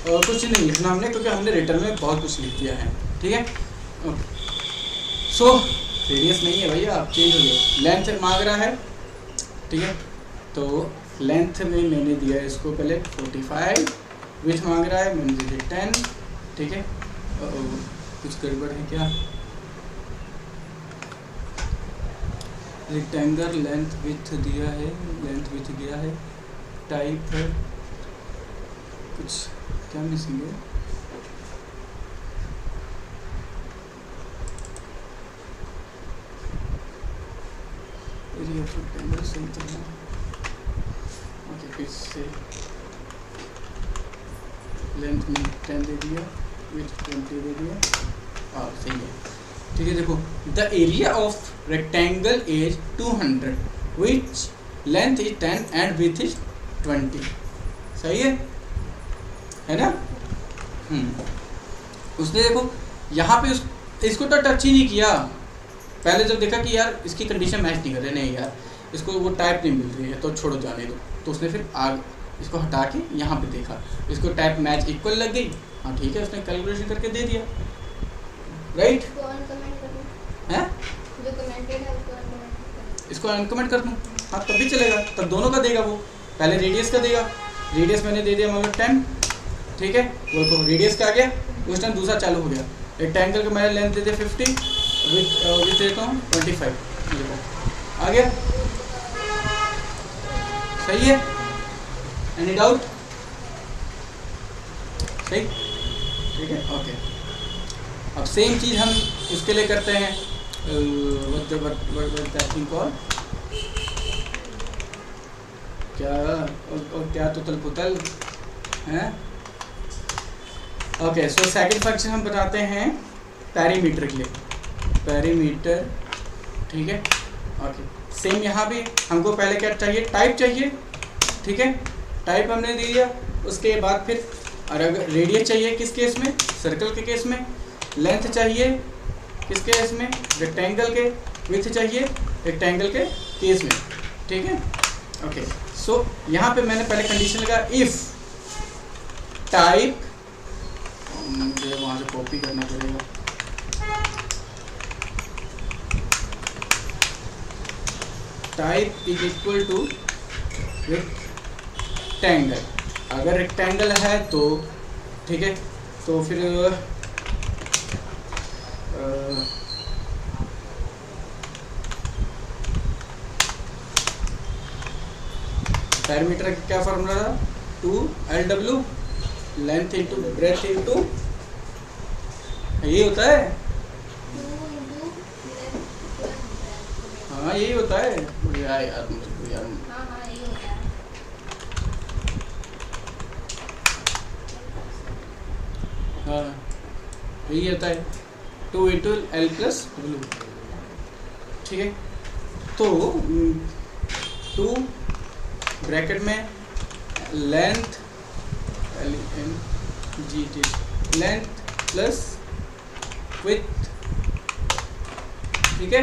और कुछ नहीं लिखना हमने, क्योंकि हमने रिटर्न में बहुत कुछ लिख दिया है, ठीक है। सो रेडियस नहीं है भैया, आप चेंज हो गया, लेंथ मांग रहा है, ठीक है। तो लेंथ में मैंने दिया इसको पहले 45, विड्थ मांग रहा है, मैंने दे दिया 10, ठीक है। कुछ गड़बड़ है क्या? रेक्टेंगल लेंथ विड्थ दिया है, लेंथ विड्थ दिया है, टाइप है, कुछ क्या मिसिंग है? एरिया ऑफ रेक्टेंगल सही तो है, ओके। फिर से लेंथ में 10 दे दिया, विड्थ 20 दे दिया, और सही है, ठीक है। देखो the area of rectangle is 200 which length is 10 and width is 20, सही है ना। उसने देखो यहाँ पे इसको तो टच ही नहीं किया, पहले जब देखा कि यार इसकी कंडीशन मैच नहीं कर रही, नहीं यार इसको वो टाइप नहीं मिल रही है तो छोड़ो जाने दो, तो उसने फिर इसको हटा के यहाँ पे देखा, इसको टाइप मैच इक्वल लग गई, हाँ ठीक है, उसने कैलकुलेशन करके दे दिया, राइट है। इसको अनकमेंट कर दूँ, हाँ तब भी चलेगा, तब दोनों का देगा वो, पहले रेडियस का देगा, रेडियस मैंने दे दिया मतलब 10, ठीक है। वो रेडियस का आ गया, उस टाइम दूसरा चालू हो गया, रेक्टेंगल का मैंने लेंथ दे दिया 50, विड्थ देता हूँ 25, आ गया, सही है। Any doubt? सही, ठीक है, ओके। अब सेम चीज़ हम इसके लिए करते हैं, कॉल क्या और क्या तुतल पुतल हैं। ओके, सो सेकंड फंक्शन हम बताते हैं पैरीमीटर के लिए, पैरीमीटर, ठीक है। ओके, सेम यहाँ भी हमको पहले क्या चाहिए, टाइप चाहिए, ठीक है, टाइप हमने दे दिया। उसके बाद फिर अगर रेडियस चाहिए किस केस में, सर्कल के केस में, लेंथ चाहिए किस केस में, रेक्टेंगल के, विड्थ चाहिए रेक्टेंगल के केस में, ठीक है। ओके, सो यहाँ पे मैंने पहले कंडीशन लगा इफ़ टाइप, मुझे वहाँ से कॉपी करना पड़ेगा, type is equal to rectangle. अगर रेक्टेंगल है तो ठीक है, तो फिर पैरामीटर का क्या फॉर्मूला था, 2LW length into breadth into, यही होता है, 2 into हाँ यही होता है, मुझे यार मुझे यार हाँ हाँ यही होता है। हाँ यही होता है, 2 इंटू L प्लस W, ठीक है। तो 2 ब्रैकेट में length LNGT length plus width, ठीक है,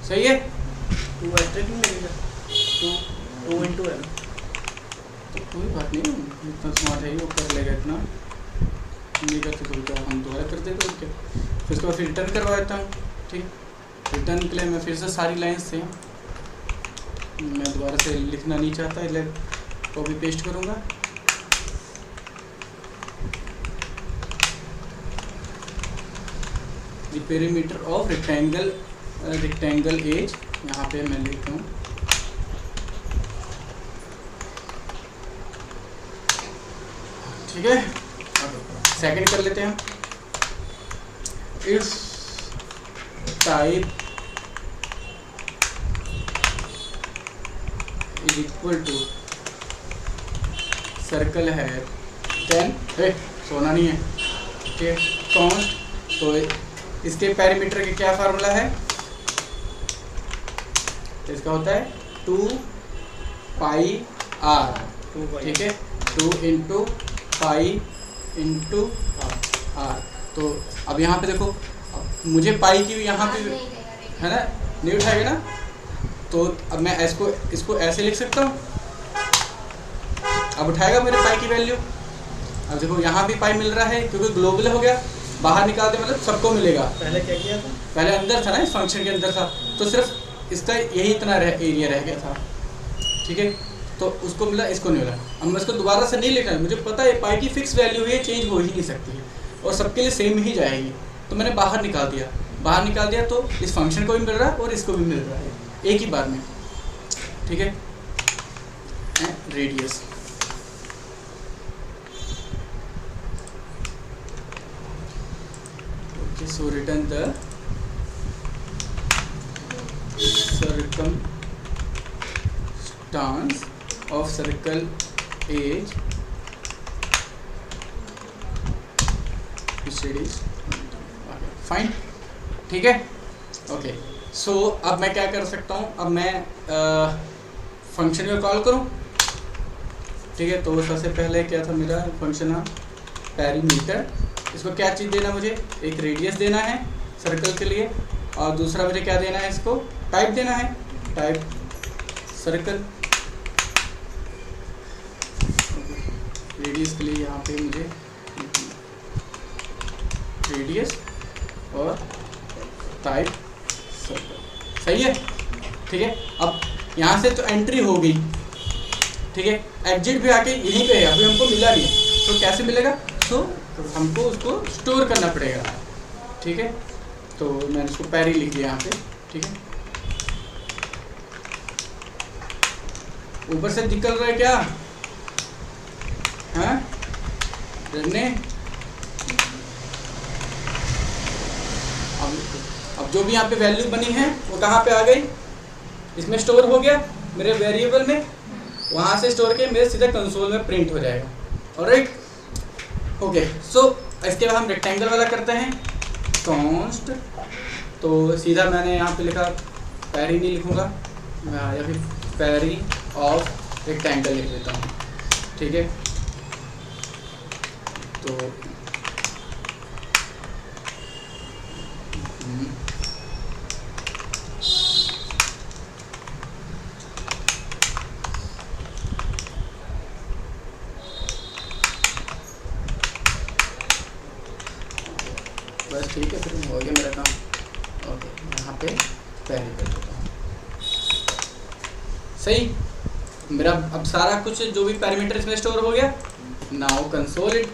सही है। 2 एक्स्ट्रा क्यों लगेगा, 2 इंटू है ना, तो कोई बात नहीं, इतना स्मार्ट है वो कर लेगा इतना, नहीं करते तो क्या हम दोबारा कर देते तो क्या, फिर उसके बाद फिर रिटर्न करवा देता हूँ, ठीक। रिटर्न के लिए मैं फिर से सारी लाइन्स से, मैं दोबारा से लिखना नहीं चाहता, इसलिए कॉपी पेस्ट करूँगा। The perimeter of rectangle as, यहाँ पे मैं लिखता हूँ, ठीक है। सेकंड कर लेते हैं, if type is equal to circle है 10, सोना नहीं है, ठीक है, कॉन्स्ट, तो इसके पैरामीटर का क्या फार्मूला है, इसका होता है 2 पाई r, ठीक है, 2 इंटू पाई इंटू r। तो अब यहाँ पे देखो, अब मुझे पाई की यहाँ पे नहीं देगा रेडियस। है ना, नहीं उठाएगा ना, तो अब मैं इसको ऐसे लिख सकता हूँ, अब उठाएगा मेरे पाई की वैल्यू। अब देखो यहाँ भी पाई मिल रहा है क्योंकि ग्लोबल हो गया, बाहर निकालते मतलब सबको मिलेगा। पहले क्या किया था, पहले अंदर था ना, इस फंक्शन के अंदर था, तो सिर्फ इसका यही इतना एरिया रह गया था, ठीक है, तो उसको मिला, इसको नहीं मिला। अब मैं इसको दोबारा से नहीं लिखना है, मुझे पता है पाई की फिक्स वैल्यू है, चेंज हो ही नहीं सकती है और सबके लिए सेम ही जाएगी, तो मैंने बाहर निकाल दिया, तो इस फंक्शन को भी मिल रहा है और इसको भी मिल रहा है एक ही बार में, ठीक है। Radius, okay, so return the circumstance of circle age which is fine, ठीक है। ओके, सो अब मैं क्या कर सकता हूँ, अब मैं फंक्शन को कॉल करूँ, ठीक है। तो सबसे पहले क्या था मेरा फंक्शन है पैरीमीटर, इसको क्या चीज़ देना, मुझे एक रेडियस देना है सर्कल के लिए, और दूसरा मुझे क्या देना है, इसको टाइप देना है, टाइप सर्कल, रेडियस के लिए यहाँ पे मुझे रेडियस और टाइप सर्कल, सही है, ठीक है। अब यहाँ से तो एंट्री हो गई, ठीक है, एग्जिट भी आके यहीं पे है, अभी हमको मिला नहीं है, तो कैसे मिलेगा, तो हमको उसको स्टोर करना पड़ेगा, ठीक है। तो मैंने उसको पैरी लिख दिया यहाँ पे, ठीक है। ऊपर से निकल रहा है क्या, हैं, जो भी यहाँ पे वैल्यू बनी है वो कहाँ पे आ गई, इसमें स्टोर हो गया मेरे वेरिएबल में, वहाँ से स्टोर के मेरे सीधा कंसोल में प्रिंट हो जाएगा। Alright, okay. सो इसके बाद हम रेक्टेंगल वाला करते हैं, कॉन्स्ट। तो सीधा मैंने यहाँ पे लिखा पैरी नहीं लिखूँगा, या फिर पैरी ऑफ रेक्टेंगल लिख देता हूँ, ठीक है। तो बस ठीक है, फिर हो गया मेरा काम। ओके, यहाँ पे पैरी कर देता हूँ, सही। मेरा अब सारा कुछ जो भी पैरामीटर इसमें स्टोर हो गया। Now console it,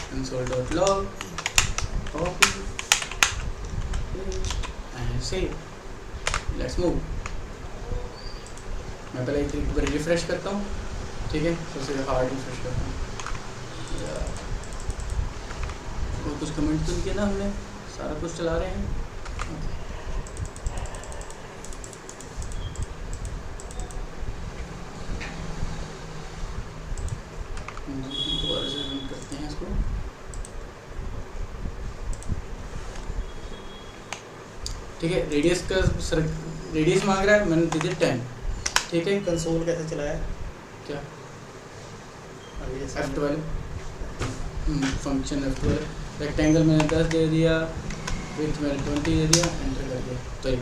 console.log copy and save। Let's move. मैं पहले एक बार रिफ्रेश करता हूँ, ठीक है, सबसे हार्ड रिफ्रेश करता हूँ। और कुछ कमेंट तो किया ना हमने, सारा कुछ चला रहे हैं। दोबारा से रन करते हैं इसको। ठीक है, रेडियस का रेडियस मांग रहा है, मैंने दे दिया 10, ठीक है। कंसोल कैसे चलाया? क्या अभी ये F12 फंक्शन F12। रेक्टेंगल मैंने 10 दे दिया, विड्थ मैंने 20 दे दिया, एंटर कर दिया, तो ये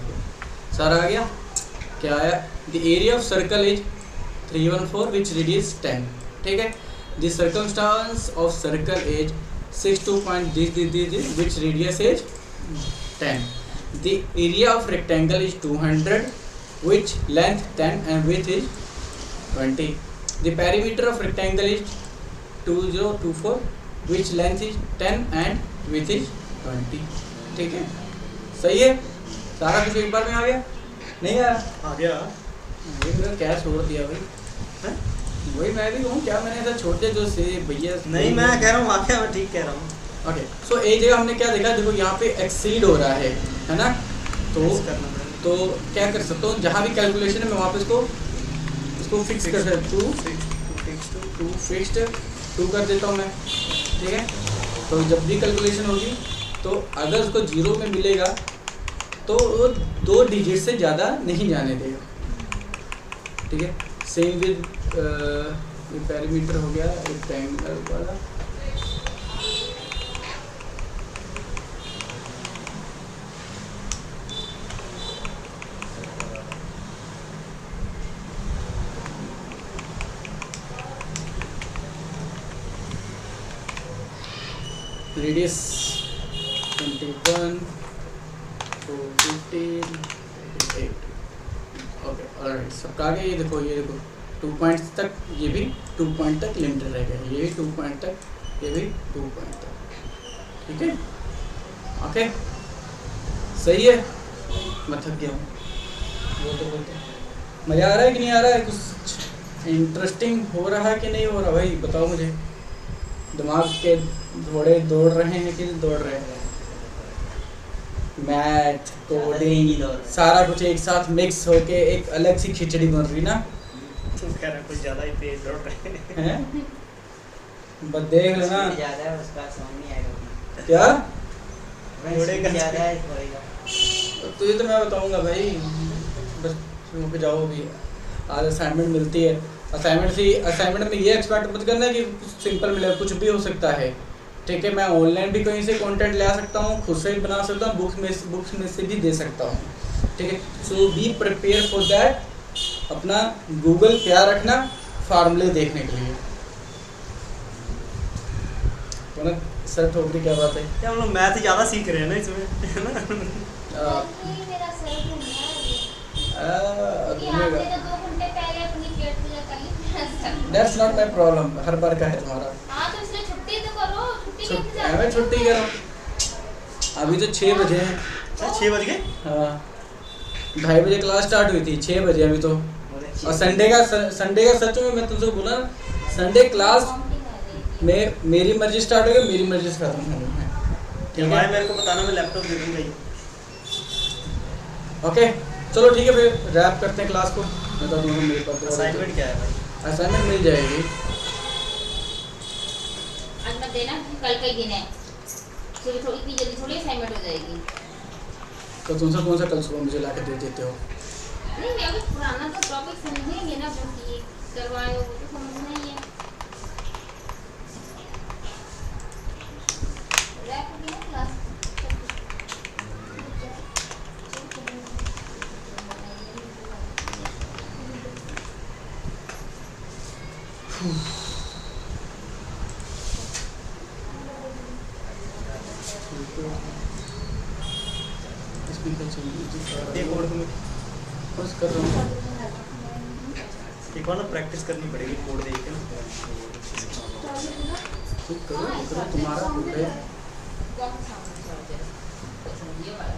सारा आ गया। क्या आया? The area of circle is 314 which radius 10, ठीक है। The circumstance of circle is 62.this which radius is 10. The area of rectangle is 200 which length 10 and width is 20. The perimeter of rectangle is 2024 which length is 10 and width is 20. ठीक है, सही है। सारा कुछ एक बार में आ गया, नहीं आया? आ गया। ये मेरा क्या छोड़ दिया भाई, हैं? वही मैं भी कहूँ, क्या मैंने ऐसा छोड़ दिया जो से भैया? नहीं, मैं कह रहा हूँ आ गया, मैं ठीक कह रहा हूँ। ओके, सो एक जगह हमने क्या देखा, देखो यहाँ पे एक्सीड हो रहा है ना, तो क्या कर सकता हूँ, जहाँ भी कैलकुलेशन है मैं वापस इसको फिक्स कर सकता हूँ, टू फिक्स्ड 2 कर देता हूँ मैं, ठीक है। तो जब भी कैलकुलेशन होगी तो अगर उसको 0 में मिलेगा तो वो 2 डिजिट से ज़्यादा नहीं जाने देगा, ठीक है। सेम विद पैरामीटर हो गया रेक्टेंगल वाला। रेडियस 21, 415, 8। ओके, ऑलराइट, सबका आगे। ये देखो 2 पॉइंट्स तक, ये भी 2 पॉइंट तक लिमिटेड रह गया, ये भी 2 पॉइंट तक, ये भी 2 पॉइंट तक, ठीक है। ओके, सही है। मैं थक गया हूँ, बोलते मज़ा आ रहा है कि नहीं आ रहा है? कुछ इंटरेस्टिंग हो रहा है कि नहीं हो रहा भाई, बताओ मुझे। दिमाग के घोड़े दौड़ रहे हैं कि दौड़ रहे हैं? मैथ, कोडिंग, सारा कुछ एक साथ मिक्स होके एक अलग सी खिचड़ी बन रही ना। तुम कह रहे कुछ ज़्यादा ही तेज दौड़ रहे हैं। बस देख लेना ज़्यादा है, उसका समझ नहीं आएगा क्या ज़्यादा है होएगा। तो ये तो मैं बताऊंगा भाई, बस शुरू पे जाओ भी। आज असाइनमेंट मिलती है, असाइनमेंट में ये एक्सपेक्ट मत करना कि कुछ सिंपल मिले, कुछ भी हो सकता है, ठीक है। मैं ऑनलाइन भी कहीं से कंटेंट ला सकता हूँ, खुद से भी बना सकता हूँ, बुक्स में से भी दे सकता हूँ, ठीक है। सो बी प्रिपेयर फॉर दैट। अपना गूगल क्या रखना फार्मूले देखने के लिए। तो ना सर ठोकरी क्या बात है? क्या हम लोग मैथ ज़्यादा सीख रहे हैं ना इसमें, है ना? नहीं, मेरा सर घूम रहा है अभी। आपने तो 2 घंटे पहले अपनी पेट पूजा कर ली, मेरा सर। दैट्स नॉट माय प्रॉब्लम, हर बार का है तुम्हारा। हाँ, तो इसलिए छुट्टी तो करो, छुट्टी कैसे मैं छुट्टी करूँ? अभी तो 6 बजे हैं। अच्छा, 6 बज गए? हाँ, 2:30 बजे क्लास स्टार्ट हुई थी, 6 बजे अभी तो। और संडे का सच में मैं तुमसे बोला ना, संडे क्लास में मेरी मर्जी स्टार्ट हो गई, मेरी मर्जी से खत्म होनी है। ठीक भाई है मेरे को बताना, मैं लैपटॉप दे दूंगा ही। ओके चलो ठीक है, फिर रैप करते हैं क्लास को। मैं तो दूंगा मेरे पास असाइनमेंट क्या है भाई? असाइनमेंट मिल जाएगी। आज मत देना, कल का ही दिन है, सुबह थोड़ी इतनी जल्दी थोड़ी असाइनमेंट हो जाएगी। तो तुम सब कौन सा कल सुबह मुझे ला के दे देते हो? नहीं मैं अभी पुराना तो टॉपिक समझेंगे ना, जो कि करवाए हो वो तो समझना ही है। रैप हो गया क्लास। स्पीकर चाहिए एक और तुम्हें बस कर रहा हूँ। एक बार ना प्रैक्टिस करनी पड़ेगी कोड देख के ना। खुद करो तुम्हारा खुद है। कौन सा साउंड चार्जर? अच्छा ये वाला।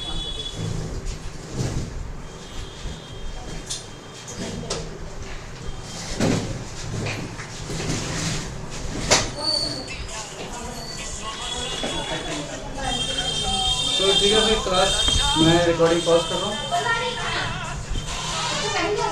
कौन सा देखो? तो ठीक है फिर क्लास मैं रिकॉर्डिंग पॉज कर रहा हूँ। तो पहले